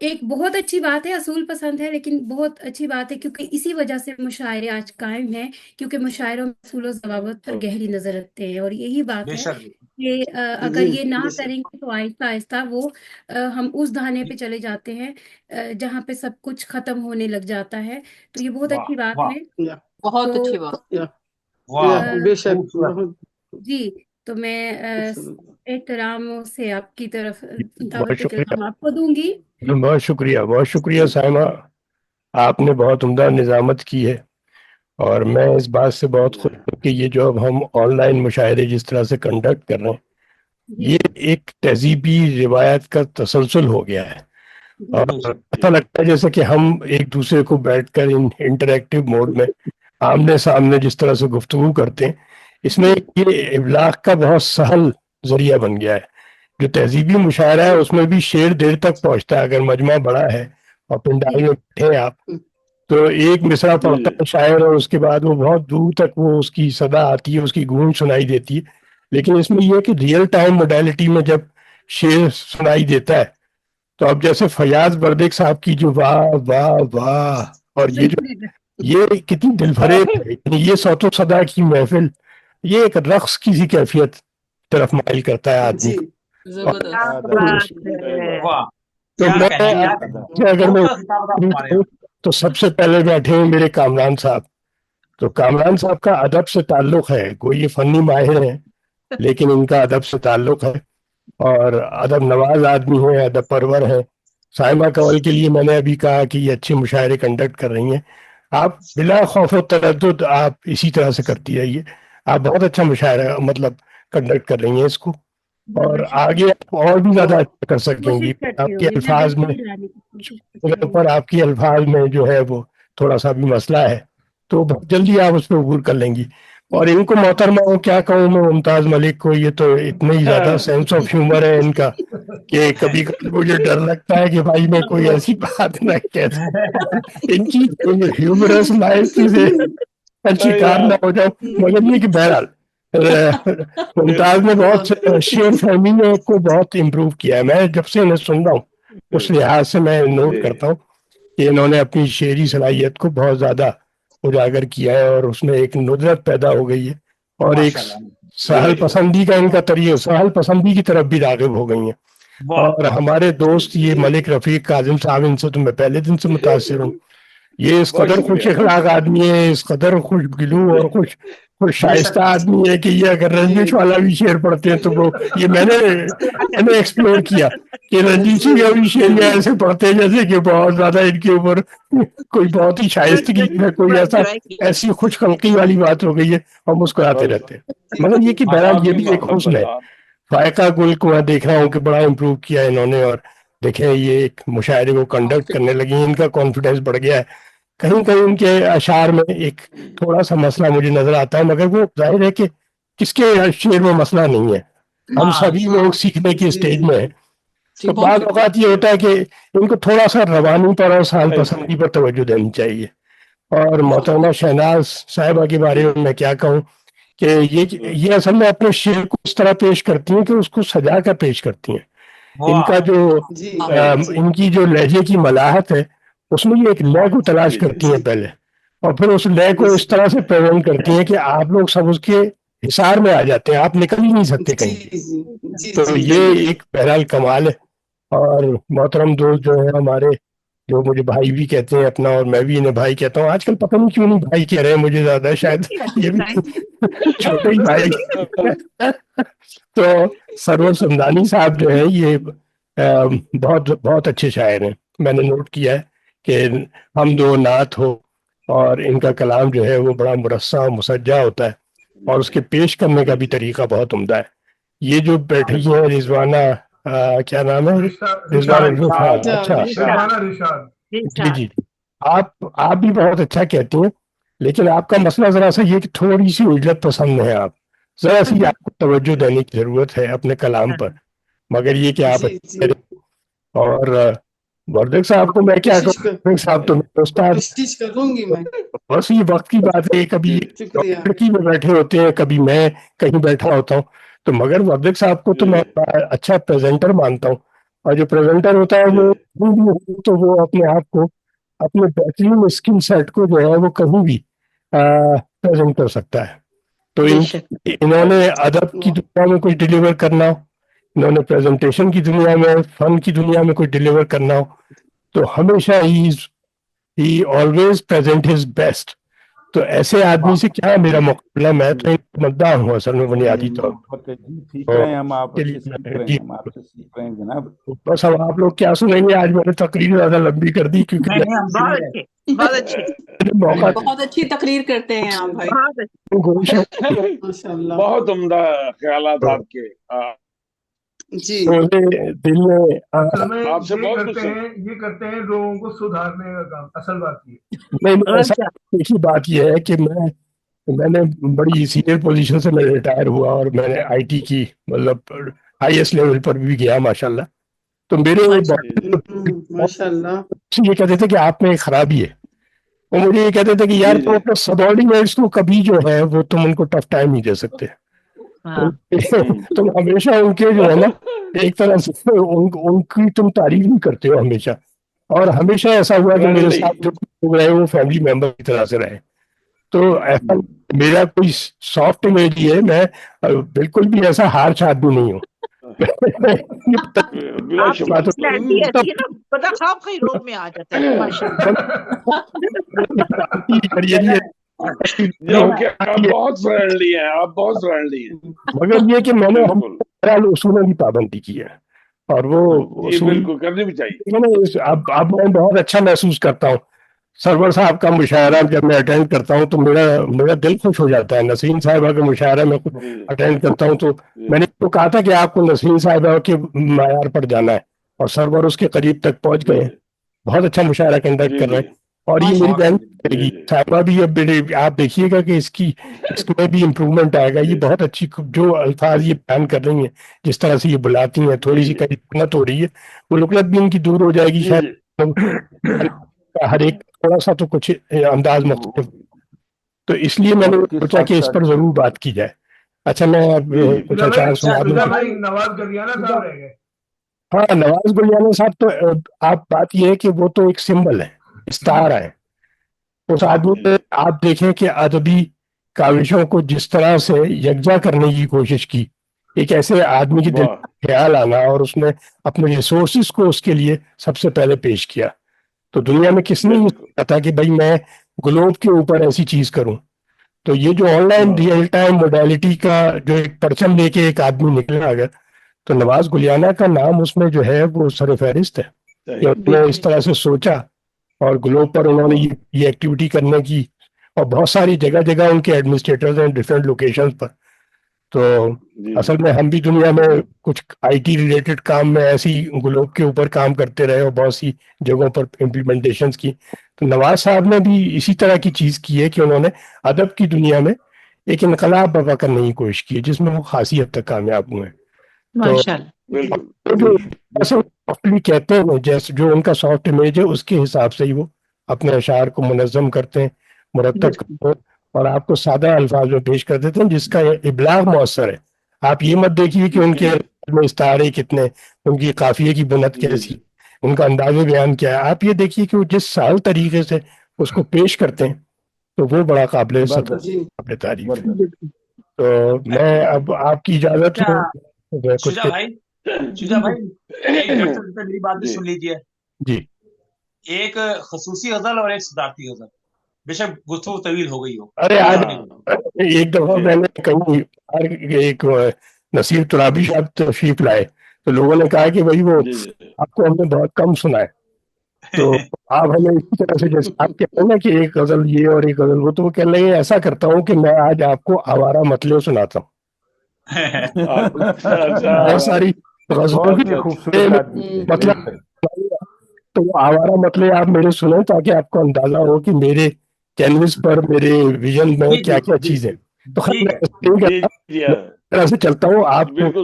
E: एक बहुत अच्छी बात है, असूल पसंद है, लेकिन बहुत अच्छी बात है क्योंकि इसी वजह से मुशायरे आज कायम हैं, क्योंकि मुशायरों में असूल और ज़वाबित पर गहरी नजर रखते हैं। और यही बात है
D: बेशक
E: कि अगर
I: जी
E: ये ना
I: बेशक।
E: करेंगे तो आहिस्ता आहिस्ता वो हम उस धाने पे चले जाते हैं जहाँ पे सब कुछ खत्म होने लग जाता है। तो ये बहुत
D: वाह
E: अच्छी बात
D: वाह
E: है।
I: या
M: बहुत
E: तो
M: अच्छी बात।
I: या
D: वाह,
I: बेशक,
D: खूबसूरत।
I: बहुत
E: जी, तो मैं
I: खूबसूरत।
E: एहतराम से आपकी तरफ
B: बहुत
E: दावत
B: शुक्रिया,
E: कलाम आपको दूंगी।
B: बहुत शुक्रिया, बहुत शुक्रिया साइमा। आपने बहुत उम्दा निजामत की है। और मैं इस बात से बहुत खुश हूँ कि ये जो अब हम ऑनलाइन मुशायरे जिस तरह से कंडक्ट कर रहे हैं,
E: जी
B: ये एक तहजीबी रिवायत का तसलसल हो गया है। और
D: बेशक
B: ऐसा लगता है जैसे कि हम एक दूसरे को बैठकर इन इंटरैक्टिव मोड में आमने सामने जिस तरह से गुफ्तगू करते हैं, इसमें ये इबलाग का बहुत सहल जरिया बन गया है। जो तहजीबी मुशायरा है उसमें भी शेर देर तक पहुंचता है। अगर मजमा बड़ा है और पिंडारी में बैठे हैं आप, तो एक मिसरा पढ़ता है शायर और उसके बाद वो बहुत दूर तक वो उसकी सदा आती है, उसकी गूंज सुनाई देती है। लेकिन इसमें यह है कि रियल टाइम मोडेलिटी में जब शेर सुनाई देता है तो अब जैसे फयाज बर्दिक साहब की जो वाह वाह वाह, और ये कितनी दिलफरेब है, यानी ये सौतो सदा की महफिल, ये एक रक्स की सी कैफियत तरफ माइल करता है आदमी
I: जी
B: को।
D: वाह
B: तो
D: क्या
B: मैं
D: कहने यार,
B: अगर मैं
D: खूबसूरत किताब का हमारे यहाँ।
B: तो सबसे पहले बैठे हैं मेरे कामरान साहब। तो कामरान साहब का अदब से ताल्लुक है, कोई ये फनी माहिर हैं लेकिन इनका अदब से ताल्लुक है और अदब नवाज आदमी है, अदब परवर है। साइमा कंवल के लिए मैंने अभी कहा कि ये अच्छे मुशायरे कंडक्ट कर रही हैं, आप बिला खौफ व तरद्दुद आप इसी तरह से करती रहिए, आप बहुत अच्छा मुशायरा मतलब कंडक्ट कर रही हैं इसको, और आगे आप और भी ज्यादा अच्छा कर सकेंगी। आपके अल्फाज में पर आपके अल्फाज में जो है वो थोड़ा सा भी मसला है, तो बहुत जल्दी आप उस पर अबूर कर लेंगी। और इनको मोहतरमा को क्या कहूँ मैं, मुमताज मलिक को, ये तो इतने ही ज्यादा सेंस ऑफ ह्यूमर है इनका कि कभी कभी मुझे डर लगता है कि भाई मैं कोई ऐसी बात ना कह दूं, इनकी ह्यूमरस लाइफ से शिकार ना हो जाऊं। मगर ये कि बहरहाल मुमताज ने बहुत शेर फहमी में को बहुत इम्प्रूव किया है। मैं जब से इन्हें सुन रहा हूँ उस लिहाज से मैं नोट करता हूँ कि इन्होंने अपनी शेरी सलाहियत को बहुत ज्यादा उजागर किया है और उसमें एक नुदरत पैदा हो गई है और एक सहल पसंदी का इनका तरीका, सहल पसंदी की तरफ भी राग़िब हो गई हैं। और हमारे दोस्त ये मलिक रफीक काजिम साहब, इनसे तो मैं पहले दिन से मुतासिर हूँ। ये इस कदर खुश अखलाक आदमी है, इस कदर खुश गिलू और खुश शाइस्ता आदमी है कि ये अगर रंजिश वाला भी शेर पढ़ते हैं तो वो, ये मैंने एक्सप्लोर किया कि रंजीत सिंह का भी शेर ऐसे पढ़ते हैं जैसे कि बहुत ज्यादा इनके ऊपर कोई बहुत ही शाइस्तगी है, कोई ऐसी खुशखल्की वाली बात हो गई है और मुस्कुराते रहते हैं। मगर ये कि बहरहाल ये भी एक हुस्न है। फायका गुल को मैं देख रहा हूँ कि बड़ा इम्प्रूव किया है इन्होंने, और देखें ये एक मुशायरे को कंडक्ट करने लगी, इनका कॉन्फिडेंस बढ़ गया है। कहीं कहीं उनके अशार में एक थोड़ा सा मसला मुझे नजर आता है, मगर वो जाहिर है कि किसके शेर में मसला नहीं है, हम सभी लोग सीखने की स्टेज में हैं। तो बाद औकात ये होता है कि इनको थोड़ा सा रवानी पर और साल पसंदी पर तवज्जो देनी चाहिए। और मोहतरमा शहनाज साहिबा के बारे में मैं क्या कहूँ कि ये असल में अपने शेर को इस तरह पेश करती हैं कि उसको सजा कर पेश करती हैं। इनका जो इनकी जो लहजे की मलाहत है उसमें ये एक लय को तलाश करती हैं पहले, और फिर उस लय को इस तरह से प्रेजेंट करती हैं कि आप लोग सब उसके हिसार में आ जाते हैं, आप निकल ही नहीं सकते कहीं। तो ये एक बहरहाल कमाल है। और मोहतरम दोस्त जो है हमारे, जो मुझे भाई भी कहते हैं अपना, और मैं भी इन्हें भाई कहता हूँ, आजकल पता नहीं क्यों नहीं भाई कह रहे हैं मुझे ज्यादा, शायद ये भी छोटे ही भाई। तो सरवर समदानी साहब जो है ये बहुत बहुत अच्छे शायर हैं। मैंने नोट किया है कि हम दो नात हो और इनका कलाम जो है वो बड़ा मुरस्सा मुसज्जा होता है और उसके पेश करने का भी तरीका बहुत उम्दा है। ये जो बैठी है रिजवाना, क्या नाम है, रिजवाना, अच्छा जी जी, आप भी बहुत अच्छा कहती हैं, लेकिन आपका मसला जरा सा ये कि थोड़ी सी उजलत पसंद है, आप जरा सी आपको तवज्जो देने की जरूरत है अपने कलाम पर। मगर ये कि आप और वर्दक साहब को मैं क्या कहूँ, साहब तो
I: कोशिश करूंगी मैं।
B: बस ये वक्त की बात है, कभी लड़की में बैठे होते हैं, कभी मैं कहीं बैठा होता हूँ, तो मगर वर्दक साहब को तो मैं अच्छा प्रेजेंटर मानता हूँ। और जो प्रेजेंटर होता है वो तो वो अपने आप को, अपने बेहतरीन स्किल सेट को जो है वो कहीं भी प्रेजेंट कर सकता है। तो इन्होंने अदब की दुनिया में कुछ डिलीवर करना हो, इन्होंने प्रेजेंटेशन की दुनिया में, फन की दुनिया में कुछ डिलीवर करना हो, तो हमेशा ही ऑलवेज प्रेजेंट हिज बेस्ट। तो ऐसे आदमी से क्या मेरा मुकाबला, मैं तो एक मद्दा हूँ असल में बुनियादी तौर पर।
K: सीख रहे हैं हम, आपसे सीख रहे हैं जनाब।
B: बस अब आप लोग क्या सुनेंगे, आज मैंने तकरीर ज्यादा लंबी कर दी क्योंकि
M: बहुत अच्छी तकरीर करते हैं आप भाई,
C: बहुत उम्दा ख्यालात आपके
I: जी।
B: दिल में
C: आपसे बहुत कुछ
H: ये करते हैं लोगों को सुधारने का काम, असल बात ये
B: नहीं, ऐसा एक ही बात ये है कि मैंने बड़ी सीनियर पोजीशन से मैं रिटायर हुआ और मैंने आईटी की मतलब हाईएस्ट लेवल पर भी गया माशाल्लाह। तो मेरे
I: माशाल्लाह
B: ये कहते थे कि आप में एक खराबी है, वो मुझे ये कहते थे कि यार तुम अपने सबऑर्डिनेट्स को कभी जो है वो तुम उनको टफ टाइम नहीं दे सकते।
G: हाँ
B: तुम हमेशा उनके जो है ना, एक तरह से उनकी तुम तारीफ भी करते हो हमेशा, और हमेशा ऐसा हुआ कि मेरे साथ जो लोग रहे वो फैमिली मेंबर की तरह से रहे। तो ऐसा मेरा कोई सॉफ्ट इमेज ही है, मैं बिल्कुल भी ऐसा हार्श आदमी नहीं हूँ।
G: आपकी पर्सनैलिटी ऐसी है ना, बड़ा खाम खई रोग में आ जाता है माशाल्लाह।
C: आप बहुत फ्रेंडली हैं, आप बहुत फ्रेंडली हैं।
B: मगर ये कि मैंने उसूलों की पाबंदी की है, और वो
C: बिल्कुल करनी भी चाहिए।
B: अब मैं बहुत अच्छा महसूस करता हूँ सरवर साहब का मुशायरा जब मैं अटेंड करता हूँ तो मेरा दिल खुश हो जाता है। नसीम साहिबा का मुशायरा में अटेंड करता हूँ तो मैंने तो कहा था कि आपको नसीम साहिबा के मायार पर जाना है, और सरवर उसके करीब तक पहुंच गए। बहुत अच्छा मुशायरा कंडक्ट कर रहे हैं, और ये मेरी बहन साहिबा भी अब आप देखिएगा कि इसमें भी इम्प्रूवमेंट आएगा। ये बहुत अच्छी जो अल्फाज ये बयान कर रही हैं, जिस तरह से ये बुलाती हैं, थोड़ी सी कहीं लुकनत हो रही है, वो लुकनत भी इनकी दूर हो जाएगी शायद। हर एक थोड़ा सा तो कुछ अंदाज मुख्तलिफ, तो इसलिए मैंने सोचा कि इस पर जरूर बात की जाए। अच्छा, मैं अब कुछ अचार सुना दूं।
H: नवाज गलियाना साहब रह गए।
B: हाँ, नवाज गुलियाना साहब तो आप बात ये है कि वो तो एक सिंबल है, स्टार है। उस आदमी ने आप देखें कि अदबी काविशों को जिस तरह से यकजा करने की कोशिश की, एक ऐसे आदमी की दिल में ख्याल आना, और उसने अपने रिसोर्सेज को उसके लिए सबसे पहले पेश किया। तो दुनिया में किसने ये सोचा था कि भाई मैं ग्लोब के ऊपर ऐसी चीज करूं। तो ये जो ऑनलाइन रियल टाइम मोडालिटी का जो एक परचम लेके एक आदमी निकला अगर, तो नवाज गुलियाना का नाम उसमें जो है वो सर फहरिस्त है कि उन्होंने इस तरह से सोचा, और ग्लोब पर उन्होंने ये एक्टिविटी करने की, और बहुत सारी जगह जगह उनके एडमिनिस्ट्रेटर्स हैं डिफरेंट लोकेशंस पर। तो असल में हम भी दुनिया में कुछ आईटी रिलेटेड काम में ऐसी ग्लोब के ऊपर काम करते रहे, और बहुत सी जगहों पर इम्प्लीमेंटेशंस की। तो नवाज साहब ने भी इसी तरह की चीज की है कि उन्होंने अदब की दुनिया में एक इनकलाब बर्पा करने की कोशिश की है, जिसमें वो खासी हद तक कामयाब हुए हैं। तो सॉफ्टली कहते हैं, जैसे जो उनका सॉफ्ट इमेज है उसके हिसाब से ही वो अपने अशार को मुनज़्ज़म करते हैं, मुरत्तब करते हैं, और आपको सादा अल्फाज में पेश कर देते हैं जिसका इबलाग मौसर है। आप ये मत देखिए कि उनके में इस्तारे कितने, उनकी काफिये की बुनत कैसी, उनका अंदाज़ बयान क्या है। आप ये देखिए कि वो जिस साल तरीके से उसको पेश करते हैं, तो वो बड़ा काबिल तारीफ है। तो मैं अब आपकी इजाजत हो
D: शुजा भाई एक मिनट से मेरी बात भी सुन लीजिए
B: जी।
D: एक खसूसी गजल और एक सदारती गजल, बेशक गुफ्तगू तवील हो गई हो।
B: अरे आज एक दफा मैंने कहीं एक नसीर तुराबी साहब तशरीफ लाए, तो लोगों ने कहा कि भाई वो आपको हमने बहुत कम सुना है, तो आप हमें इसी तरह से, जैसे आप कहते हैं ना कि एक गजल ये और एक गजल वो, तो वो कह रहे हैं ऐसा करता हूँ कि मैं आज आपको आवारा मतले सुनाता हूँ। बहुत सारी गजलों की मतलब, तो वो आवारा मतले आप मेरे सुने ताकि आपको अंदाजा हो कि मेरे कैनवस पर, मेरे विजन में क्या क्या चीज है। तो तरह से चलता हूँ आपको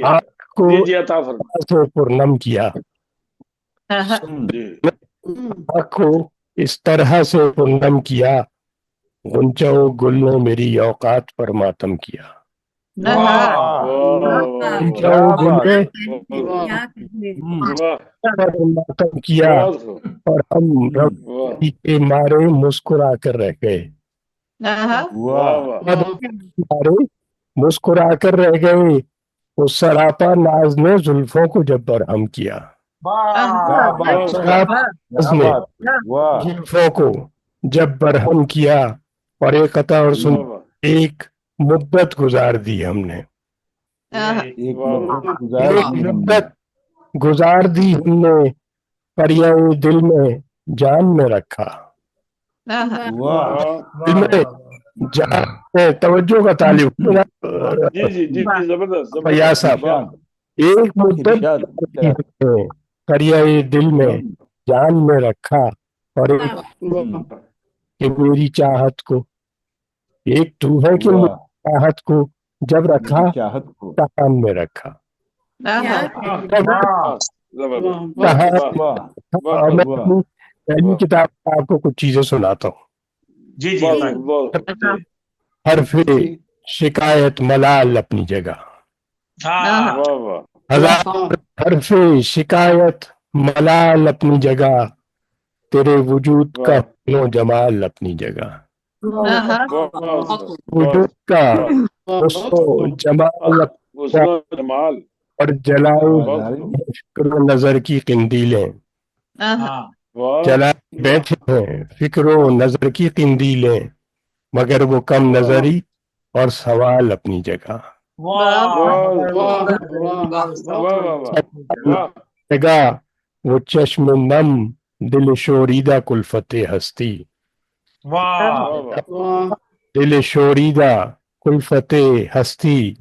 B: आपको पुरनम किया, आपको इस तरह से पुरनम किया, गुंचा गुल ने मेरी औकात पर मातम किया। मातम किया और हम रब के मारे मुस्कुरा कर रह गए, मारे मुस्कुरा कर रह गए। उस सरापा नाज ने जुल्फों को जब बरहम किया, जुल्फों को जब बरहम किया, और एक कथा और सुन, एक मुद्दत गुजार दी हमने, एक मुद्दत गुजार दी हमने, पर ये दिल में जान में रखा, दिल में जान, तवज्जो का तालिब फैयाज साहब, एक मुद्दत पर ये दिल में जान में रखा, और एक कि मेरी चाहत को, एक तू है कि चाहत को जब रखा तहान में रखा। मैं अपनी पहली किताब आपको कुछ चीजें सुनाता हूँ।
D: जी
B: हरफ शिकायत मलाल अपनी जगह,
D: हाँ
C: वाह वाह
B: हजार हरफ शिकायत मलाल अपनी जगह, तेरे वजूद का
C: वाह
B: हुस्न व जमाल अपनी जगह,
C: वाह
B: वजूद का
C: वाह
B: हुस्न व जमाल अपनी
C: हुस्न
B: जगह,
C: व जमाल
B: और जलाए
K: आवाज आ
C: बहुत
K: रही
C: खूब
B: फिक्र व नजर की किंदीलें,
D: हाँ
C: वाह
B: जलाए बैठे हैं फिक्र व नजर की किंदीलें, मगर वो कम
C: वाह
B: नजरी और सवाल अपनी जगह,
D: वाह
C: वाह
I: वाह
C: वाह
I: वाह
C: वाह वाह वाह
B: जगह वो चश्म नम दिल शोरीदा कुल्फते हस्ती,
D: वाह
C: वाह वाह
I: वाह
B: दिल शोरीदा कुल्फते हस्ती,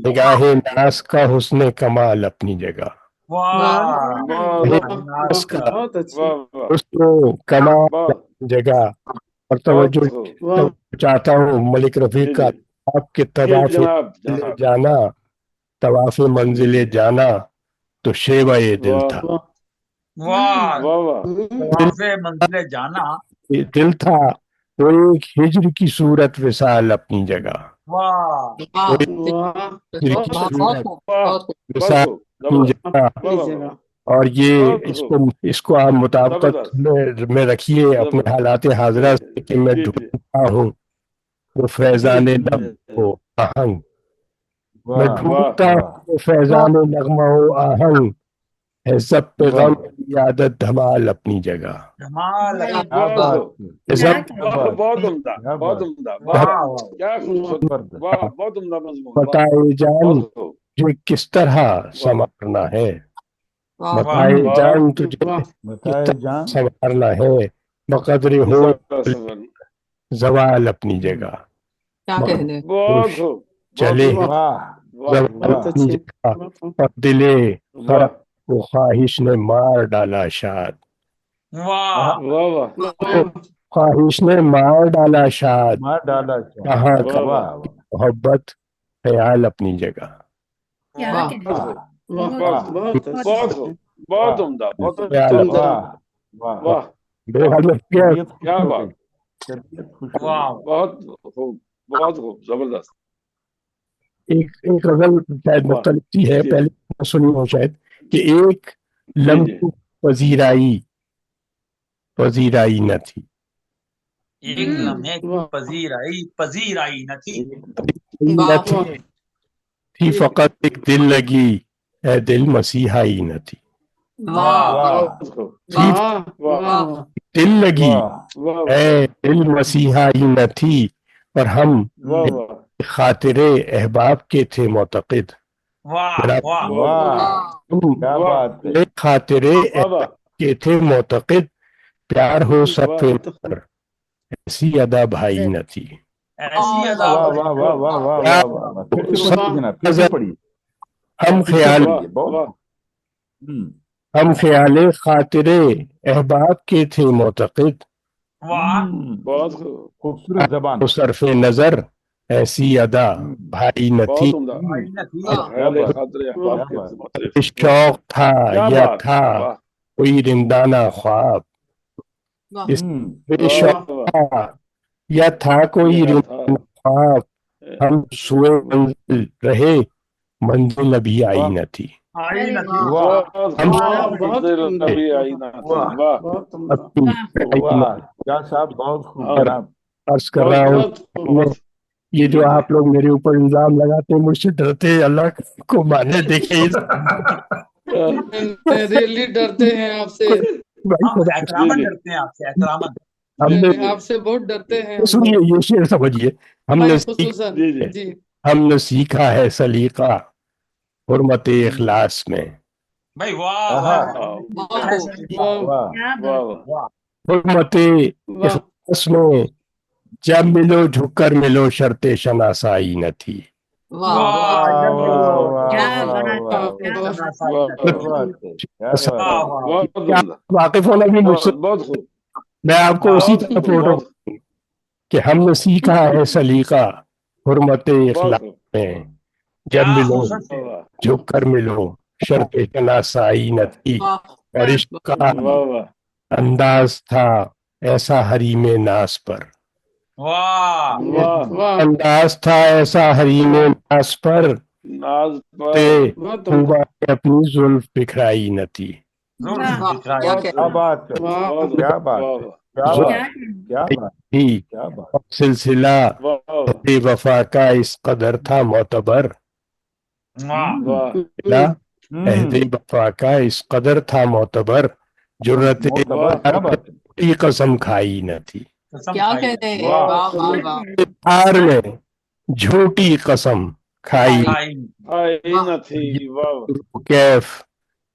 B: निगाहे नास का हुस्न कमाल अपनी जगह,
D: वाह
C: वाह
B: निगाहे
C: वाह
B: नास का
I: बहुत अच्छी
C: वाह वाह
B: हुस्न कमाल
C: वाह
B: अपनी जगह। और
C: बहुत
B: तवज्जो
C: खूब
I: वाह
B: चाहता हूँ मलिक रफीक
C: जी
B: का,
C: जी
B: आपके
C: जी
B: तवाफे
C: जनाब
B: मंजिले
C: जनाब
B: जाना, तवाफे
C: जी
B: मंजिले
C: जी
B: जाना तो शेवा ये दिल
C: वाह
B: था,
I: वाह
D: वाह
C: वाह वाह
B: दिल
D: तवाफ़े मंजिले जाना
B: ये दिल था, वो एक हिजर की सूरत विसाल अपनी जगह,
D: वाह
B: वो एक
I: वाह
B: हिजर की
I: बहुत
M: बहुत
B: सूरत
M: खूब
C: वाह
M: बहुत खूब
C: बहुत
B: विसाल
C: खूब
B: अपनी
C: जबरदस्त
B: जगह।
C: वाह
I: अपनी
C: वाह वाह
I: जगह
B: और ये
C: बहुत खूब
B: इसको आप मुताबकत
C: जबरदस्त
B: में रखिए अपने
C: जबरदस्त
B: हालात हाजरा से कि मैं
C: जी जी
B: ढूंढता हूँ वो
C: जी
B: फैजान
C: जी
B: नग हो आहंग, मैं
K: वाह
C: वाह
B: ढूंढता हूँ
K: वाह
B: वो फैजान नगमा हो आहंग, है सब पे
K: वाह
B: गम की आदत धमाल अपनी जगह,
D: जमाल
M: क्या
K: क्या
C: बहुत
K: बात
C: खूब
K: है,
B: है सब
K: क्या
C: वाह
K: बात
C: बहुत
K: है,
C: उम्दा
K: क्या
C: बहुत
K: बात,
C: उम्दा वाह
D: वाह वाह
C: क्या खूबसूरत
K: जबरदस्त।
C: वाह बहुत उम्दा मजमून वाह
B: बताए जान
C: बहुत खूब
B: तुझे किस तरह
C: वाह
B: संवारना है,
M: वाह
D: वाह
B: बताए
C: वाह
B: जान तुझे
I: वाह
B: किस
K: बताए
B: तरह
K: जान
B: संवारना है, बकदर
C: किस
B: हो
C: तरह सफर
B: जवाल अपनी जगह,
M: क्या
B: मगर
M: कहने
C: बहुत
B: खुश
C: खूब बहुत
B: चले
C: खूब
I: वाह
K: वाह
C: वाह
B: जवाल
I: बहुत
K: वाह
B: अपनी
I: अच्छी
B: जगह,
I: वाह
B: और दिले
C: वाह
B: खरा वो ख्वाहिश ने मार डाला शाद,
D: वाह
C: वाह वाह
B: वो
I: वाह
B: ख्वाहिश ने मार डाला शाद,
K: मार डाला क्या,
B: कहाँ
C: वाह
B: का
C: वाह
K: वाह
B: मोहब्बत ख्याल अपनी जगह,
E: क्या
M: वाह
E: कहने
C: बहुत खूब
I: वाह
C: बहुत
E: बहुत
C: खूब
I: बहुत
E: बहुत
C: बहुत
I: अच्छी
C: खूब
E: अच्छा
C: बहुत
K: वाह
C: उम्दा बहुत
B: ख्याल
C: उम्दा
K: वाह वाह
C: वाह
B: मेरे
C: वाह
B: ख्याल में क्या
K: तबीयत खुश
C: क्या
K: हो
C: बात
K: गई, तबीयत खुश हो
D: वाह
K: गई।
C: बहुत खूब जबरदस्त
B: एक गजल शायद
C: वाह
B: मुख्तलिफ सी है,
C: जी
B: पहले मैं सुनी हो शायद, कि एक
C: जी जी
B: लम्हे पजीराई न थी,
D: एक लम्हे की
I: वाह
D: पजीर आई न थी
B: न
M: वाह
B: थी,
I: वाह
B: थी फकत एक दिल लगी है दिल मसीहाई न थी,
M: वाह
D: वाह
K: वाह
C: बहुत खूब
B: थी
I: वाह
C: वाह
I: वाह
M: वाह
B: दिल लगी
K: वाह
C: वाह
B: है दिल मसीहाई न थी, और हम
C: वाह वाह
B: खातिरे अहबाब के थे मोतक़िद,
D: वाह
B: जनाब
D: वाह
C: वाह
K: वाह
B: हम
K: क्या
C: वाह
K: बात है,
B: खातिरे
C: वाह वाह
B: अहबाब के थे मोतक़िद, प्यार हो
C: वाह
B: सफ़े पर ऐसी अदा भाई न थी,
D: ऐसी अदा
K: वाह
D: भाई
K: वाह वाह वाह वाह
B: प्यार
K: वाह वाह वाह, फिर से
B: हो
K: पढ़िए
I: वाह
K: जनाब, फिर से
B: नजर
K: पढ़िए,
B: हम
K: फिर से
B: ख्याल
C: वाह
K: पढ़िए, बहुत
C: वाह
K: हम्म
B: हम ख्याले खातिरे अहबाब के थे मोतक़िद,
D: वाह
C: बहुत खूब
K: खूबसूरत जबान,
B: तो सरफे नजर ऐसी अदा भाई न थी,
C: बहुत उम्दा
D: भाई न थी
K: क्या
C: ख्याल
K: बात,
C: खातिर
I: वाह
C: अहबाब
K: क्या
C: के
K: बात,
C: मुतरिफ वाह
B: शौक था
C: क्या
B: या
C: बात
B: था
C: वाह
B: कोई रिंदाना ख्वाब,
M: वाह
B: इस पे
C: वाह
B: शौक
I: वाह
B: था या था कोई
C: यह था
B: रिंदाना ख्वाब, हम सुए मंजिल रहे मंजिल अभी आई
K: वाह
B: न थी,
D: आई
E: अरे
D: न थी
E: वाह
K: वाह
C: बहुत
B: हम
C: खूब
I: वाह
M: वाह
I: बहुत
C: मंजिल
I: उम्दा
C: अभी आई ना थी
K: वाह
C: वाह
I: बहुत उम्दा
B: अपनी
E: वाह
B: आई न,
K: वाह, क्या साहब, बहुत खूब
C: और
K: जनाब,
B: अर्ज कर रहा
C: बहुत
B: हूँ
I: बहुत खूब
B: मैं,
C: बहुत
B: ये जो
C: जी जी
B: आप लोग मेरे ऊपर इल्जाम लगाते हैं मुझसे डरते हैं, अल्लाह को माने देखे इस
I: रियली डरते हैं आपसे
B: भाई
D: हम
B: खुदा
C: जी
D: एहतरामन
C: जी
D: करते हैं आपसे एहतरामन
C: जी
B: हमने
C: जी
I: आपसे बहुत डरते हैं हम
B: सुनिए
I: लोग
B: ये शेर समझिए,
I: भाई खुसूसन
C: जी जी
I: जी
B: हमने सीखा है सलीका हुर्मत इखलास में,
D: भाई वाह
K: आहा,
D: वाह
M: बहुत
D: है
M: खूब
D: सलीका
I: वाह
K: वाह
E: क्या
C: वाह
E: बात
C: वाह
D: वाह
B: हुर्मत
I: वाह
B: इखलास में जब मिलो झुककर मिलो शर्ते शनासाई न थी,
M: वाह
D: वाह
K: वाह
D: जब
K: वाह
D: मिलो
K: वाह
E: क्या
K: वाह
E: बात है
K: वाह,
E: क्या बात
D: करना
E: है
D: साई
C: वाह
D: न
K: क्या
D: थी
C: वाह
K: बात है, क्या बात
D: वाह
K: है,
D: वाह
C: बहुत
B: क्या
C: उम्दा
B: वाकिफ होना भी मुझसे,
C: बहुत खूब
B: मैं आपको उसी
D: बहुत
B: तरह
C: बहुत
B: बोल रहा
C: बहुत
B: हूँ कि हमने सीखा है सलीका हुर्मत
C: बहुत
B: इखलास
C: खूब
B: में, जब
D: क्या
B: मिलो
D: खूबसूरत शेर
C: वाह
B: झुककर मिलो शर्ते शनासाई न थी,
M: वाह
B: और इश्क का
C: वाह वाह
B: अंदाज था ऐसा हरीमे नास पर,
D: वाह
C: वाह
I: वाह
B: अंदाज था ऐसा हरीने नास पर
C: नाज
B: ते
C: पर
I: वाह
B: खूबा ने अपनी जुल्फ बिखराई न थी।
D: जुल्फ
M: वाह
D: दिखलाई
M: क्या
C: बहुत
M: कहते
K: क्या
M: हैं।
K: बात है,
I: वाह
C: बहुत
K: क्या बात
C: वाह
K: है, क्या
C: वाह
K: बात, क्या बात,
B: थी
K: क्या बात।
B: और सिलसिला
C: वाह
B: बेवफा का इस कदर था मोतबर।
D: वाह
C: वाह
B: सिलसिला अहदे वफा का इस कदर था मोतबर, जुर्रत
K: मोतबर,
C: वाह
K: क्या बात है,
B: की कसम खाई न थी।
D: कसम
M: क्या
D: खाई
M: कहते हैं,
C: वाह
M: वाह वाह वाह।
B: हार में झूठी कसम खाई
D: खाई
C: आई
M: वाह
C: न थी वाह
B: कैफ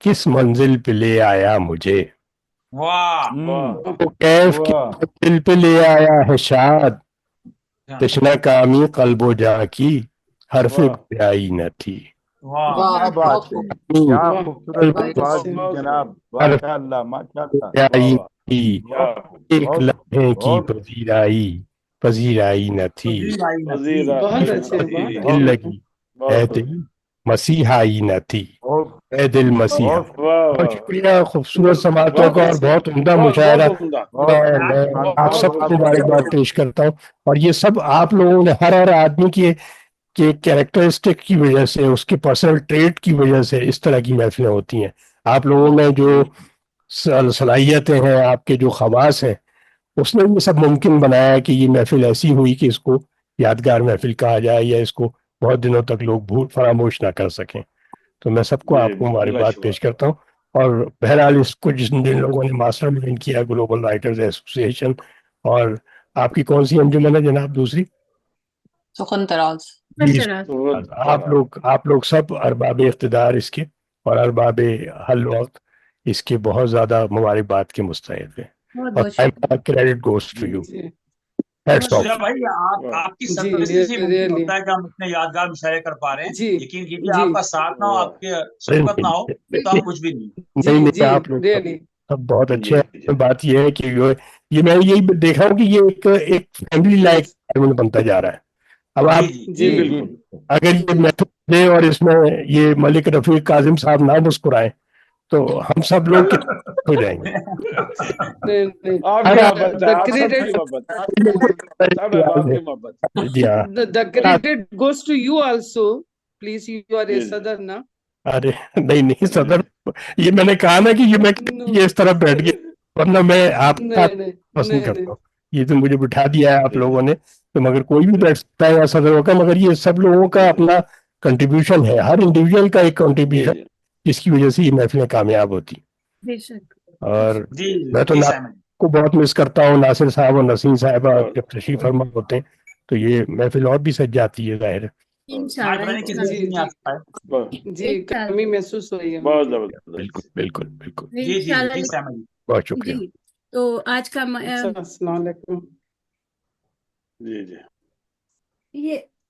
B: किस मंजिल पे ले आया मुझे।
D: वाह
C: वाह
B: तो कैफ किस
K: वाह,
B: मंजिल पे ले आया है शाद, तशना कामी कल्बो जा की हरफे
C: वाह
B: आई न थी।
D: वाह
M: वाह
K: क्या बात
M: बहुत
K: है,
M: खूब।
K: क्या
I: वाह
K: खूबसूरत
M: भाई
K: अल्फाज
I: से
K: हैं
C: बहुत
K: जनाब,
B: हरफ
K: माशाअल्लाह माशाअल्लाह,
B: आई न
C: वाह
B: थी।
C: क्या
B: एक
K: बहुत
B: लम्हे की
K: बहुत
B: पजीराई न थी।
D: पजीर आई न थी।
C: वजीर
I: बहुत
C: आई न
I: अच्छे,
C: थी
I: बहुत
B: दिल
K: बहुत
B: लगी
C: बहुत
B: ए दिल मसीहा आई न थी।
K: बहुत
B: ए दिल मसीहा।
K: बहुत
C: वाह
B: बहुत
C: वाह
B: शुक्रिया खूबसूरत समातों
C: बहुत
B: का और बहुत उम्दा
C: बहुत
B: मुशायरा।
C: बहुत उम्दा
K: बहुत
B: मैं आप
C: बहुत
B: सबको
K: शानदार
B: मुबारकबाद पेश करता हूँ। और ये सब आप लोगों ने हर आदमी के कैरेक्टरिस्टिक की वजह से, उसके पर्सनल ट्रेट की वजह से इस तरह की महफिलें होती हैं। आप लोगों में जो सलाहियतें हैं, आपके जो खवास हैं, उसने ये सब मुमकिन बनाया कि ये महफिल ऐसी हुई कि इसको यादगार महफिल कहा जाए या इसको बहुत दिनों तक लोग भूल फरामोश ना कर सकें। तो मैं सबको
C: जी
B: आपको
C: अल्लाह
B: मुबारकबाद
C: शुक्र
B: पेश करता हूँ। और बहरहाल इसको जिन लोगों ने मास्टर माइंड किया, ग्लोबल राइटर्स एसोसिएशन, और आपकी कौन सी अंजुमन है जनाब दूसरी?
M: सुखन तराज।
B: जी,
C: बहुत
B: आप लोग सब अरबाब इख्तिदार इसके और अरबाब हल वक्त इसके बहुत ज्यादा मुबारकबाद के मुस्तहिक हैं।
E: बहुत
B: और
E: बहुत शुक्रिया।
B: Credit goes to you.
I: जी
B: हैट्स
E: बहुत
D: सूर्या
B: ऑफ।
D: भाई आपकी
I: जी
D: सरपरस्ती से मुमकिन
I: रियली
D: होता है कि हम इतने यादगार मुशायरे कर पा रहे हैं।
I: जी
D: यकीन कीजिए,
I: जी
D: आपका साथ ना हो,
C: वाह
D: आपके शफकत ना हो, तो हम कुछ भी नहीं।
I: जी
B: नहीं नहीं,
I: जी
B: आप लोग सब
I: रियली
B: सब बहुत अच्छे
C: जी
B: हैं। बात यह है कि ये मैं यही देख रहा हूँ कि ये एक फैमिली लाइक
I: यस
B: एनवायरनमेंट बनता जा रहा है। अब
D: जी
B: आप
D: जी
C: जी
I: जी
K: जी
C: बिल्कुल
B: अगर ये मेथड दे और इसमें ये मलिक रफीक काजिम साहब ना मुस्कुराए तो हम सब लोग कितने हो जाएंगे।
I: नहीं नहीं
C: आपकी
B: हर
C: मोहब्बत है,
I: द
C: आप सबकी
I: क्रेडिट
C: मोहब्बत सब है, आपकी मोहब्बत
B: जी हाँ।
I: the credit goes to you also please you are a
C: ji ji
I: sadar na
B: अरे नहीं नहीं
C: जी
B: सदर, ये मैंने कहा ना कि ये मैं
I: no
B: ये इस तरफ बैठ गया, वरना मैं आपका
I: नहीं नहीं
B: पसंद
I: नहीं
B: करता
I: नहीं
B: हूँ। ये तो मुझे बिठा दिया है आप
C: जी जी
B: लोगों ने, तो मगर कोई भी बैठ सकता है या सदर होगा, मगर ये सब लोगों का अपना कंट्रीब्यूशन है, हर इंडिविजुअल का एक
C: जी
B: कंट्रीब्यूशन,
C: जी
B: जिसकी वजह से ये महफिलें कामयाब होती।
E: बेशक
B: और
D: जी
B: मैं तो
D: जी
B: नासिर
D: सहमत।
B: को बहुत मिस करता हूँ, नासिर साहब और नसीम साहबा
C: बहुत
B: जब तशरीफ फरमा होते हैं तो ये महफिल और भी सज जाती है, जाहिर है।
D: हाँ,
E: इंशाल्लाह
D: पता नहीं किस
I: जी
D: नसीब में
I: जी
D: आता है।
C: बहुत
I: जी
E: इंशाल्लाह
I: कमी महसूस हो रही है
C: बहुत
I: मुझे
C: जबरदस्त
B: बिल्कुल बिल्कुल बिल्कुल,
D: जी जी
E: इंशाल्लाह
D: जी सहमत जी।
B: बहुत शुक्रिया।
E: जी। तो आज का
I: अच्छा अस्सलाम वालेकुम
C: जी जी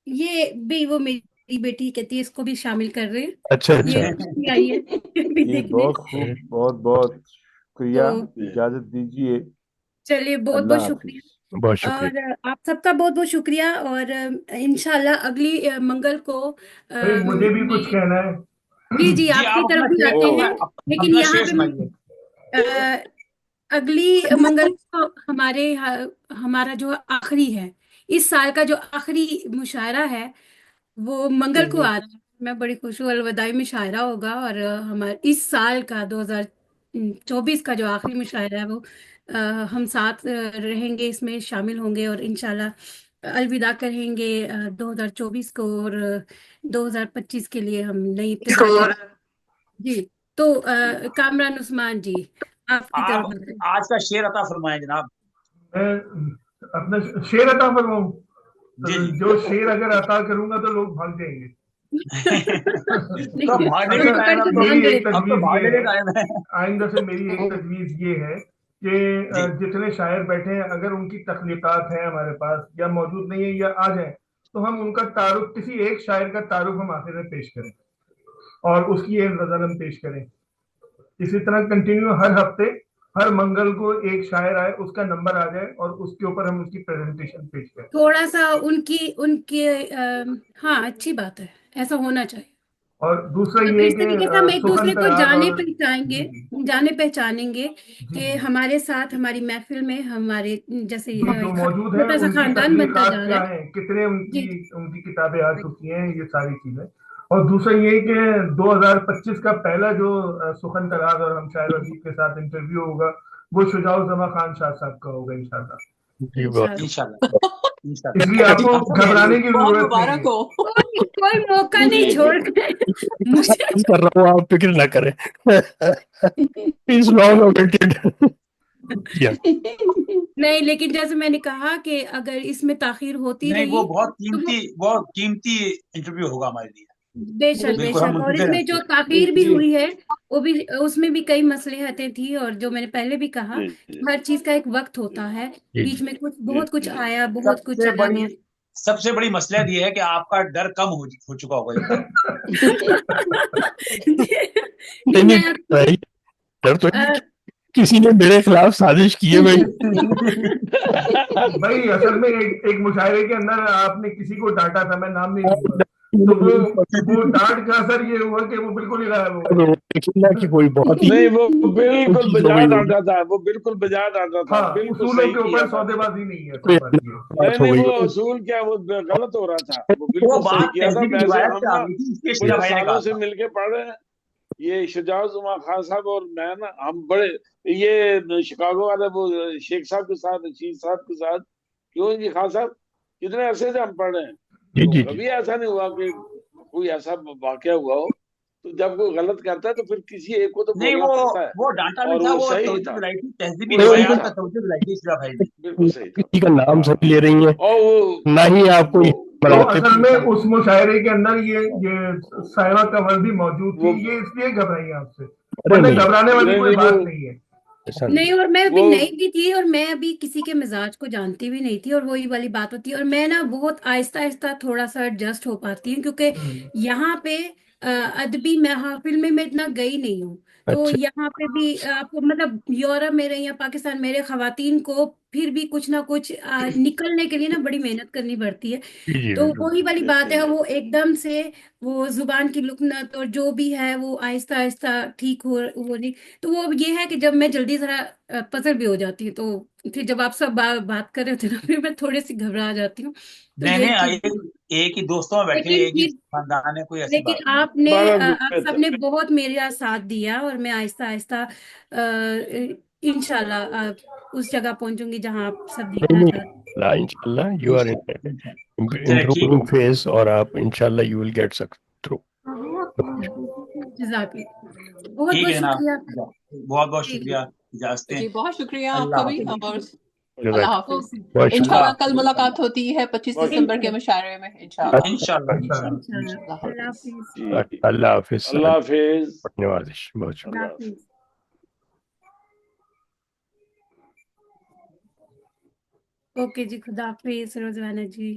E: ये भी वो मेरी बेटी कहती है इसको भी शामिल कर रहे हैं।
B: अच्छा
E: ये
B: अच्छा।
E: खुशी आई है भी
K: ये
E: देखने।
K: बहुत खूब, बहुत बहुत शुक्रिया,
E: तो
K: इजाजत दीजिए,
E: चलिए बहुत बहुत
K: अल्लाह
E: शुक्रिया।
K: हाफिज।
B: बहुत शुक्रिया।
E: और आप सबका बहुत बहुत शुक्रिया। और इंशाल्लाह अगली मंगल को
H: भाई मुझे भी कुछ
E: मैं
H: कहना है।
E: जी जी
D: जी
E: आपकी
D: आप
E: तरफ
D: अपना
E: भी
D: शेर
E: आते हैं, लेकिन
D: अपना
E: यहाँ
D: शेर
E: पे मैं
D: सुनाइए।
E: अ, अगली मंगल को हमारा जो आखिरी है, इस साल का जो आखिरी मुशायरा है वो मंगल को आ रहा है। मैं बड़ी खुश हूँ, अलविदाई मुशायरा होगा। और हमारे इस साल का 2024 का जो आखिरी मुशायरा है वो हम साथ रहेंगे, इसमें शामिल होंगे और इंशाल्लाह अलविदा करेंगे 2024 को। और 2025 के लिए हम नई इब्तिदा करें। जी। तो कामरान उस्मान जी आपकी तरफ
D: आप
E: आते हैं।
D: आज का शेर अता फरमाएं जनाब।
H: मैं अपना शेर अता फरमाऊं
D: जी
H: तो
D: जी
H: जो शेर अगर अता करूंगा तो लोग भाग जाएंगे।
D: तो भागने के
E: उनको
D: टाइम
E: पकड़
D: अब
E: के
D: तो
E: बांध
H: मेरी
E: दे।
H: एक
D: अब तो
H: तजवीज ये
D: भागने के
H: है,
D: टाइम है।
H: आइंदा से मेरी एक तजवीज ये है कि
D: जी
H: जितने शायर बैठे हैं अगर उनकी तख्लीकात हैं हमारे पास या मौजूद नहीं है या आ जाए तो हम उनका तारुफ, किसी एक शायर का तारुफ हम आखिर में पेश करें और उसकी एक गजल हम पेश करें। इसी तरह कंटिन्यू हर हफ्ते हर मंगल को एक शायर आए, उसका नंबर आ जाए और उसके ऊपर हम उसकी प्रेजेंटेशन पेश करें।
E: थोड़ा सा उनकी उनके हाँ अच्छी बात है, ऐसा होना चाहिए।
H: और दूसरा
E: तो
H: ये
E: इस
H: कि
E: तरीके से हम एक
H: सुखन
E: दूसरे को
H: तराज
E: जाने
H: और
E: पहचानेंगे,
H: जी
E: जाने पहचानेंगे
H: जी
E: कि
H: जी
E: हमारे साथ हमारी महफिल में हमारे जैसे
H: जी जो
E: एक
H: मौजूद है
E: छोटा सा
H: उनकी
E: खानदान बनता
H: तख्लीकात
E: जा
H: क्या
E: रहा है।
H: है, कितने
E: जी
H: उनकी किताबें आ चुकी हैं, ये सारी चीजें। और दूसरा ये कि 2025 का पहला जो सुखन तराज और हम शायर अजीब के साथ इंटरव्यू होगा वो शुजाउज़्ज़मा खान शाह साहब का होगा इंशाल्लाह।
B: जी बहुत
E: इंशाल्लाह।
D: इंशाल्लाह
H: इसलिए आपको
D: हम सब
H: घबराने की
M: बहुत
H: जरूरत नहीं
M: मुबारक
H: है।
M: हो।
E: कोई मौका नहीं
C: जी
E: छोड़ के मुझे
B: अर्ज कर रहा हूँ, आप फिक्र ना करें। Is long awaited.
E: नहीं, लेकिन जैसे मैंने कहा कि अगर इसमें ताखीर होती
D: नहीं,
E: रही
D: वो बहुत
E: तो वो
D: कीमती इंटरव्यू होगा हमारे लिए।
E: बेशक
D: बिल्कुल, हम
E: बेशक, और
D: मुंतज़िर हैं
E: इसमें जो
D: उसके।
E: ताखीर भी
C: जी
E: हुई है वो भी, उसमें भी कई मसलहतें थी, और जो मैंने पहले भी कहा
C: जी
E: कि हर चीज का एक वक्त होता है,
B: जी
E: बीच में कुछ
C: जी
E: बहुत कुछ
C: जी
E: आया, बहुत कुछ चला गया।
D: सबसे बड़ी मसला ये है कि आपका डर कम हो चुका होगा इस बार।
E: नहीं,
B: नहीं
E: मैं आपको
B: भाई, डर तो
E: अ,
B: किसी ने मेरे खिलाफ साजिश की है भाई।
H: भाई असल में एक मुशायरे के अंदर आपने किसी को डांटा था, मैं नाम नहीं लूंगा, तो वो डांट का असर ये हुआ कि वो बिल्कुल ही गायब हो गया।
B: देखिए ना कि कोई बहुत ही
C: नहीं, वो बिल्कुल
B: चीज हो
C: बजा
B: गई होगी,
C: डांटा था, वो बिल्कुल बजा डांटा था,
H: हाँ,
C: बिल्कुल
H: उसूलों
C: सही
H: के
C: किया
H: ऊपर
C: था।
H: सौदेबाजी नहीं है,
B: कोई
H: सब बात ये है।
C: नहीं
B: हो
C: नहीं,
B: गई
C: वो
B: होगी।
C: असूल क्या, वो गलत हो रहा था, वो
D: वो
C: बिल्कुल सही
D: बात
C: किया था।
D: तहजीबी
C: वैसे
D: रिवायत
C: हम
D: से आ
C: ना
D: गई थी, इसलिए
C: बड़े
D: शिजा भाई ने
C: सालों
D: कहा
C: से
D: था।
C: मिलके पढ़ रहे हैं, ये शुजाउज़्ज़मा खान साहब और मैं ना, हम बड़े, ये शिकागो वाले वो शेख साहब के साथ, रशीद साहब के साथ, क्यों जी खान साहब, कितने अरसे से हम पढ़ रहे हैं,
B: जी
C: तो
B: जी जी
C: कभी ऐसा नहीं हुआ कि कोई ऐसा वाकया हुआ हो। तो जब कोई गलत करता है तो फिर किसी एक को तो
D: नहीं,
C: बोलना पड़ता है,
D: वो डांटा नहीं
C: और
D: था,
C: वो
D: वो
C: सही
D: तवज्जो
C: था,
D: दिलाई थी, तहजीबी
C: वो सही
D: रिवायात
C: था,
D: का तवज्जो दिलाई थी शिजा भाई ने।
C: बिल्कुल सही था।
B: किसी का नाम
C: हाँ,
B: सही ले रही है,
C: और वो
B: ना ही आप कोई
H: तो
B: बनाते।
H: असल में उस मुशायरे के अंदर ये साहिबा का वर्ड भी मौजूद थी,
C: वो
H: ये इसलिए घबराई आपसे,
B: अरे
H: वरना
B: नहीं,
H: घबराने वाली
C: नहीं
H: कोई
C: नहीं,
H: बात
C: वो
H: नहीं है।
B: ऐसा नहीं।
E: नहीं, और मैं अभी
C: वो
E: नई भी थी, और मैं अभी किसी के मिजाज को जानती भी नहीं थी, और वही वाली बात होती है, और मैं ना बहुत आहिस्ता आहिस्ता थोड़ा सा एडजस्ट हो पाती हूँ, क्योंकि यहाँ पे अदबी महफिल में मैं इतना गई नहीं हूँ, तो
B: अच्छा
E: यहाँ पे भी आपको मतलब यूरोप में रहे या पाकिस्तान में रहे खवातीन को फिर भी कुछ ना कुछ निकलने के लिए ना बड़ी मेहनत करनी पड़ती है।
B: जी जी
E: तो
B: बिल्कुल।
E: वही वाली बात है, वो एकदम से वो जुबान की लुकनत और जो भी है वो आहिस्ता आहिस्ता ठीक हो नहीं, तो वो ये है कि जब मैं जल्दी जरा पजल भी हो जाती हूँ, तो फिर जब आप सब बात कर रहे होते हैं ना, फिर मैं थोड़ी सी घबरा जाती हूँ, तो
D: नहीं
E: यही
D: नहीं,
E: चीज।
D: एक ही दोस्तों में बैठे,
E: लेकिन
D: एक ही
E: फिर
D: खानदान है, कोई ऐसी बात
E: लेकिन
D: नहीं है।
E: आपने
C: बड़ा
E: आप
C: बेहतर।
E: सबने बहुत मेरा साथ दिया, और मैं आहिस्ता आहिस्ता इंशाल्लाह उस जगह पहुंचूंगी जहां आप सब
B: नहीं
E: देखना चाहते
B: नहीं, इंशाल्लाह यू आर
D: इंशाल्लाह
B: इन
D: इंशाल्लाह। चलिए ठीक
B: इम्प्रूविंग
D: है।
B: फेज, और आप इंशाल्लाह यू विल गेट थ्रू।
E: हैं। जज़ाकल्लाह, बहुत
D: ठीक
E: बहुत
D: है जनाब,
E: शुक्रिया।
D: बहुत बहुत
E: जी
D: शुक्रिया, इजाजतें।
M: जी बहुत शुक्रिया
D: अल्लाह
M: आपका भी,
D: हाफिज।
M: और
B: जज़ाक
M: अल्लाह हाफिज।
B: बहुत शुक्रिया।
D: अल्लाह
M: इंशाल्लाह कल
D: हाफिज।
M: मुलाकात होती है 25
C: बहुत
M: दिसंबर के
E: इंशाल्लाह
M: मुशायरे में, इंशाल्लाह।
D: इंशाल्लाह
H: इंशाल्लाह।
D: इंशाल्लाह।
M: अल्लाह
E: अल्लाह
M: हाफिज।
E: हाफिज।
C: जी
B: अल्लाह हाफिज।
C: अल्लाह हाफिज।
B: नवाजिश, बहुत शुक्रिया।
E: अल्लाह
C: अल्लाह हाफिज।
E: हाफिज। ओके जी, खुदा हाफिज रोज़ाना जी।